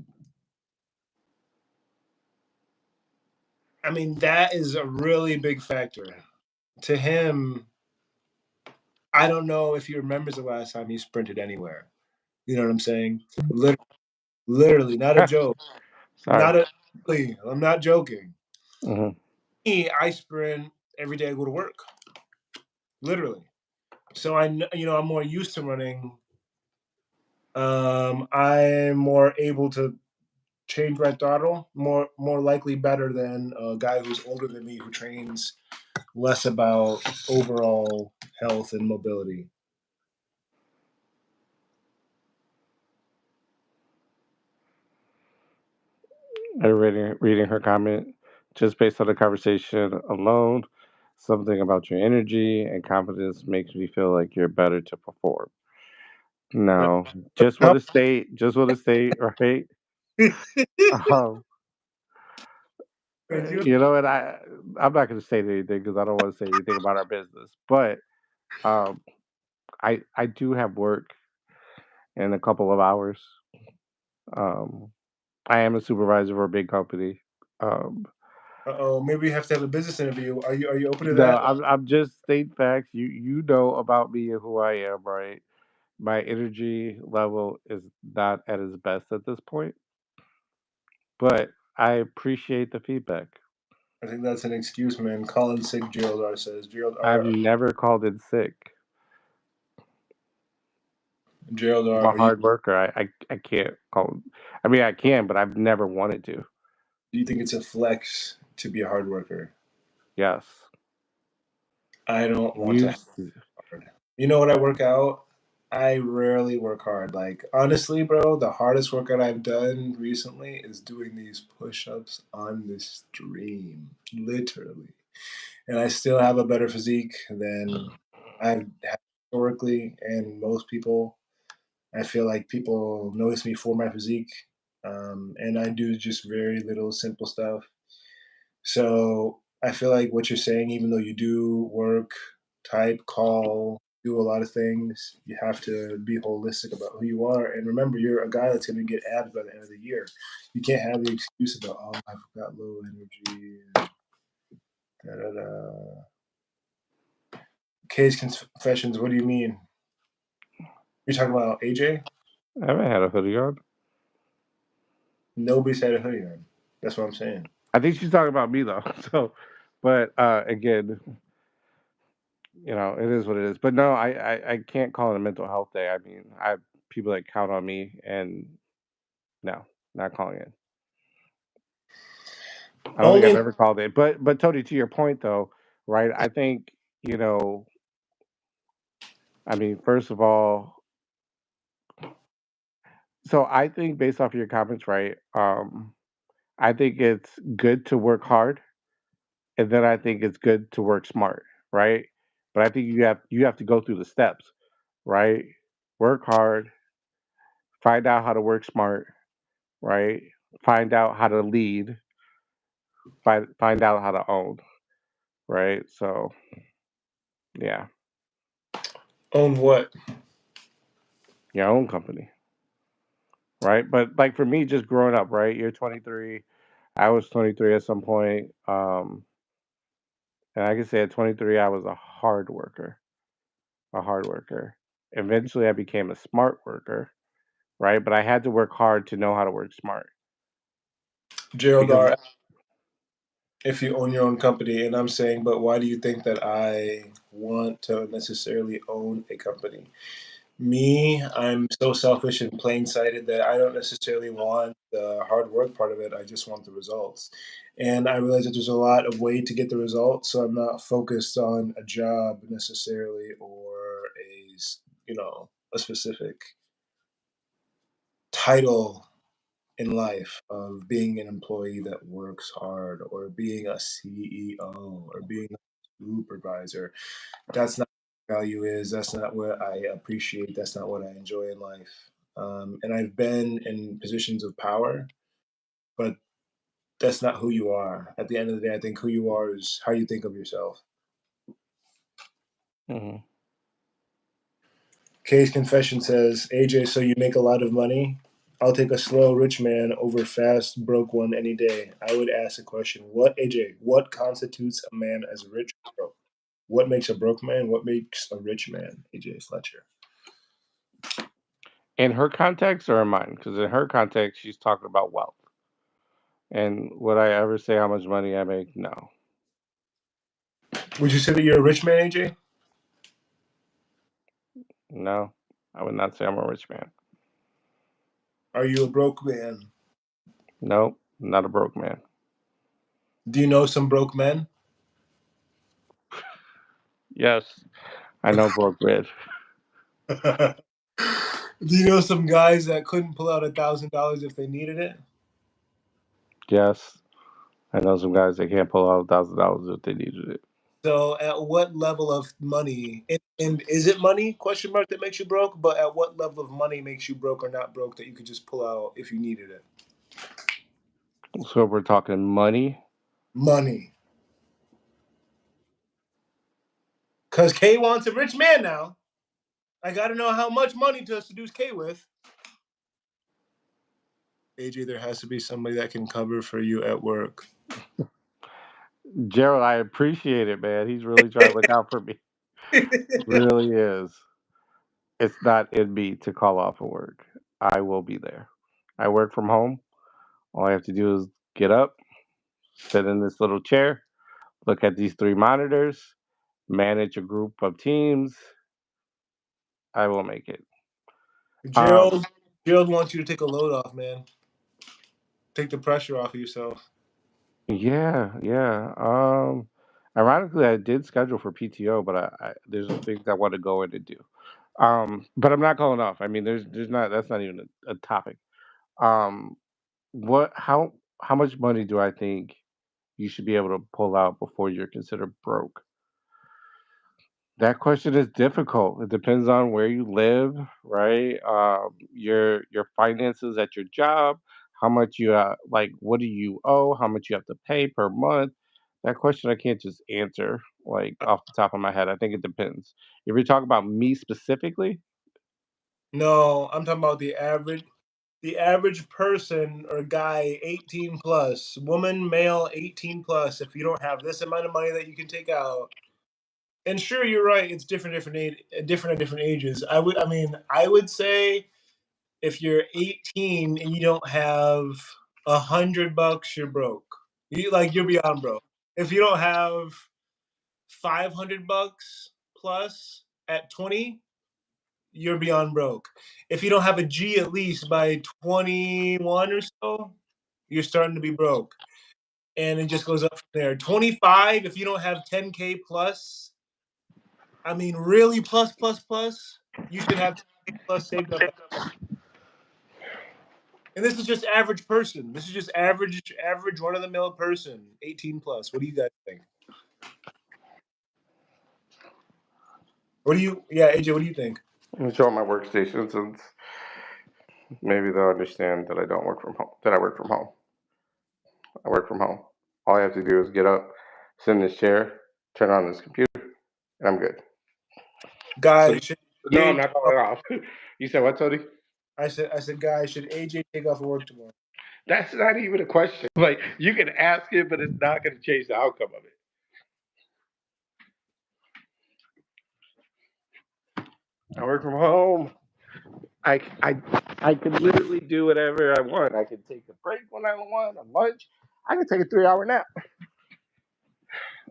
I mean, that is a really big factor. To him, I don't know if he remembers the last time he sprinted anywhere. You know what I'm saying? Literally, not a joke. Sorry. Not a. I'm not joking. Hmm. Me, I sprint every day I go to work. Literally. So I'm more used to running. I'm more able to change my throttle. More likely better than a guy who's older than me who trains less about overall health and mobility. Reading her comment, just based on the conversation alone, something about your energy and confidence makes me feel like you're better to perform. No, just want to state, right? Um, and I'm not going to say anything because I don't want to say anything about our business. But um, I do have work in a couple of hours. Um, I am a supervisor for a big company. Um, Uh-oh, maybe we have to have a business interview. Are you open to no, that? I'm just stating facts. You know about me and who I am, right? My energy level is not at its best at this point, but I appreciate the feedback. I think that's an excuse, man. Colin sick, Gerald R says. Gerald I've R. never called in sick. Gerald I'm R. a Are you? hard worker. I can't call. I mean, I can, but I've never wanted to. Do you think it's a flex to be a hard worker? Yes. I don't want to. Use. Hard. You know what I work out? I rarely work hard. Like honestly, bro, the hardest workout I've done recently is doing these push-ups on the stream, literally. And I still have a better physique than I've had historically, and most people. I feel like people notice me for my physique, and I do just very little simple stuff. So I feel like what you're saying, even though you do work, type, call, do a lot of things, you have to be holistic about who you are. And remember, you're a guy that's going to get abs by the end of the year. You can't have the excuse about, oh, I've got low energy. Da, da, da. Case confessions, what do you mean? You're talking about AJ? I haven't had a hoodie on. Nobody's had a hoodie on. That's what I'm saying. I think she's talking about me though. So, but again, it is what it is. But no, I can't call it a mental health day. I mean, I have people that count on me, and no, not calling it. I don't think I've Only ever called it. But Tony, to your point though, right? I think you know. I mean, first of all, so I think based off of your comments, right? I think it's good to work hard, and then I think it's good to work smart, right? But I think you have to go through the steps, right? Work hard, find out how to work smart, right? Find out how to lead, find out how to own, right? So yeah, own what? your own company, right? But like for me, just growing up, right? You're 23. I was 23 at some point, and I can say at 23, I was a hard worker. Eventually, I became a smart worker, right? But I had to work hard to know how to work smart Gerald because R. If you own your own company, and I'm saying, but why do you think that I want to necessarily own a company? Me, I'm so selfish and plain sighted that I don't necessarily want the hard work part of it. I just want the results. And I realize that there's a lot of way to get the results, so I'm not focused on a job necessarily or a specific title in life of being an employee that works hard or being a CEO or being a supervisor. That's not what value is. That's not what I appreciate. That's not what I enjoy in life. And I've been in positions of power, but that's not who you are. At the end of the day, I think who you are is how you think of yourself. mhm. Kay's confession says, AJ, so you make a lot of money? I'll take a slow rich man over fast broke one any day. I would ask the question, what AJ, what constitutes a man as rich or broke? What makes a broke man? What makes a rich man? AJ Fletcher. In her context or in mine? Because in her context, she's talking about wealth. And would I ever say how much money I make? No, Would you say that you're a rich man, AJ? no, I would not say I'm a rich man. Are you a broke man? No, not a broke man. Do you know some broke men? Yes, I know broke men. Do you know some guys that couldn't pull out $1,000 if they needed it? Yes, I know some guys that can't pull out $1,000 if they needed it. So, at what level of money, and is it money? Question mark that makes you broke. But at what level of money makes you broke or not broke that you could just pull out if you needed it? So if we're talking money. Money. Cause Kay wants a rich man now. I got to know how much money to seduce Kay with. AJ, there has to be somebody that can cover for you at work. Gerald, I appreciate it, man. He's really trying to look out for me. Really is. It's not in me to call off of work. I will be there. I work from home. All I have to do is get up, sit in this little chair, look at these three monitors, manage a group of teams. I will make it. Um, Gerald, Gerald wants you to take a load off, man. Take the pressure off of yourself. yeah, yeah. Ironically, I did schedule for PTO, but there's some things I want to go in and do. But I'm not calling off. I mean, there's not. That's not even a topic. Um, what? How much money do I think you should be able to pull out before you're considered broke? That question is difficult. It depends on where you live, right? Your finances at your job, how much you like, what do you owe, how much you have to pay per month. That question I can't just answer like off the top of my head. I think it depends. If you're talking about me specifically, No, I'm talking about the average person or guy 18 plus, woman, male 18 plus, if you don't have this amount of money that you can take out. And sure, you're right, it's different at different ages. I would say if you're 18 and you don't have $100, you're broke. You're beyond broke. If you don't have $500 plus at 20, you're beyond broke. If you don't have a G at least by 21 or so, you're starting to be broke. And it just goes up from there. 25, if you don't have 10K plus, really plus, you should have 10K plus saved up. And this is just average person. This is just average run of the mill person, 18 plus. What do you guys think? AJ, what do you think? I'm gonna show them my workstation since maybe they'll understand that I don't work from home. That I work from home. I work from home. All I have to do is get up, sit in this chair, turn on this computer, and I'm good. So Guys, should no, I'm AJ, not calling off. You said what, Tony? I said, guys, should AJ take off of work tomorrow? That's not even a question. Like you can ask it, but it's not going to change the outcome of it. I work from home. I I I can literally do whatever I want. I can take a break when I want, a lunch. I can take a 3 hour nap.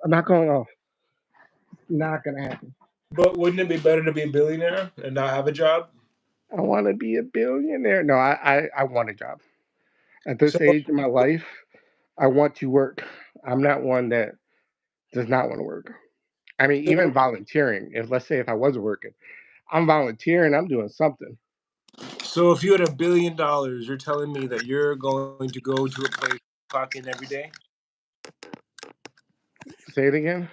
I'm not going off. Not gonna happen. But wouldn't it be better to be a billionaire and not have a job? I want to be a billionaire. No, I want a job. At So this age in my life, I want to work. I'm not one that does not want to work. I mean, even volunteering. If let's say if I wasn't working, I'm volunteering. I'm doing something. so if you had $1 billion, you're telling me that you're going to go to a place clock in every day? Say it again.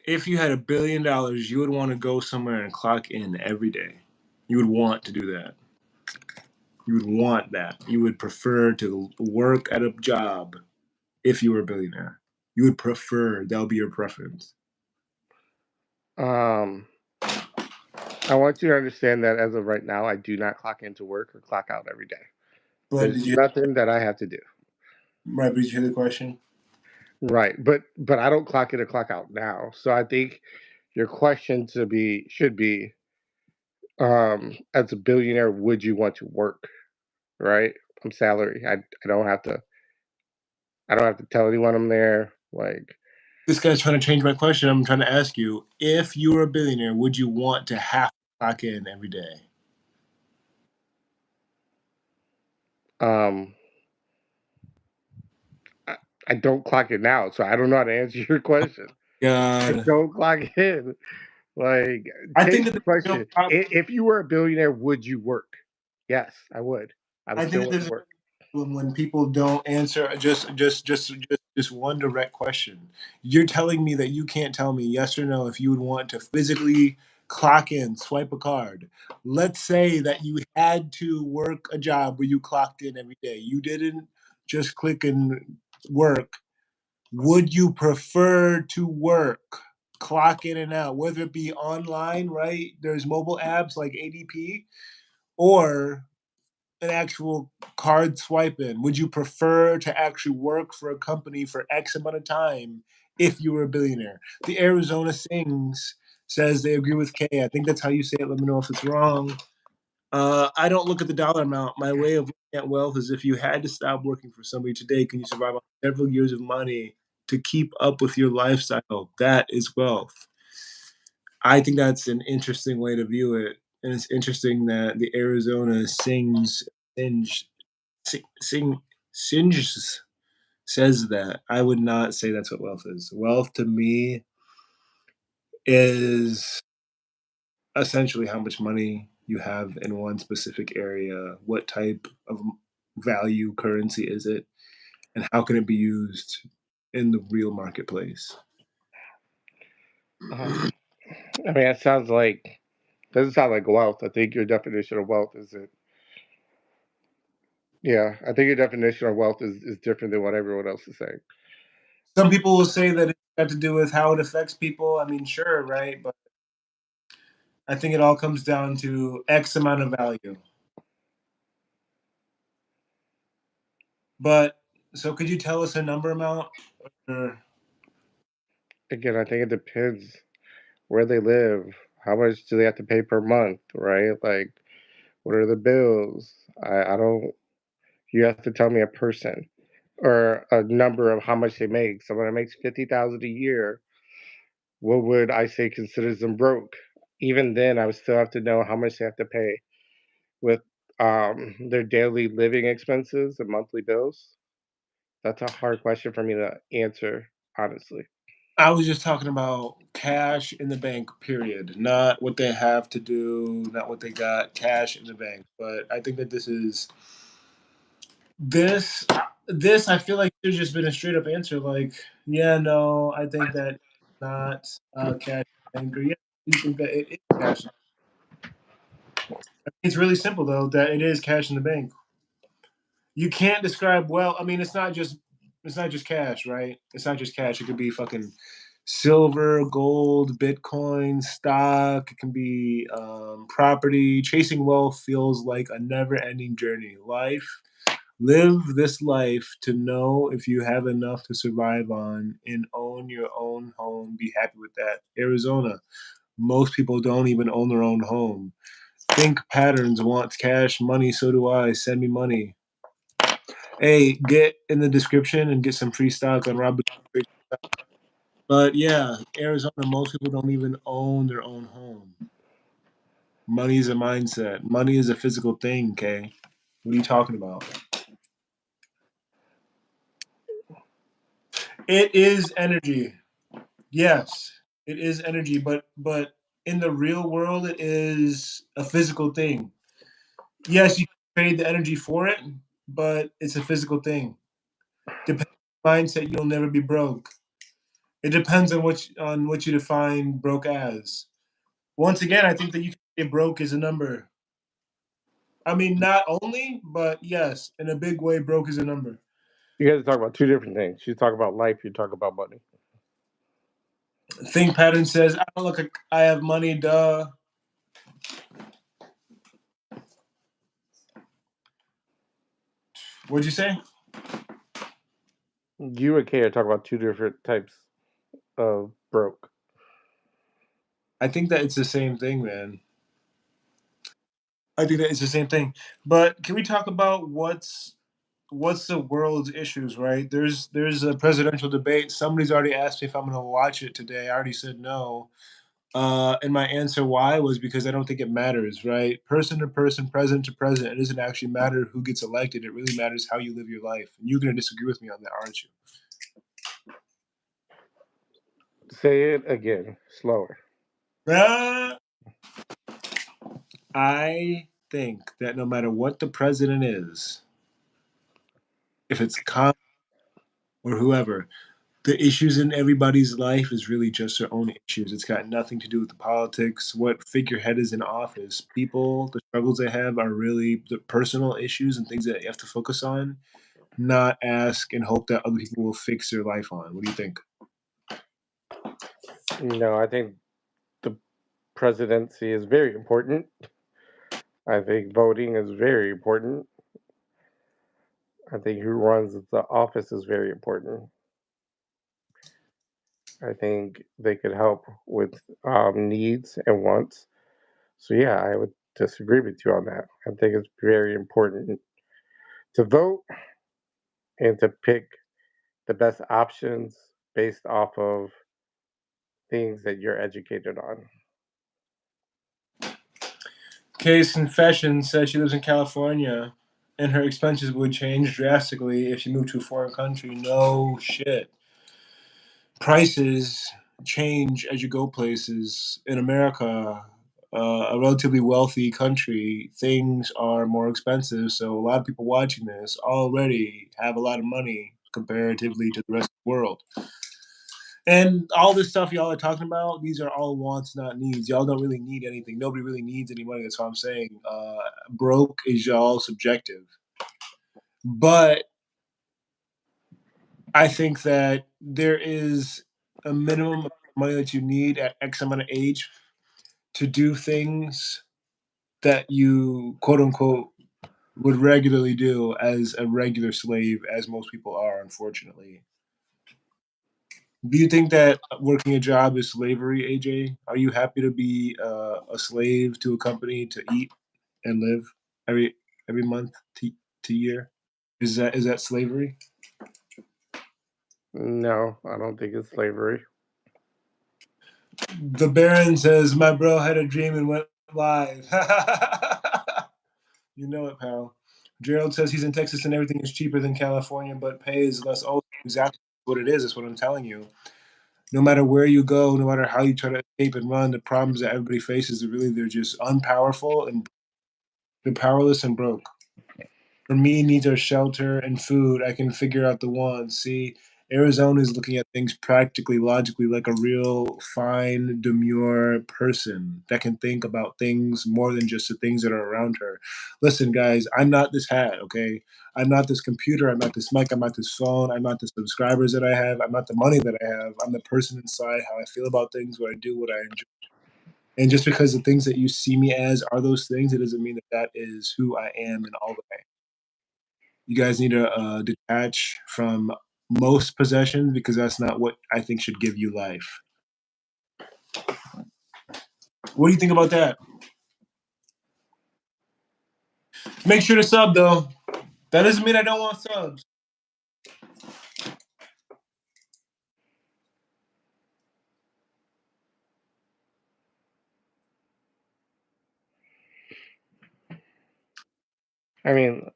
If you had $1 billion, you would want to go somewhere and clock in every day. You would want to do that. You would want that. You would prefer to work at a job if you were a billionaire. You would prefer, that would be your preference. Um, I want you to understand that as of right now, I do not clock into work or clock out every day. But There's did you, nothing that I have to do. right, but did you hear the question? Right, but I don't clock in or clock out now. So I think your question to be should be, as a billionaire, would you want to work? Right? I'm salary. I don't have to. I don't have to tell anyone I'm there. Like, This guy's trying to change my question. I'm trying to ask you, if you were a billionaire, would you want to have to clock in every day? um, I, I don't clock it now, so I don't know how to answer your question. I God. don't clock in. Like, I think change that the there's a real question. problem. If you were a billionaire, would you work? Yes, I would. I would I think still that want there's to a work. problem when people don't answer just one direct question. You're telling me that you can't tell me yes or no if you would want to physically clock in, swipe a card. Let's say that you had to work a job where you clocked in every day. You didn't just click and work. Would you prefer to work? clock in and out, whether it be online, right? There's mobile apps like ADP, or an actual card swipe in. Would you prefer to actually work for a company for X amount of time if you were a billionaire? The Arizona Sings says they agree with K. I think that's how you say it. Let me know if it's wrong. I don't look at the dollar amount. My way of looking at wealth is if you had to stop working for somebody today, can you survive on several years of money to keep up with your lifestyle? That is wealth. I think that's an interesting way to view it. And it's interesting that the Arizona Singe Sing Singes says that. I would not say that's what wealth is. Wealth to me is essentially how much money you have in one specific area, what type of value currency is it, and how can it be used in the real marketplace. I mean, it sounds like doesn't sound like wealth. I think your definition of wealth is it. Yeah, I think your definition of wealth is different than what everyone else is saying. Some people will say that it's got to do with how it affects people. I mean, sure, right? But I think it all comes down to X amount of value. But so could you tell us a number amount? Or Again, I think it depends where they live, how much do they have to pay per month, right? Like, what are the bills? I don't. You have to tell me a person or a number of how much they make. Someone that makes 50,000 a year, what would I say considers them broke? Even then, I would still have to know how much they have to pay with their daily living expenses and monthly bills. That's a hard question for me to answer, honestly. I was just talking about cash in the bank, period. Not what they have to do, not what they got, cash in the bank. But I think that this this I feel like there's just been a straight up answer like, yeah, no, I think that not cash in the bank, or yeah, you think that it is cash. It's really simple though that it is cash in the bank. You can't describe well. I mean, it's not just cash, right? It's not just cash. It could be fucking silver, gold, Bitcoin, stock. It can be property. Chasing wealth feels like a never-ending journey. Live this life to know if you have enough to survive on and own your own home. Be happy with that. Arizona. Most people don't even own their own home. Think patterns wants cash, money. So do I. Send me money. Hey, get in the description and get some free stock on Robert. But yeah, Arizona, most people don't even own their own home. Money is a mindset. Money is a physical thing, okay? What are you talking about? It is energy. Yes, it is energy, but in the real world it is a physical thing. Yes, you can trade the energy for it, but it's a physical thing. Depending on your mindset, you'll never be broke. It depends on what you define broke as. Once again, I think that you can say broke is a number. I mean, not only, but yes, in a big way, broke is a number. You guys talk about two different things. You talk about life, you talk about money. Think pattern says, I don't look like I have money, duh. What'd you say? You and Kay are talking about two different types of broke. I think that it's the same thing, man. I think that it's the same thing. But can we talk about what's the world's issues, right? There's a presidential debate. Somebody's already asked me if I'm going to watch it today. I already said no. And my answer why was because I don't think it matters, right? Person to person, president to president, it doesn't actually matter who gets elected. It really matters how you live your life. And you're going to disagree with me on that, aren't you? Say it again, slower. Uh, I think that no matter what the president is, if it's Khan or whoever, the issues in everybody's life is really just their own issues. It's got nothing to do with the politics, what figurehead is in office. People, the struggles they have are really the personal issues and things that you have to focus on, not ask and hope that other people will fix their life on. What do you think? No, I think the presidency is very important. I think voting is very important. I think who runs the office is very important. I think they could help with needs and wants. So yeah, I would disagree with you on that. I think it's very important to vote and to pick the best options based off of things that you're educated on. Kay's confession says she lives in California and her expenses would change drastically if she moved to a foreign country. No shit. Prices change as you go places. In America, a relatively wealthy country, things are more expensive. So a lot of people watching this already have a lot of money comparatively to the rest of the world. And all this stuff y'all are talking about, these are all wants, not needs. Y'all don't really need anything. Nobody really needs any money. That's what I'm saying. Broke is y'all subjective. But I think that there is a minimum of money that you need at X amount of age to do things that you quote unquote would regularly do as a regular slave, as most people are, unfortunately. Do you think that working a job is slavery, AJ? Are you happy to be a slave to a company to eat and live every month to year? Is that slavery? No, I don't think it's slavery. The Baron says my bro had a dream and went live. You know it, pal. Gerald says he's in Texas and everything is cheaper than California, but pay is less. Oh, exactly what it is. That's what I'm telling you. No matter where you go, no matter how you try to escape and run, the problems that everybody faces are really they're just unpowerful and they're powerless and broke. For me, needs are shelter and food. I can figure out the wants. See, Arizona is looking at things practically, logically, like a real fine, demure person that can think about things more than just the things that are around her. Listen, guys, I'm not this hat, okay? I'm not this computer. I'm not this mic. I'm not this phone. I'm not the subscribers that I have. I'm not the money that I have. I'm the person inside, how I feel about things, what I do, what I enjoy. And just because the things that you see me as are those things, it doesn't mean that that is who I am in all the way. You guys need to detach from most possessions because that's not what I think should give you life. What do you think about that? Make sure to sub though. That doesn't mean I don't want subs. I mean,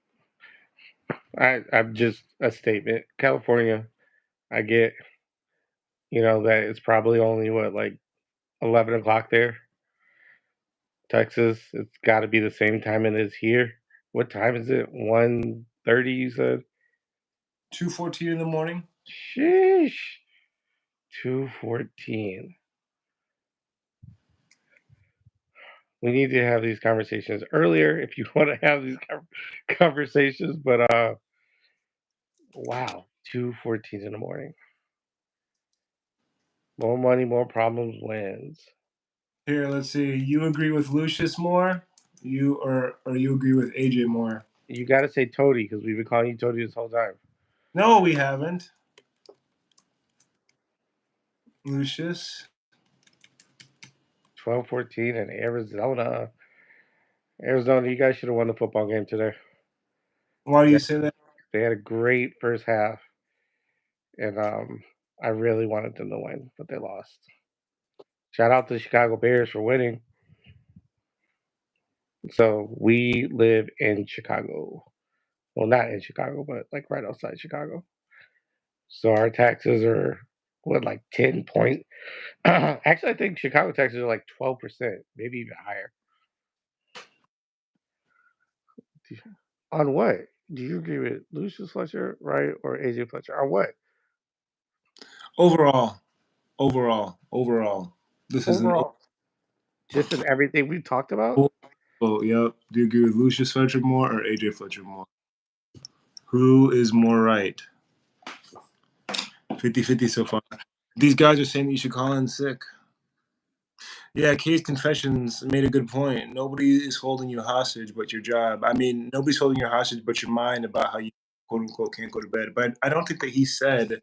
I'm just a statement. California, I get, that it's probably only what, like 11 o'clock there. Texas, it's got to be the same time it is here. What time is it? 1:30, you said? 2:14 in the morning. Sheesh. 2:14. We need to have these conversations earlier if you want to have these conversations. But wow, 2:14 in the morning. More money, more problems wins. Here, let's see. You agree with Lucious more? Or you agree with AJ more? You got to say Toady because we've been calling you Toady this whole time. No, we haven't. Lucious. 12:14 in Arizona. Arizona, you guys should have won the football game today. Why do you say that? They had a great first half, and I really wanted them to win, but they lost. Shout out to the Chicago Bears for winning. So we live in Chicago. Well, not in Chicago, but like right outside Chicago. So our taxes are what, like 10 point. Actually, I think Chicago taxes are like 12%, maybe even higher. On what? Do you agree with Lucious Fletcher, right, or AJ Fletcher? On what? Overall. Overall. This is an Overall, just in everything we've talked about. overall vote. Yep. Do you agree with Lucious Fletcher more or AJ Fletcher more? Who is more right? 50-50 so far. These guys are saying that you should call in sick. Yeah, Kay's confessions made a good point. Nobody is holding you hostage but your job. I mean, nobody's holding you hostage but your mind about how you quote unquote can't go to bed. But I don't think that he said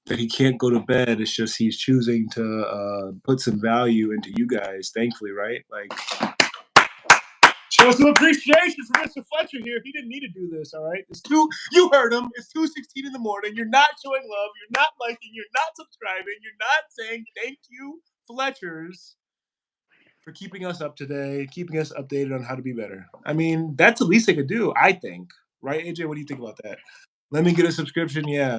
that he can't go to bed. It's just he's choosing to put some value into you guys, thankfully, right? Like, show some appreciation for Mr. Fletcher here. He didn't need to do this, all right? It's two. You heard him. It's 2:16 in the morning. You're not showing love. You're not liking. You're not subscribing. You're not saying thank you, Fletchers, for keeping us up today, keeping us updated on how to be better. I mean, that's the least they could do, I think. Right, AJ? What do you think about that? Let me get a subscription. Yeah,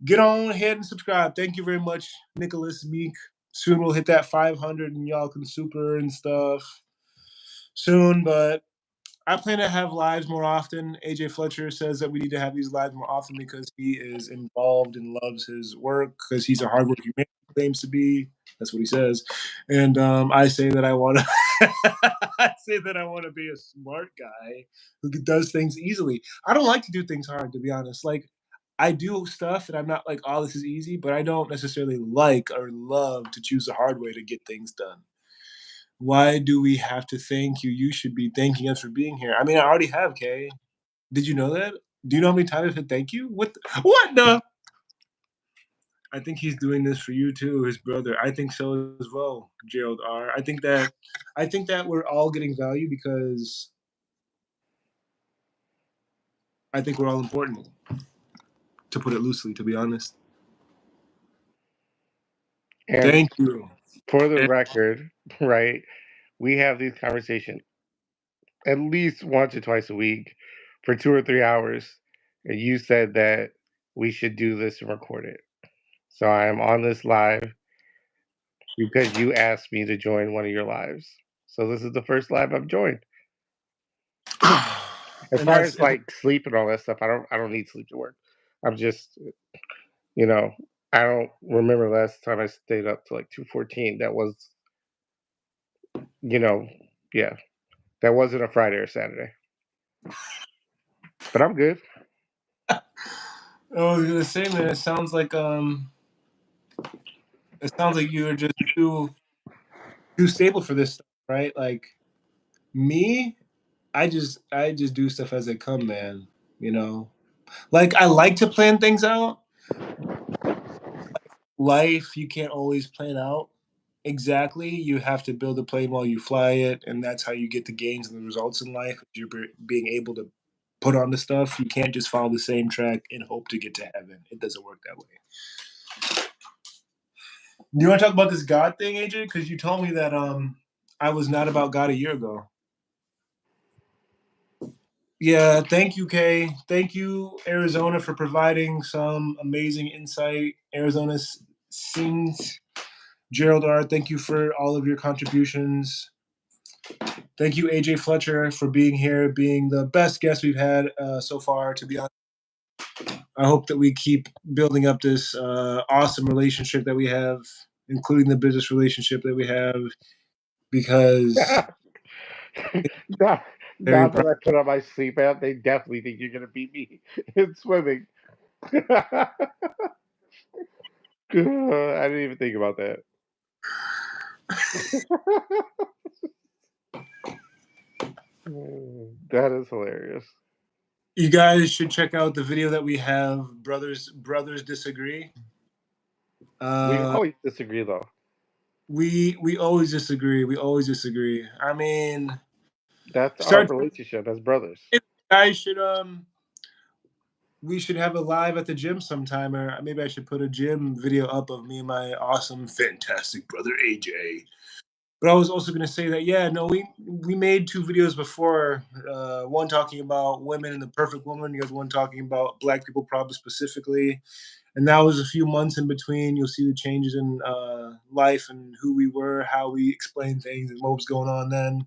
get on ahead and subscribe. Thank you very much, Nicholas Meek. Soon we'll hit that 500 and y'all can super and stuff soon. But I plan to have lives more often. AJ Fletcher says that we need to have these lives more often because he is involved and loves his work because he's a hardworking man. He claims to be. That's what he says. And I say that I want to. I say that I want to be a smart guy who does things easily. I don't like to do things hard, to be honest. Like I do stuff, and I'm not like, oh, this is easy, but I don't necessarily like or love to choose the hard way to get things done. Why do we have to thank you? You should be thanking us for being here. I mean, I already have, Kay. Did you know that? Do you know how many times I've said thank you? What the? I think he's doing this for you too, his brother. I think so as well, Gerald R. I think that we're all getting value because I think we're all important, to put it loosely, to be honest. And Thank you. for the And record, right, we have these conversations at least once or twice a week for 2 or 3 hours. And you said that we should do this and record it. So I am on this live because you asked me to join one of your lives. So this is the first live I've joined. As and far that's as like sleep and all that stuff, I don't need sleep to work. I'm just you know I don't remember last time I stayed up to like 2:14. That was you know yeah, that wasn't a Friday or Saturday. But I'm good. I was gonna say, man, it sounds like you're just too stable for this stuff, right? Like me, I just do stuff as they come, man. You know, like I like to plan things out. Life you can't always plan out exactly. You have to build a plane while you fly it, and that's how you get the gains and the results in life. You're being able to put on the stuff. You can't just follow the same track and hope to get to heaven. It doesn't work that way. Do you want to talk about this God thing, AJ? Because you told me that I was not about God a year ago. Yeah, thank you, Kay. Thank you, Arizona, for providing some amazing insight. Arizona sings. Gerald R., thank you for all of your contributions. Thank you, AJ Fletcher, for being here, being the best guest we've had so far, to be honest. I hope that we keep building up this awesome relationship that we have, including the business relationship that we have, because now, very now proud. that I put on my sleep app, they definitely think you're gonna beat me in swimming. I didn't even think about that. That is hilarious. You guys should check out the video that we have. Brothers disagree. We Uh, always disagree, though. we always disagree. We always disagree. I mean, That's our start relationship as brothers. guys should we should have a live at the gym sometime, or maybe I should put a gym video up of me and my awesome, fantastic brother AJ. But I was also going to say that yeah, no, we made two videos before. One talking about women and the perfect woman, the other one talking about Black people problems specifically. And that was a few months in between. You'll see the changes in life and who we were, how we explained things, and what was going on then.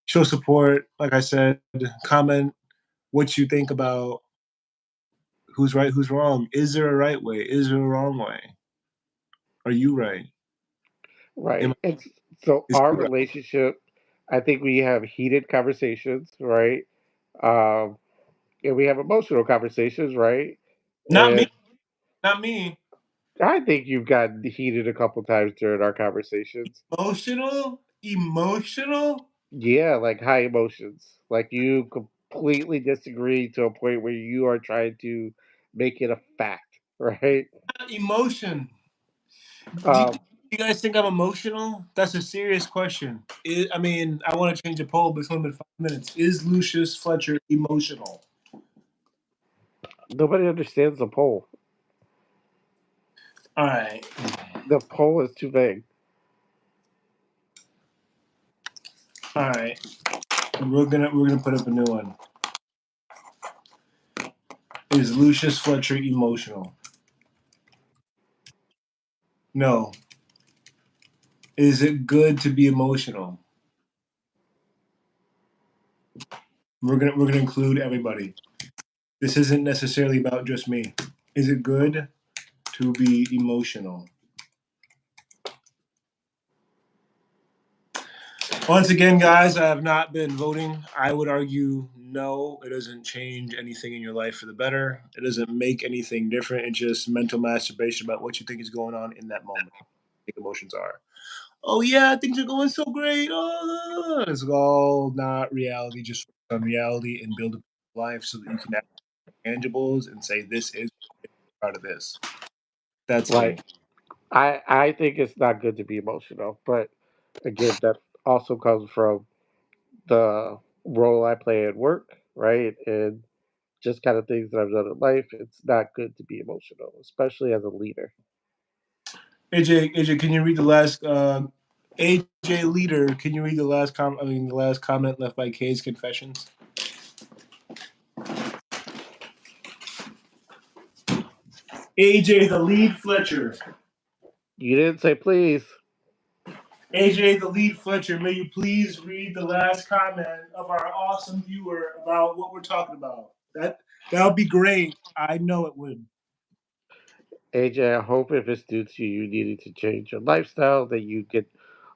Show support, like I said. Comment what you think about who's right, who's wrong. Is there a right way? Is there a wrong way? Are you right? Am Right. I, And so is our he right? relationship, I think we have heated conversations, right? Um, and we have emotional conversations, right? Not me. And Not me. I think you've gotten heated a couple times during our conversations. Emotional. Yeah, like high emotions. Like you completely disagree to a point where you are trying to make it a fact, right? Emotion. Do Um, you guys think I'm emotional? That's a serious question. I mean, I want to change the poll, but it's only been 5 minutes. Is Lucious Fletcher emotional? Nobody understands the poll. All right. The poll is too vague. All right. We're gonna put up a new one. Is Lucious Fletcher emotional? No. Is it good to be emotional? We're gonna include everybody. This isn't necessarily about just me. Is it good to be emotional? Once again, guys, I have not been voting. I would argue no, it doesn't change anything in your life for the better. It doesn't make anything different. It's just mental masturbation about what you think is going on in that moment. I think emotions are. Oh yeah, things are going so great. Oh, it's all not reality. Just focus on reality and build a life so that you can have tangibles and say this is part of this. That's me. Like I think it's not good to be emotional, but again, that also comes from the role I play at work, right? And just kind of things that I've done in life. It's not good to be emotional, especially as a leader. AJ, can you read the last AJ leader? Can you read the last the last comment left by Kay's confessions? AJ, the lead Fletcher. You didn't say please. AJ, the lead Fletcher. May you please read the last comment of our awesome viewer about what we're talking about. That would be great. I know it would. AJ, I hope if it's due to you needing to change your lifestyle, that you get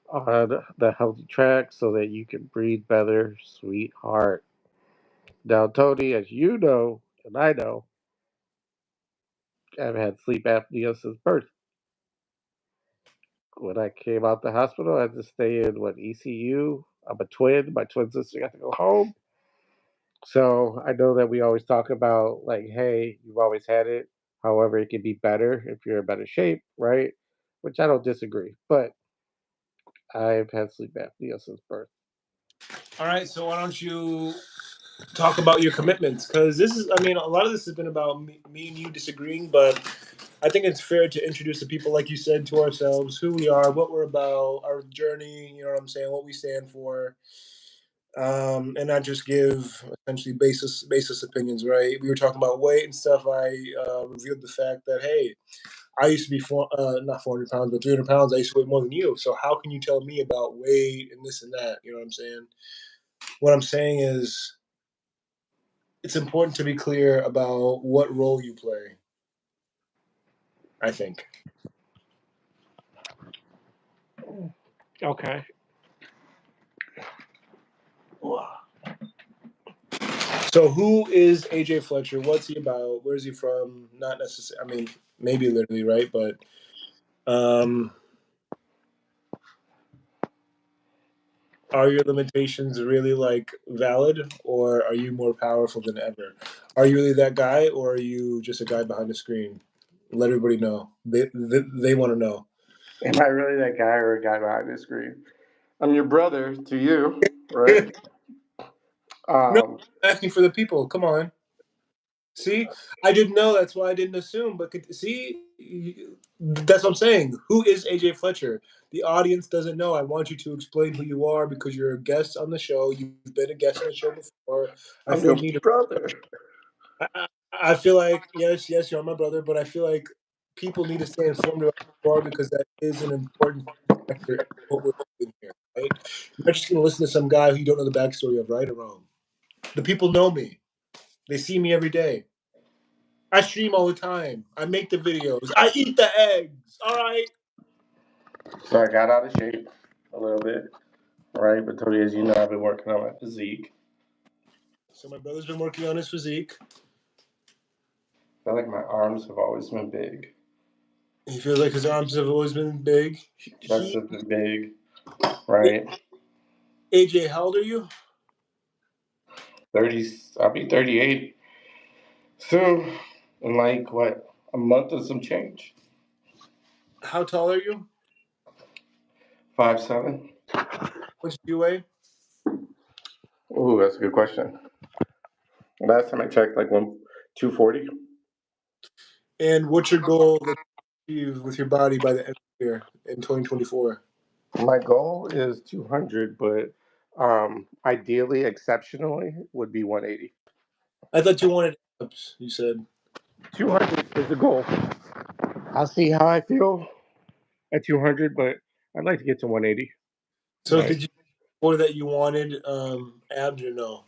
on the healthy track so that you can breathe better, sweetheart. Now, Tony, as you know, and I know, I've had sleep apnea since birth. When I came out the hospital, I had to stay in what ECU. I'm a twin. My twin sister got to go home. So I know that we always talk about like, hey, you've always had it. However, it can be better if you're in better shape, right? Which I don't disagree. But I've had sleep apnea since birth. All right, so why don't you talk about your commitments? Because this is, I mean, a lot of this has been about me and you disagreeing, but I think it's fair to introduce the people, like you said, to ourselves, who we are, what we're about, our journey. You know what I'm saying? What we stand for, and not just give essentially basis opinions. Right? We were talking about weight and stuff. I revealed the fact that hey, I used to be not 400 pounds, but 300 pounds. I used to weigh more than you. So how can you tell me about weight and this and that? You know what I'm saying? What I'm saying is it's important to be clear about what role you play. I think. Okay. So who is AJ Fletcher? What's he about? Where's he from? Not necessarily. I mean, maybe literally, right? But um, are your limitations really like valid, or are you more powerful than ever? Are you really that guy, or are you just a guy behind the screen? Let everybody know. They want to know. Am I really that guy or a guy behind the screen? I'm your brother to you, right? No, Um, I'm asking for the people. Come on. See, I didn't know. That's why I didn't assume. But see, that's what I'm saying. Who is AJ Fletcher? The audience doesn't know. I want you to explain who you are because you're a guest on the show. You've been a guest on the show before. I I'm feel your like you need brother. I feel like yes, you're my brother, but I feel like people need to stay informed about who you are because that is an important factor in what we're doing here, right? You're not just going to listen to some guy who you don't know the backstory of, right or wrong. The people know me. They see me every day. I stream all the time. I make the videos. I eat the eggs. All right. So I got out of shape a little bit, right? But Tony, as you know, I've been working on my physique. So my brother's been working on his physique. I feel like my arms have always been big. He feels like his arms have always been big. Chest He, has been big, right? AJ, how old are you? 30. I'll be 38 soon, in like what, a month and some change. How tall are you? 5'7". What do you weigh? Ooh, that's a good question. Last time I checked, like 240. And what's your goal that you achieve with your body by the end of the year in 2024? My goal is 200, but ideally, exceptionally, would be 180. I thought you wanted abs, you said. 200 is the goal. I'll see how I feel at 200, but I'd like to get to 180. So Right. did you before that you wanted abs or no?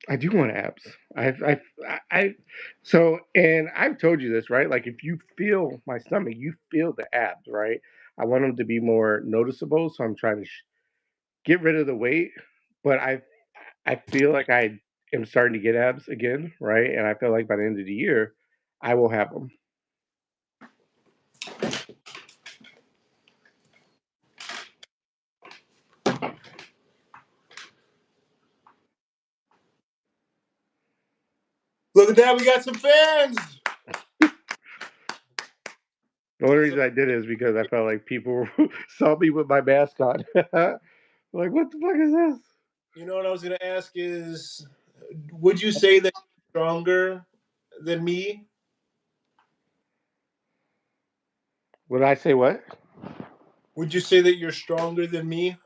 I do want abs. I, so, and I've told you this, right? Like, if you feel my stomach, you feel the abs, right? I want them to be more noticeable, so I'm trying to get rid of the weight, but I feel like I am starting to get abs again, right? And I feel like by the end of the year, I will have them. Look at that, we got some fans. The only So reason I did it is because I felt like people saw me with my mask on. Like, what the fuck is this? you know what I was gonna ask is, would you say that you're stronger than me? Would I say what? Would you say that you're stronger than me?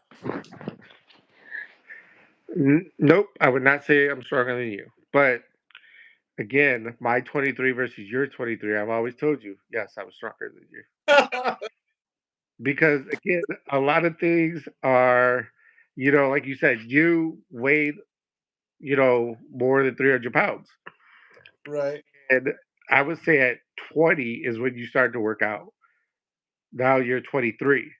Nope, I would not say I'm stronger than you. But again, my 23 versus your 23, I've always told you, yes, I was stronger than you. Because again, a lot of things are, like you said, you weighed, more than 300 pounds. Right. And I would say at 20 is when you start to work out. Now you're 23.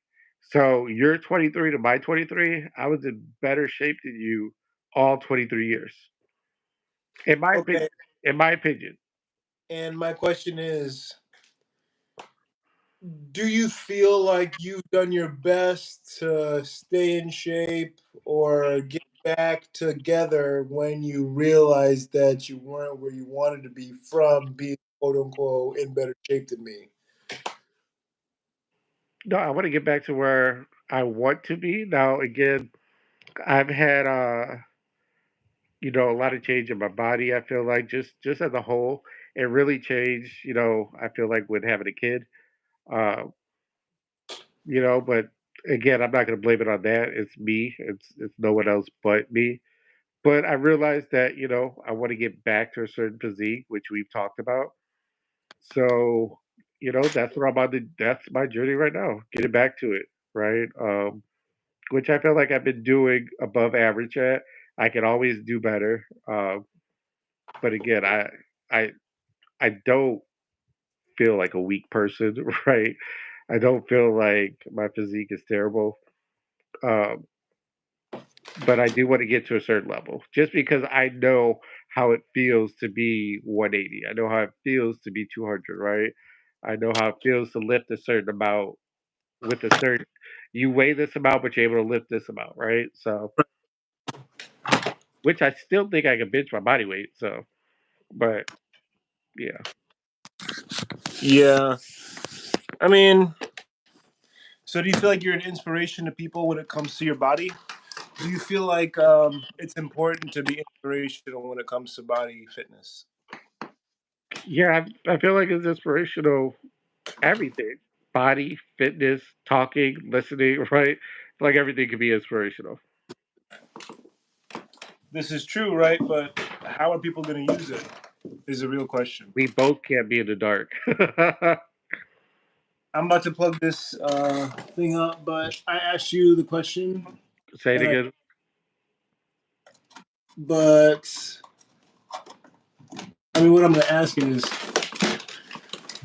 So you're 23 to my 23. I was in better shape than you all 23 years. In my opinion. Okay. In my opinion. And my question is, do you feel like you've done your best to stay in shape or get back together when you realized that you weren't where you wanted to be from being quote unquote in better shape than me? No, I want to get back to where I want to be. Now again, I've had a lot of change in my body. I feel like just as a whole, it really changed. I feel like with having a kid, uh, but again, I'm not going to blame it on that. It's me. It's no one else but me. But I realized that I want to get back to a certain physique, which we've talked about. So that's what I'm on. That's my journey right now. Getting back to it, right? Which I feel like I've been doing above average at. I can always do better. But again, I I don't feel like a weak person, right? I don't feel like my physique is terrible. Um, but I do want to get to a certain level, just because I know how it feels to be 180. I know how it feels to be 200, right? I know how it feels to lift a certain amount with a certain. You weigh this amount, but you're able to lift this amount, right? So, which I still think I can bench my body weight. So, but yeah. Yeah. I mean, so do you feel like you're an inspiration to people when it comes to your body? Do you feel like it's important to be inspirational when it comes to body fitness? Yeah, I feel like it's inspirational. Everything, body, fitness, talking, listening, right? Like everything can be inspirational. This is true, right? But how are people going to use it? Is a real question. We both can't be in the dark. I'm about to plug this thing up, but I asked you the question, Say it and again. but I mean, what I'm going to ask is,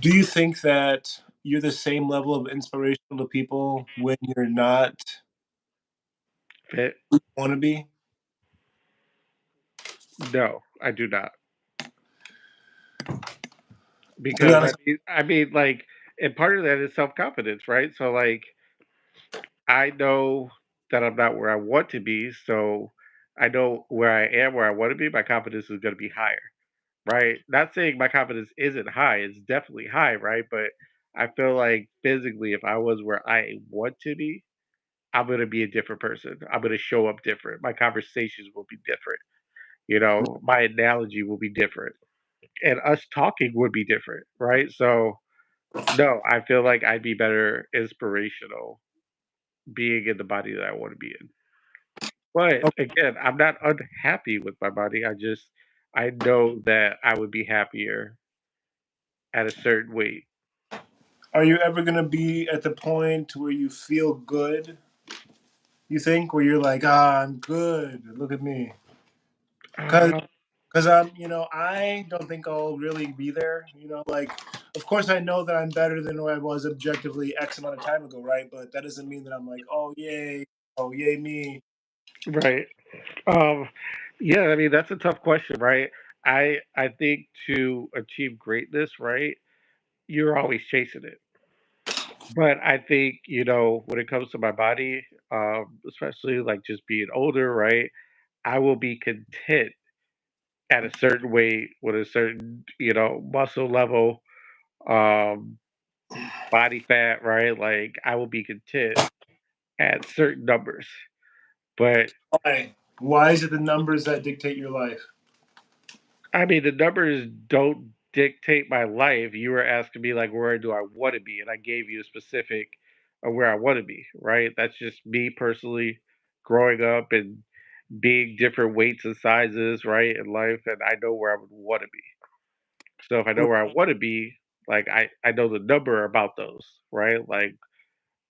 do you think that you're the same level of inspirational to people when you're not Fit? want to be? No, I do not. To be Because honest, like and part of that is self confidence, right? So like I know that I'm not where I want to be, so I know where I am, where I want to be. My confidence is going to be higher, right? Not saying my confidence isn't high; it's definitely high, right? But I feel like physically, if I was where I want to be, I'm going to be a different person. I'm going to show up different. My conversations will be different. You know, my analogy will be different, and us talking would be different, right? So, no, I feel like I'd be better inspirational being in the body that I want to be in. But Okay. again, I'm not unhappy with my body. I know that I would be happier at a certain weight. Are you ever gonna be at the point where you feel good? You think where you're like, ah, I'm good. Look at me. Cause, Uh, cause I'm, I don't think I'll really be there. Like, of course I know that I'm better than who I was objectively X amount of time ago, right? But that doesn't mean that I'm like, oh yay me. right. Um, yeah, I mean that's a tough question, right? I think to achieve greatness, right, you're always chasing it. But I think, when it comes to my body, especially like just being older, right, I will be content at a certain weight with a certain, muscle level, um, body fat, right? Like I will be content at certain numbers. But Why? Why is it the numbers that dictate your life? I mean, the numbers don't dictate my life. You were asking me like, where do I want to be, and I gave you a specific of where I want to be. Right? That's just me personally growing up and being different weights and sizes, right, in life, and I know where I would want to be. So if I know where I want to be, like I know the number about those, right? Like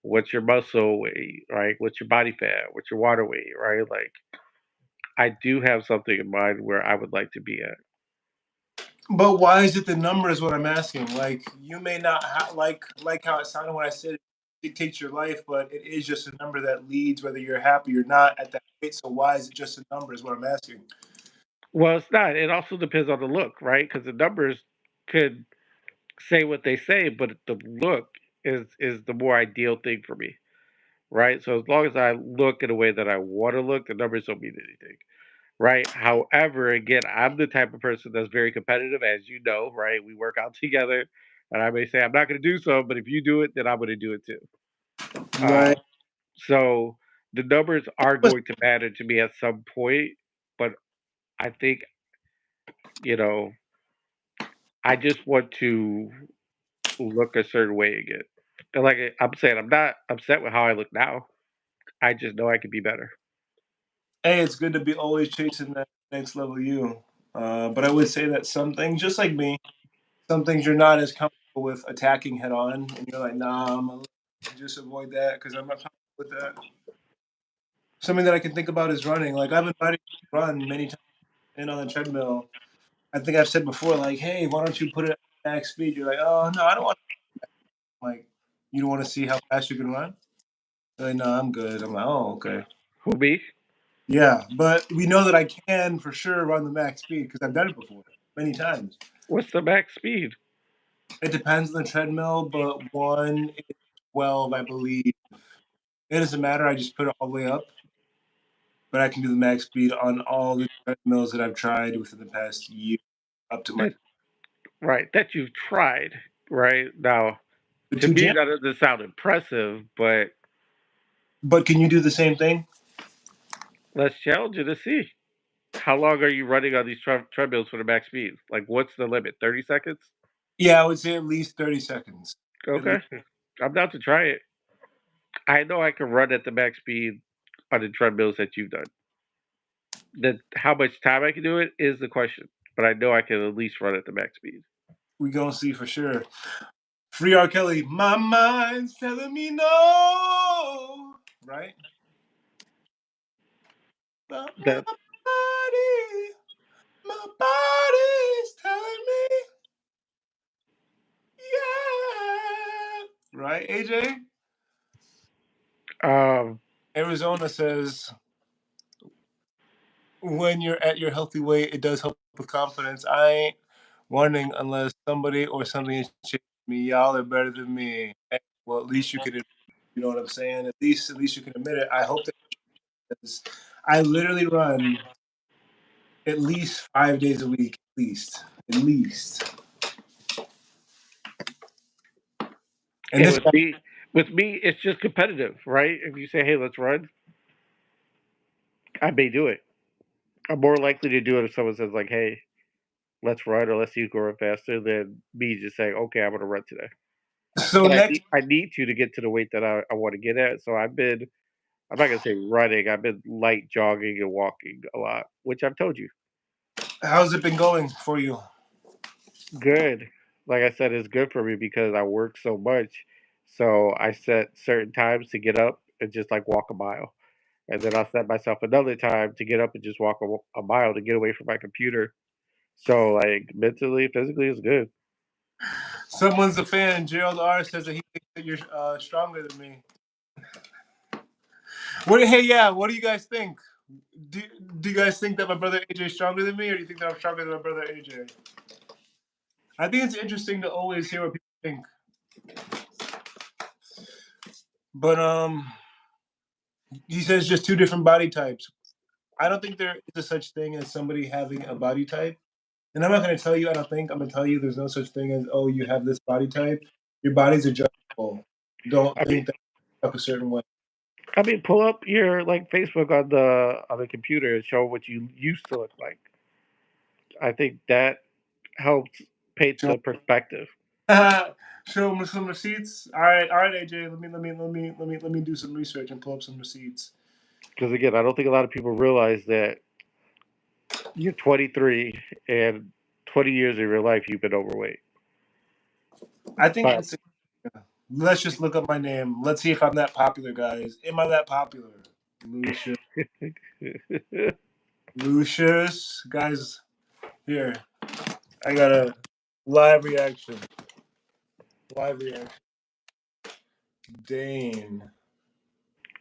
what's your muscle weight, right? What's your body fat? What's your water weight, right? Like I do have something in mind where I would like to be at. But why is it the number is what I'm asking. Like you may not like how it sounded when I said it dictates your life, but it is just a number that leads whether you're happy or not at that rate. So why is it just a number is what I'm asking. Well, it's not. It also depends on the look, right? Because the numbers could say what they say, but the look is the more ideal thing for me, right? So as long as I look in a way that I want to look, the numbers don't mean anything, right? However, again, I'm the type of person that's very competitive, as you know, right? We work out together, and I may say I'm not going to do so, but if you do it, then I'm going to do it too. Uh, Right. so the numbers are But going to matter to me at some point, but I think you know I just want to look a certain way again. And like I'm saying, I'm not upset with how I look now. I just know I could be better. hey, it's good to be always chasing that next level you. But I would say that some things, just like me, some things you're not as comfortable with attacking head on, and you're like, nah, I'm gonna just avoid that because I'm not comfortable with that. Something that I can think about is running. Like I've invited you to run many times in on the treadmill. I think I've said before, like, hey, why don't you put it at max speed? You're like, oh no, I don't want to. Like, you don't want to see how fast you can run. You're like, no, I'm good. I'm like, oh, okay. Who me? Yeah, but we know that I can for sure run the max speed because I've done it before many times. What's the max speed? It depends on the treadmill, but one is 12, I believe. It doesn't matter. I just put it all the way up, but I can do the max speed on all the treadmills that I've tried within the past year up to my That right, that you've tried, right? Now, the to two me jam. that doesn't sound impressive, but But can you do the same thing? let's challenge you to see. How long are you running on these treadmills for the max speed? Like what's the limit? 30 seconds? Yeah, I would say at least 30 seconds. At least. Okay. I'm down to try it. I know I can run at the max speed on the treadmills that you've done. That how much time I can do it is the question, but I know I can at least run at the max speed. We gonna see for sure. Free R. Kelly. My mind's telling me no. Right? But That my body's telling me yeah. Right, AJ? um Arizona says when you're at your healthy weight, it does help with confidence. I ain't running unless somebody or something is chasing me. Y'all are better than me. Hey, well, at least you can, you know what I'm saying? At least you can admit it. I hope that because I literally run at least 5 days a week, at least. And And this guy, with me, it's just competitive, right? If you say, "Hey, let's run," I may do it. I'm more likely to do it if someone says, like, "Hey, let's run," or "Let's see who can run faster," than me just saying, "Okay, I'm going to run today." so But next, I need to get to the weight that I want to get at. So I'm not gonna say running. I've been light jogging and walking a lot, which I've told you. how's it been going for you? Good. Like I said, it's good for me because I work so much. So I set certain times to get up and just like walk a mile. And then I'll set myself another time to get up and just walk a mile to get away from my computer. So like mentally, physically, it's good. Someone's a fan. Gerald R says that he thinks that you're stronger than me. What? Hey, yeah. What do you guys think? Do, do you guys think that my brother AJ is stronger than me, or do you think that I'm stronger than my brother AJ? I think it's interesting to always hear what people think. But he says just two different body types. I don't think there is a such thing as somebody having a body type. And I'm not going to tell you, I don't think. I'm going to tell you there's no such thing as, oh, you have this body type. Your body's adjustable. Don't I mean, think that you're up a certain way. pull up your like Facebook on the computer and show what you used to look like. I think that helps paint Show, the perspective. show them some receipts. All right, AJ. Let me do some research and pull up some receipts. Because again, I don't think a lot of people realize that you're 23 and 20 years of your life you've been overweight. I think But it's. Let's just look up my name. Let's see if I'm that popular, guys. Am I that popular? Lucious. Lucious. Guys, here. I got a live reaction. Live reaction. Dane.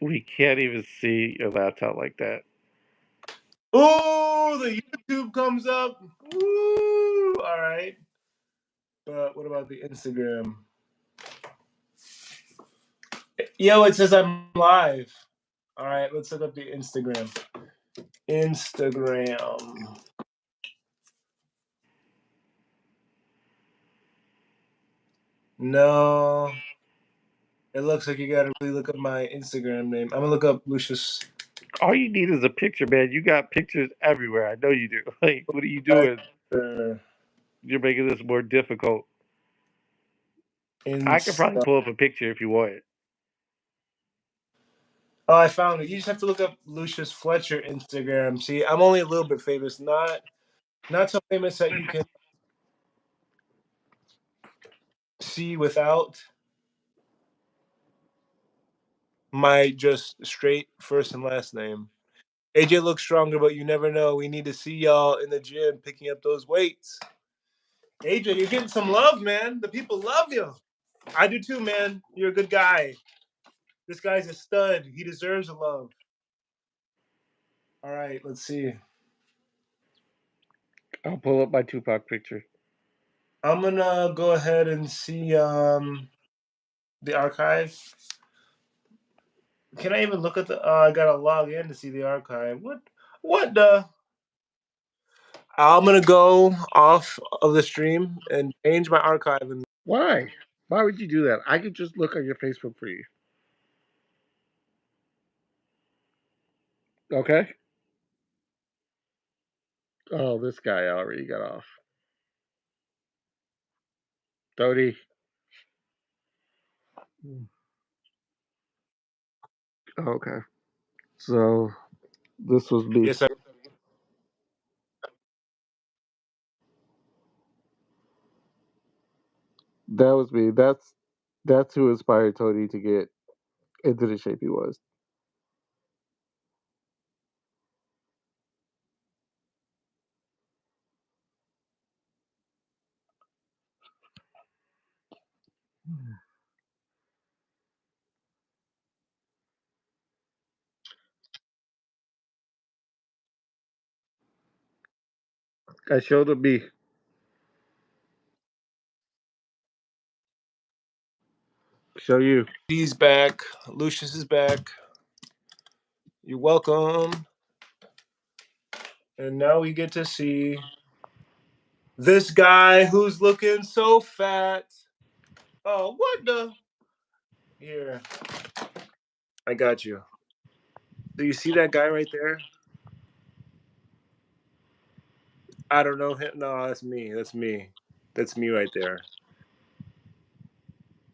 we can't even see your laptop like that. Oh, the YouTube comes up. Woo! All right. But what about the Instagram? Yo, it says I'm live. All right, let's look up the Instagram. Instagram. No, it looks like you gotta really look up my Instagram name. I'm gonna look up Lucious. All you need is a picture, man. You got pictures everywhere. I know you do. Like, what are you doing? Fletcher. You're making this more difficult. I could probably Insta. pull up a picture if you want it. Oh, I found it. You just have to look up Lucious Fletcher Instagram. See, I'm only a little bit famous, not so famous that you can see without my just straight first and last name. AJ looks stronger, but you never know. We need to see y'all in the gym picking up those weights. AJ, you're getting some love, man. The people love you. I do too, man. You're a good guy. This guy's a stud. He deserves the love. All right, let's see. I'll pull up my Tupac picture. I'm gonna go ahead and see the archive. Can I even look at the? I gotta log in to see the archive. What? What the? I'm gonna go off of the stream and change my archive. And Why? Why would you do that? I could just look on your Facebook for you. Okay? Oh, this guy already got off. Tony. Okay. So this was me. yes, I. That was me. That's who inspired Tony to get into the shape he was. I showed him me. show you. He's back. Lucious is back. You're welcome. And now we get to see this guy who's looking so fat. Oh, what the? Here. I got you. Do you see that guy right there? I don't know him. No, that's me. That's me. That's me right there.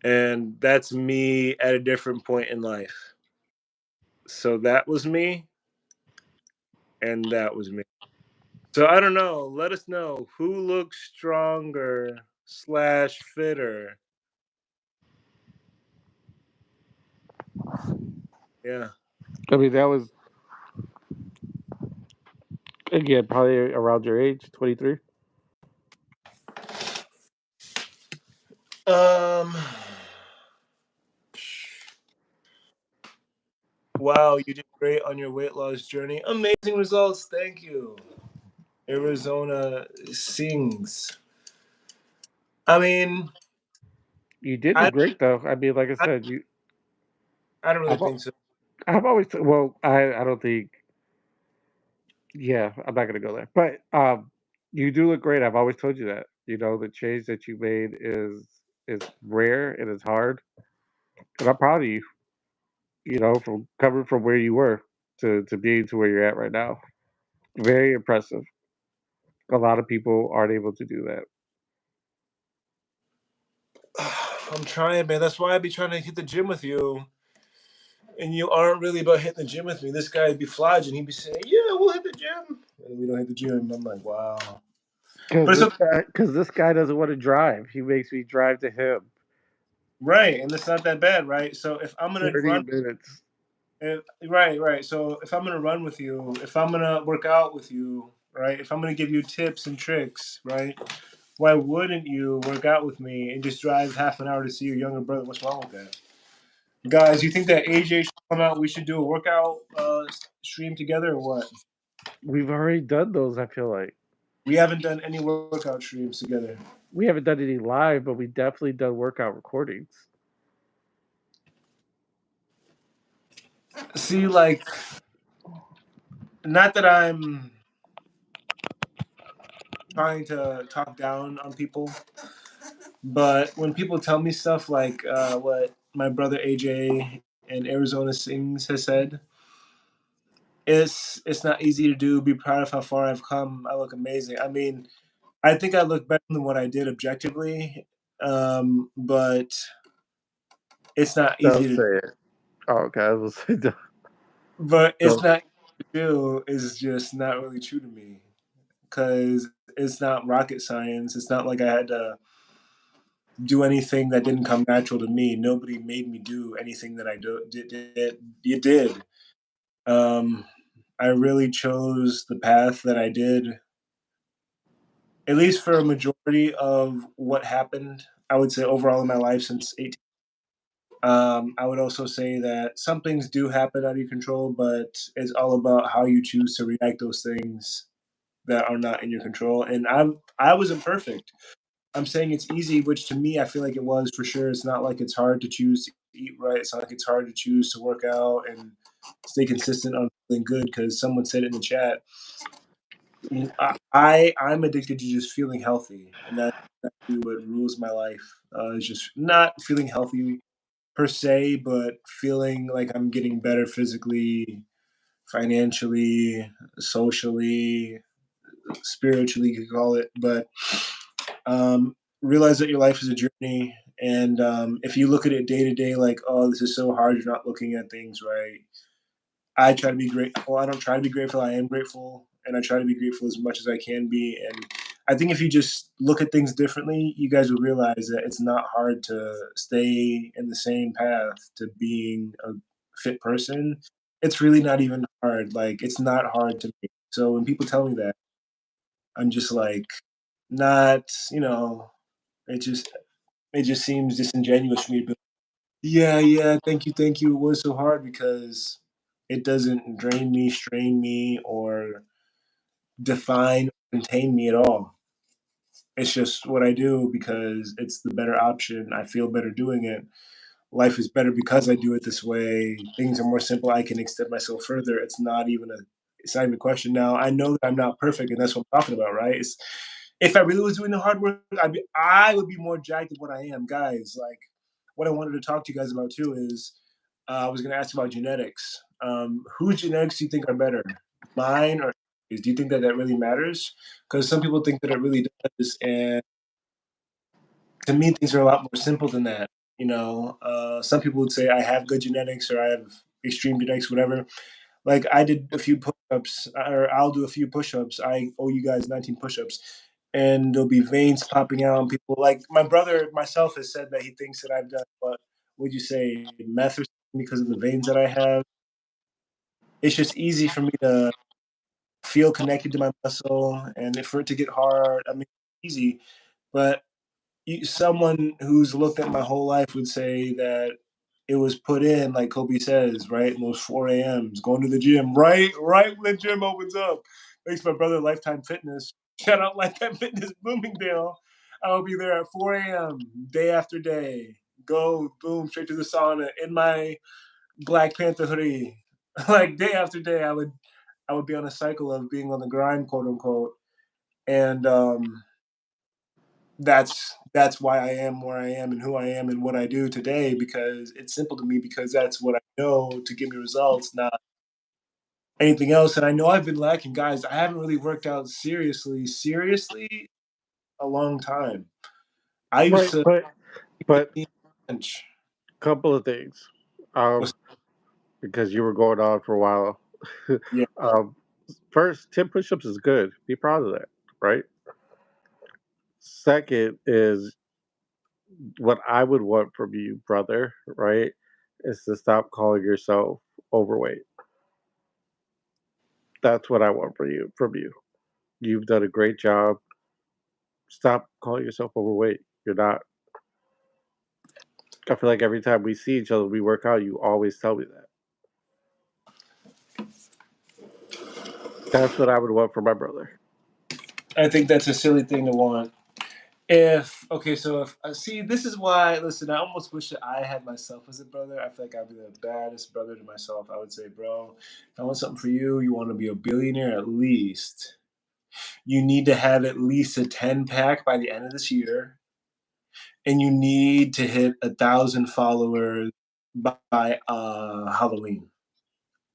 And that's me at a different point in life. So that was me, and that was me. So I don't know. Let us know who looks stronger slash fitter. Yeah. I mean, that was again probably around your age, 23. Um. Wow, you did great on your weight loss journey. Amazing results. Thank you. Arizona sings. I mean, You did do I great though. I mean, like I I, said, you. I don't really I've, think so. I've always well, I don't think. Yeah, I'm not gonna go there. But you do look great. I've always told you that. You know, the change that you made is rare and it's hard, and I'm proud of you. You know, from coming from where you were to being to where you're at right now. Very impressive. A lot of people aren't able to do that. I'm trying, man. That's why I be trying to hit the gym with you. And you aren't really about hitting the gym with me. This guy'd be flogging. He'd be saying, "Yeah, we'll hit the gym," and we don't hit the gym. I'm like, wow. Because But it's okay, this guy doesn't want to drive. He makes me drive to him right? And it's not that bad, right? So if I'm gonna 30 run, minutes. right. So if I'm gonna run with you, if I'm gonna work out with you, right? If I'm gonna give you tips and tricks, right? Why wouldn't you work out with me and just drive half an hour to see your younger brother? What's wrong with that? Guys, you think that AJ should come out? We should do a workout stream together or what? We've already done those, I feel like. We haven't done any workout streams together. We haven't done any live, but we definitely done workout recordings. See, like, not that I'm trying to talk down on people, but when people tell me stuff like what my brother AJ and Arizona Sings has said, it's not easy to do. Be proud of how far I've come. I look amazing. I mean, I think I look better than what I did objectively, but it's not Don't easy to. say it. Oh, okay. I was But it's don't. not easy to do. Is just not really true to me because it's not rocket science. It's not like I had to do anything that didn't come natural to me. Nobody made me do anything that I did. You did. Um, I really chose the path that I did, at least for a majority of what happened. I would say overall in my life since 18. I would also say that some things do happen out of your control, but it's all about how you choose to react those things that are not in your control. And I wasn't perfect. I'm saying it's easy, which to me I feel like it was for sure. It's not like it's hard to choose to eat right. It's not like it's hard to choose to work out and stay consistent on feeling good because someone said it in the chat. I'm addicted to just feeling healthy, and that's really what rules my life. Is just not feeling healthy per se, but feeling like I'm getting better physically, financially, socially, spiritually, you could call it. But realize that your life is a journey. And if you look at it day to day, like, oh, this is so hard, you're not looking at things right. I try to be grateful. I don't try to be grateful. I am grateful. And I try to be grateful as much as I can be. And I think if you just look at things differently, you guys will realize that it's not hard to stay in the same path to being a fit person. It's really not even hard. Like, it's not hard to me. So when people tell me that, I'm just like, not, it just it just seems disingenuous for me to be, yeah, yeah, thank you. It was so hard because it doesn't drain me, strain me, or define, contain me at all. It's just what I do because it's the better option. I feel better doing it. life is better because I do it this way. Things are more simple. I can extend myself further. It's not even a question. Now I know that I'm not perfect, and that's what I'm talking about, right? If I really was doing the hard work, I would be more jacked than what I am, guys. Like what I wanted to talk to you guys about too is I was going to ask about genetics. Whose genetics do you think are better, mine or his? Do you think that that really matters? Because some people think that it really does, and to me, things are a lot more simple than that. Some people would say I have good genetics or I have extreme genetics, whatever. Like I did a few push-ups, or I'll do a few push-ups. I owe you guys 19 push-ups, and there'll be veins popping out. And people like my brother myself has said that he thinks that I've done what would you say meth or something because of the veins that I have. It's just easy for me to feel connected to my muscle, and for it to get hard. I mean, it's easy, but someone who's looked at my whole life would say that it was put in, like Kobe says, right in those 4 a.m.s, going to the gym, right when the gym opens up. Thanks, my brother, Lifetime Fitness. Shout out Lifetime Fitness, Bloomingdale. I'll be there at 4 a.m. day after day. Go, boom, straight to the sauna in my Black Panther hoodie. Like day after day, I would be on a cycle of being on the grind, quote unquote, and that's why I am where I am and who I am and what I do today, because it's simple to me because that's what I know to give me results, not anything else. And I know I've been lacking, guys. I haven't really worked out seriously a long time. I used Right, to but bench. couple of things. Was Because you were going on for a while. yeah. um, First, 10 push-ups is good. Be proud of that, right? Second is what I would want from you, brother, right? Is to stop calling yourself overweight. That's what I want for you from you. You've done a great job. Stop calling yourself overweight. You're not. I feel like every time we see each other, we work out, you always tell me that. That's what I would want for my brother. I think that's a silly thing to want. If okay, so if see, this is why. Listen, I almost wish that I had myself as a brother. I feel like I'd be the baddest brother to myself. I would say, bro, if I want something for you, you want to be a billionaire at least. You need to have at least a 10 pack by the end of this year, and you need to hit 1,000 followers by Halloween.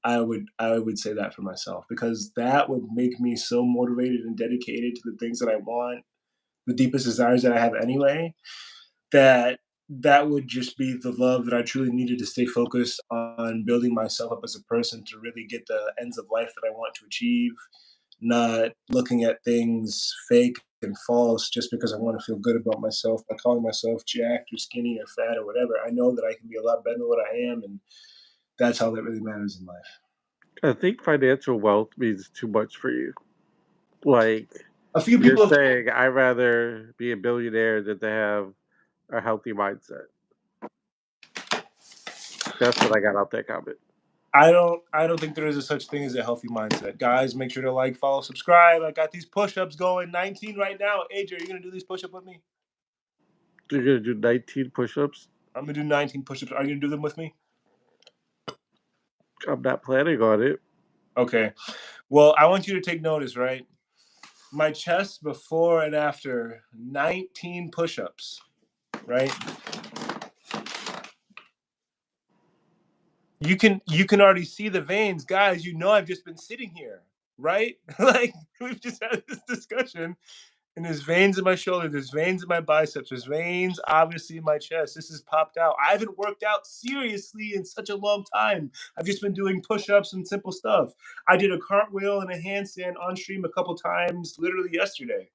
I would say that for myself because that would make me so motivated and dedicated to the things that I want, the deepest desires that I have anyway, that that would just be the love that I truly needed to stay focused on building myself up as a person to really get the ends of life that I want to achieve, not looking at things fake and false just because I want to feel good about myself by calling myself jacked or skinny or fat or whatever. I know that I can be a lot better than what I am, and that's all that really matters in life. I think financial wealth means too much for you. Like, A few you're people have saying, I'd rather be a billionaire than to have a healthy mindset. That's what I got out that comment. I don't think there is a such thing as a healthy mindset. Guys, make sure to like, follow, subscribe. I got these push-ups going, 19 right now. AJ, are you gonna do these push-ups with me? You're gonna do 19 push-ups. I'm gonna do 19 push-ups. Are you gonna do them with me? I'm not planning on it. Okay. Well, I want you to take notice, right? My chest before and after 19 push-ups, right? You can already see the veins, guys. You know I've just been sitting here, right? Like we've just had this discussion. And there's veins in my shoulder, there's veins in my biceps, there's veins obviously in my chest. This has popped out. I haven't worked out seriously in such a long time. I've just been doing push-ups and simple stuff. I did a cartwheel and a handstand on stream a couple times literally yesterday.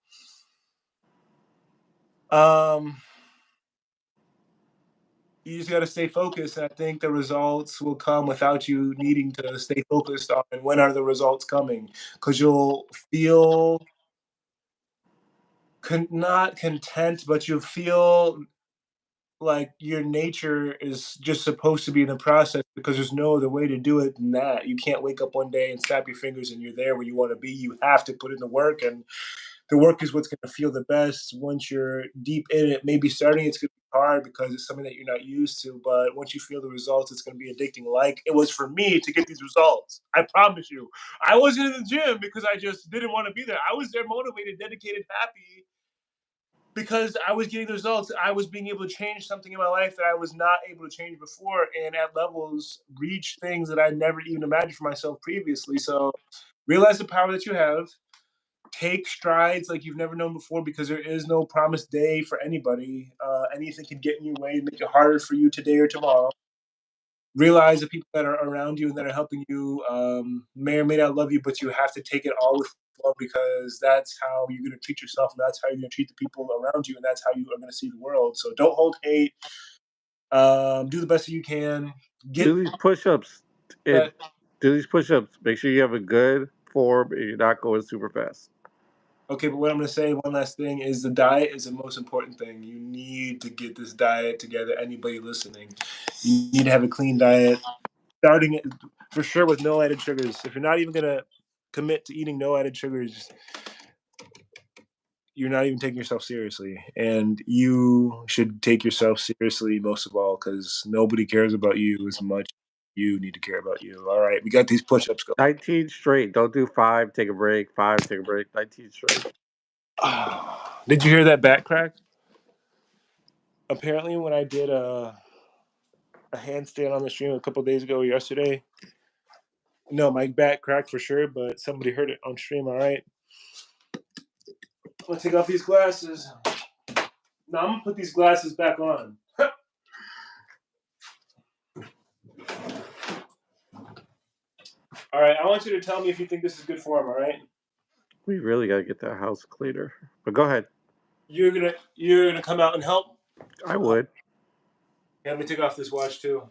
Um, you just got to stay focused. I think the results will come without you needing to stay focused on when are the results coming, because you'll feel not content, but you'll feel like your nature is just supposed to be in the process because there's no other way to do it than that. You can't wake up one day and snap your fingers and you're there where you want to be. You have to put in the work, and the work is what's going to feel the best. Once you're deep in it, maybe starting it's going to be hard because it's something that you're not used to. But once you feel the results, it's going to be addicting. Like it was for me to get these results. I promise you. I wasn't in the gym because I just didn't want to be there. I was there motivated, dedicated, happy because I was getting the results. I was being able to change something in my life that I was not able to change before, and at levels reach things that I never even imagined for myself previously. So realize the power that you have. Take strides like you've never known before because there is no promised day for anybody. Anything can get in your way and make it harder for you today or tomorrow. Realize the people that are around you and that are helping you may or may not love you, but you have to take it all with love because that's how you're going to treat yourself and that's how you're going to treat the people around you and that's how you are going to see the world. So don't hold hate. Do the best that you can. Get Do these push-ups. And that. do these push-ups. Make sure you have a good form and you're not going super fast. Okay, but what I'm going to say, one last thing, is the diet is the most important thing. You need to get this diet together. Anybody listening, you need to have a clean diet, starting it for sure with no added sugars. If you're not even going to commit to eating no added sugars, you're not even taking yourself seriously. And you should take yourself seriously most of all because nobody cares about you as much as you need to care about you. All right, we got these push-ups going. 19 straight. Don't do 5, take a break. 5, take a break. 19 straight. Did you hear that back crack? Apparently, when I did a handstand on the stream a couple days ago, yesterday. No, my back cracked for sure, but somebody heard it on stream. All right, I'm gonna take off these glasses. Now I'm gonna put these glasses back on. All right, I want you to tell me if you think this is good form. All right, We really got to get that house cleaner. But go ahead. you're gonna come out and help. I would. Yeah, let me take off this watch too.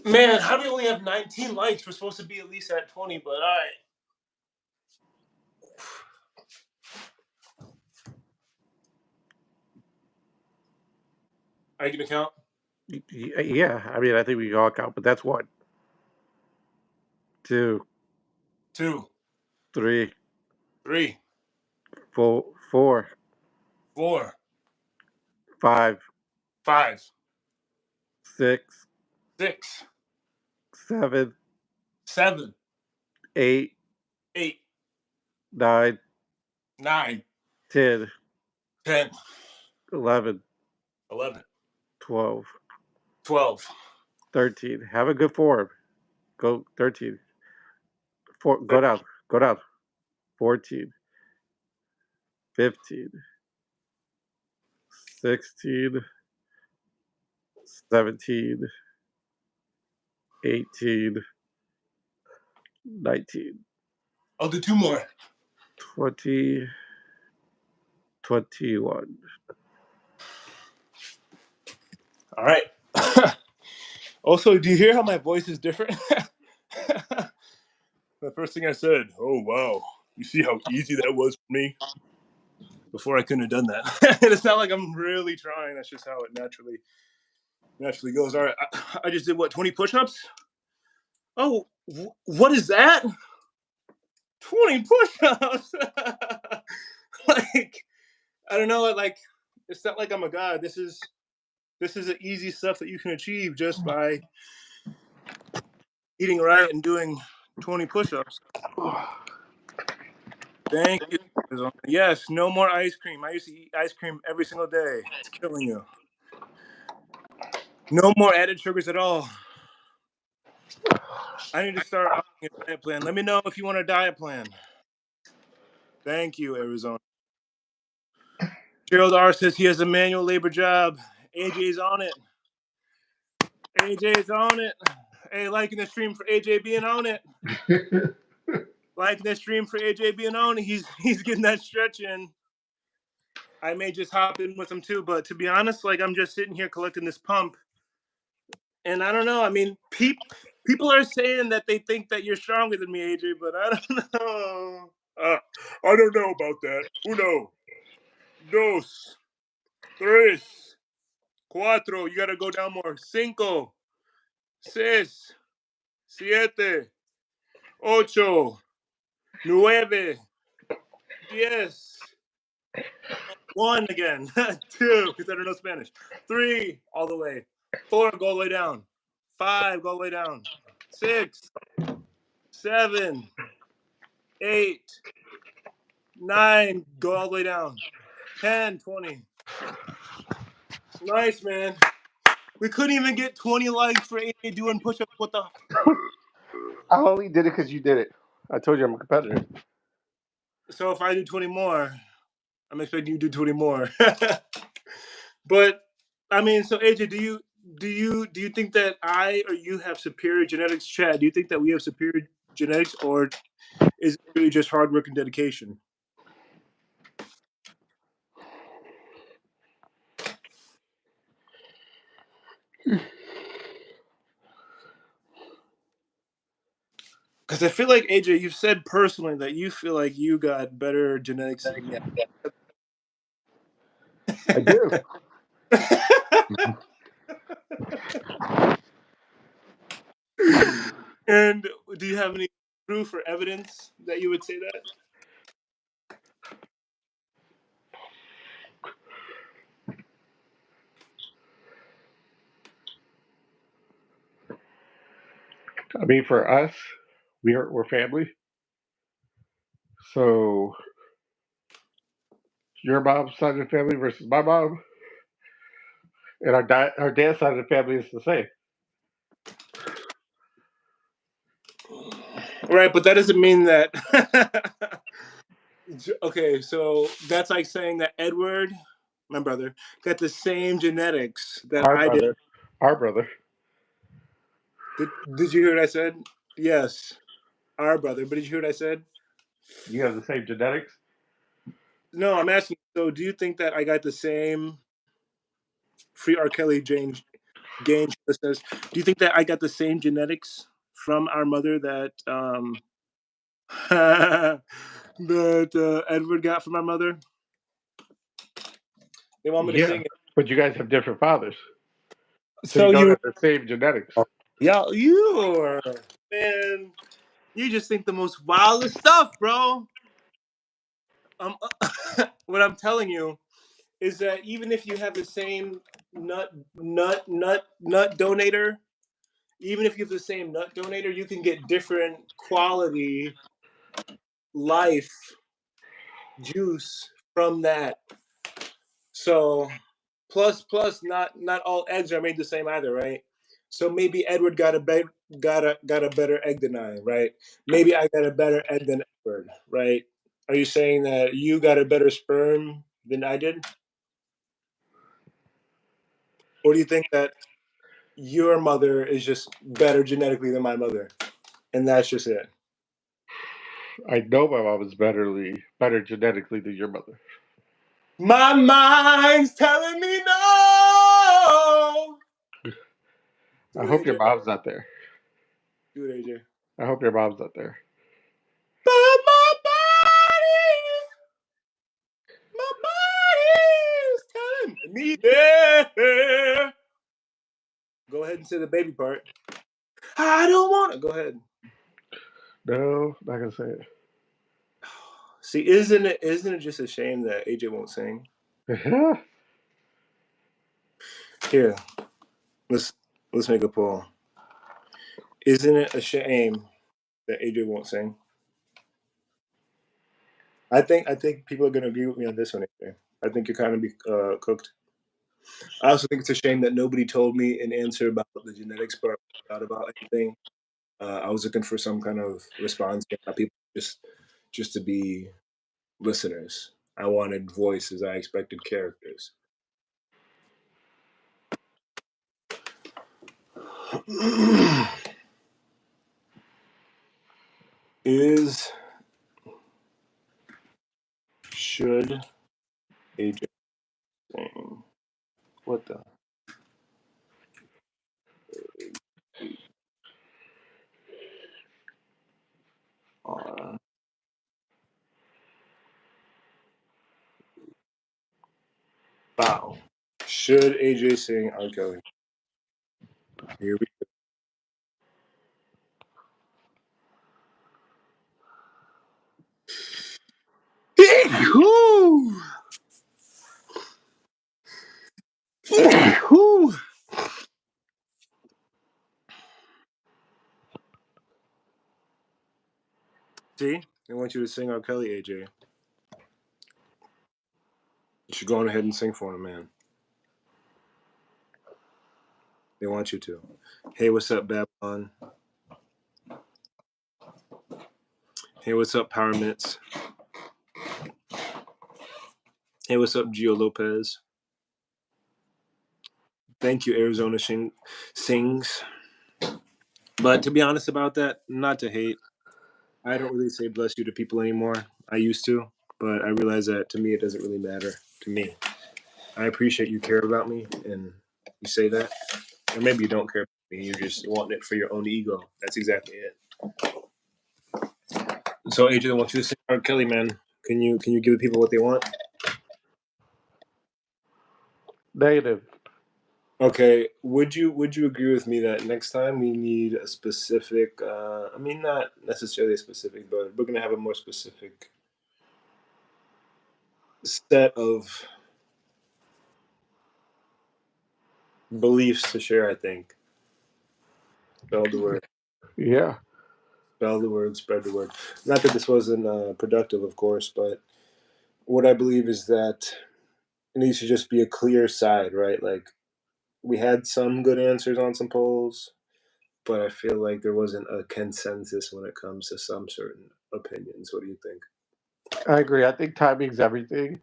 Man, how do we only have 19 likes? We're supposed to be at least at 20, but all right. Are you gonna count? Yeah, I mean, I think we can all count, but that's 1, 2, 2, 3, 3, 4, 4, 4, 5, 5, 6, 6, 7, 7, 8, 8, 9, 9, 10, 10, 11, 11, 12, 12. 13. Have a good form. Go 13. Go down. Go down. 14, 15, 16, 17, 18, 19, I'll do 2 more. 20, 21. All right. Also, do you hear how my voice is different? The first thing I said, oh, wow. You see how easy that was for me? Before I couldn't have done that. It's not like I'm really trying. That's just how it naturally goes. All right. I just did what, 20 push-ups? Oh, what is that? 20 push-ups. Like, I don't know. Like, it's not like I'm a god. This is the easy stuff that you can achieve just by eating right and doing 20 push-ups. Thank you. Yes, no more ice cream. I used to eat ice cream every single day. It's killing you. No more added sugars at all. I need to start a diet plan. Let me know if you want a diet plan. Thank you, Arizona. Gerald R says he has a manual labor job. AJ's on it. AJ's on it. Hey, liking the stream for AJ being on it. Liking the stream for AJ being on it. He's getting that stretch in. I may just hop in with him too, but to be honest, like I'm just sitting here collecting this pump. And I don't know. I mean, people are saying that they think that you're stronger than me, AJ, but I don't know. I don't know about that. Uno, dos, tres, cuatro. You gotta go down more. Cinco, seis, siete, ocho, nueve, diez, one again, two, because I don't know Spanish, three, all the way, four, go all the way down, five, go all the way down, 6, 7, 8, 9, go all the way down, 10, 20. Nice, man. We couldn't even get 20 likes for AJ doing push-ups. What the? I only did it because you did it. I told you I'm a competitor. So if I do 20 more, I'm expecting you to do 20 more. But I mean, so AJ, do you think that I or you have superior genetics, Chad? Do you think that we have superior genetics, or is it really just hard work and dedication? Because I feel like AJ, you've said personally that you feel like you got better genetics than me. I do. And do you have any proof or evidence that you would say that? I mean, for us, we're family. So your mom's side of the family versus my mom, and our dad's side of the family is the same. Right, but that doesn't mean that. Okay, so that's like saying that Edward, my brother, got the same genetics that Our I did. brother, our brother. Did you hear what I said? Yes, our brother. But did you hear what I said? You have the same genetics. No, I'm asking. So, do you think that I got the same? Free R. Kelly, James Gaines says. Do you think that I got the same genetics from our mother that that Edward got from our mother? They want me to Yeah, sing it. but you guys have different fathers, so you So don't you, have the same genetics. yeah, you are, man. You just think the most wildest stuff, bro. Um, what I'm telling you is that even if you have the same nut donator, even if you have the same nut donator, you can get different quality life juice from that. So not all eggs are made the same either, right? So maybe Edward got a better egg than I, right? Maybe I got a better egg than Edward, right? Are you saying that you got a better sperm than I did? Or do you think that your mother is just better genetically than my mother? And that's just it. I know my mom is better genetically than your mother. My mind's telling me no. Do I it, hope your AJ. mom's not there. Do it, AJ. I hope your mom's not there. But my body's telling me yeah. Go ahead and say the baby part. I don't want to. Go ahead. No, not gonna say See, isn't it just a shame that AJ won't sing? it. Here, let's make a poll. Isn't it a shame that AJ won't sing? I think people are gonna agree with me on this one, AJ. I think you're kind of cooked. I also think it's a shame that nobody told me an answer about the genetics part, not about anything. I was looking for some kind of response, not people just to be listeners. I wanted voices. I expected characters. Should AJ sing? What the? Bow. Should AJ sing R. Kelly? Here we Whew. Whew. See, I want you to sing R. Kelly, AJ. You should go on ahead and sing for him, man. They want you to. Hey, what's up, Babylon? Hey, what's up, Power Mitts? Hey, what's up, Gio Lopez? Thank you, Arizona Sings. But to be honest about that, not to hate, I don't really say bless you to people anymore. I used to, but I realize that to me it doesn't really matter to me. I appreciate you care about me and you say that. Or maybe you don't care about me, you're just wanting it for your own ego. That's exactly it. So AJ, I want you to sing R. Kelly, man. Can you give the people what they want? Negative. Okay, would you agree with me that next time we need a specific I mean not necessarily a specific, but we're gonna have a more specific set of beliefs to share, I think. Spell the word. Yeah. Spell the word, spread the word. Not that this wasn't productive, of course, but what I believe is that it needs to just be a clear side, right? Like we had some good answers on some polls, but I feel like there wasn't a consensus when it comes to some certain opinions. What do you think? I agree. I think timing's everything.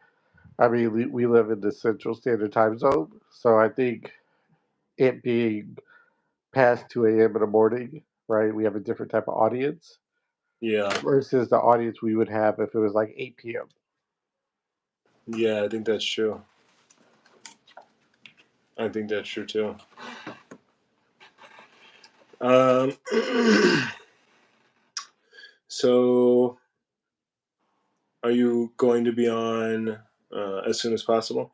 I mean, we live in the Central Standard Time Zone, so I think it being past 2 a.m. in the morning, right, we have a different type of audience Yeah, versus the audience we would have if it was like 8 p.m. yeah, I think that's true. I think that's true too. Um, so, are you going to be on as soon as possible?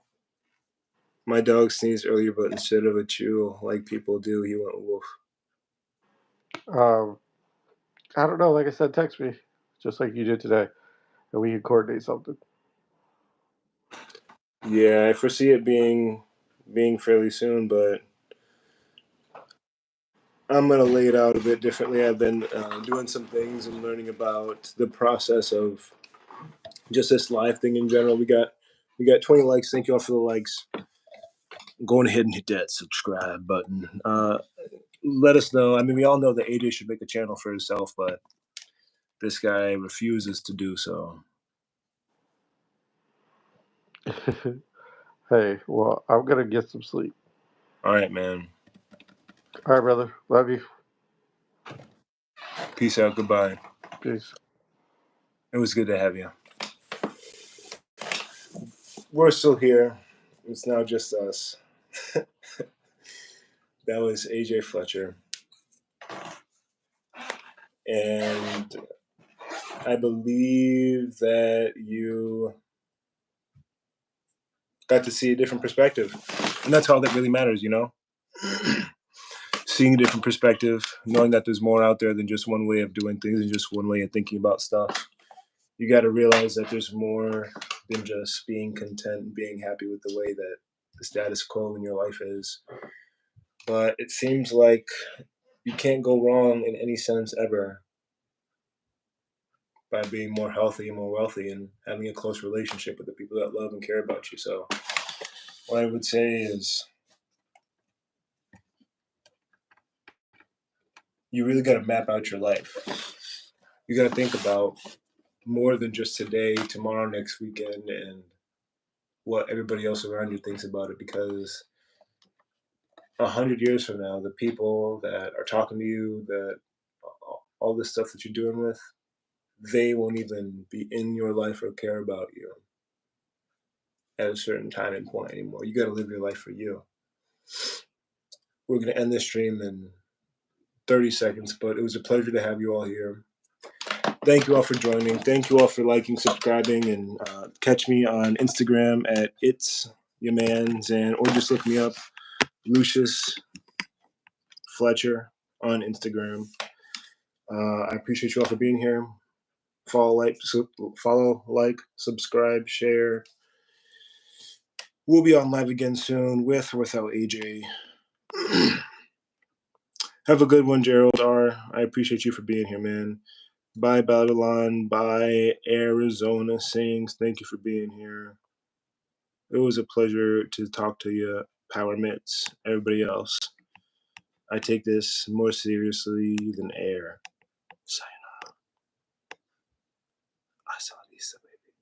My dog sneezed earlier, but instead of a chew like people do, he went woof. Um, I don't know. Like I said, text me, just like you did today, and we can coordinate something. Yeah, I foresee it being fairly soon, but I'm gonna lay it out a bit differently. I've been doing some things and learning about the process of just this live thing in general. We got 20 likes. Thank you all for the likes. Go ahead and hit that subscribe button. Let us know. I mean, we all know that AJ should make a channel for himself, but this guy refuses to do so. Hey, well, I'm gonna get some sleep. All right, man. All right, brother. Love you. Peace out. Goodbye. Peace. It was good to have you. We're still here. It's now just us. That was AJ Fletcher. And I believe that you got to see a different perspective. And that's all that really matters, you know? Seeing a different perspective, knowing that there's more out there than just one way of doing things and just one way of thinking about stuff. You got to realize that there's more than just being content and being happy with the way that the status quo in your life is. But it seems like you can't go wrong in any sense ever by being more healthy and more wealthy and having a close relationship with the people that love and care about you. So what I would say is you really got to map out your life. You got to think about more than just today, tomorrow, next weekend, and what everybody else around you thinks about it. Because 100 years from now, the people that are talking to you, that all the stuff that you're doing with, they won't even be in your life or care about you at a certain time and point anymore. You got to live your life for you. We're going to end this stream in 30 seconds, but it was a pleasure to have you all here. Thank you all for joining. Thank you all for liking, subscribing, and catch me on Instagram at It's Your Man Zan, or just look me up, Lucious Fletcher on Instagram. I appreciate you all for being here. follow, like, subscribe, share. We'll be on live again soon with or without AJ. Have a good one, Gerald R. I appreciate you for being here, man. Bye, Babylon. Bye, Arizona Sings. Thank you for being here. It was a pleasure to talk to you, Power Mitts, everybody else. I take this more seriously than air. Sayonara. Hasta la vista, baby.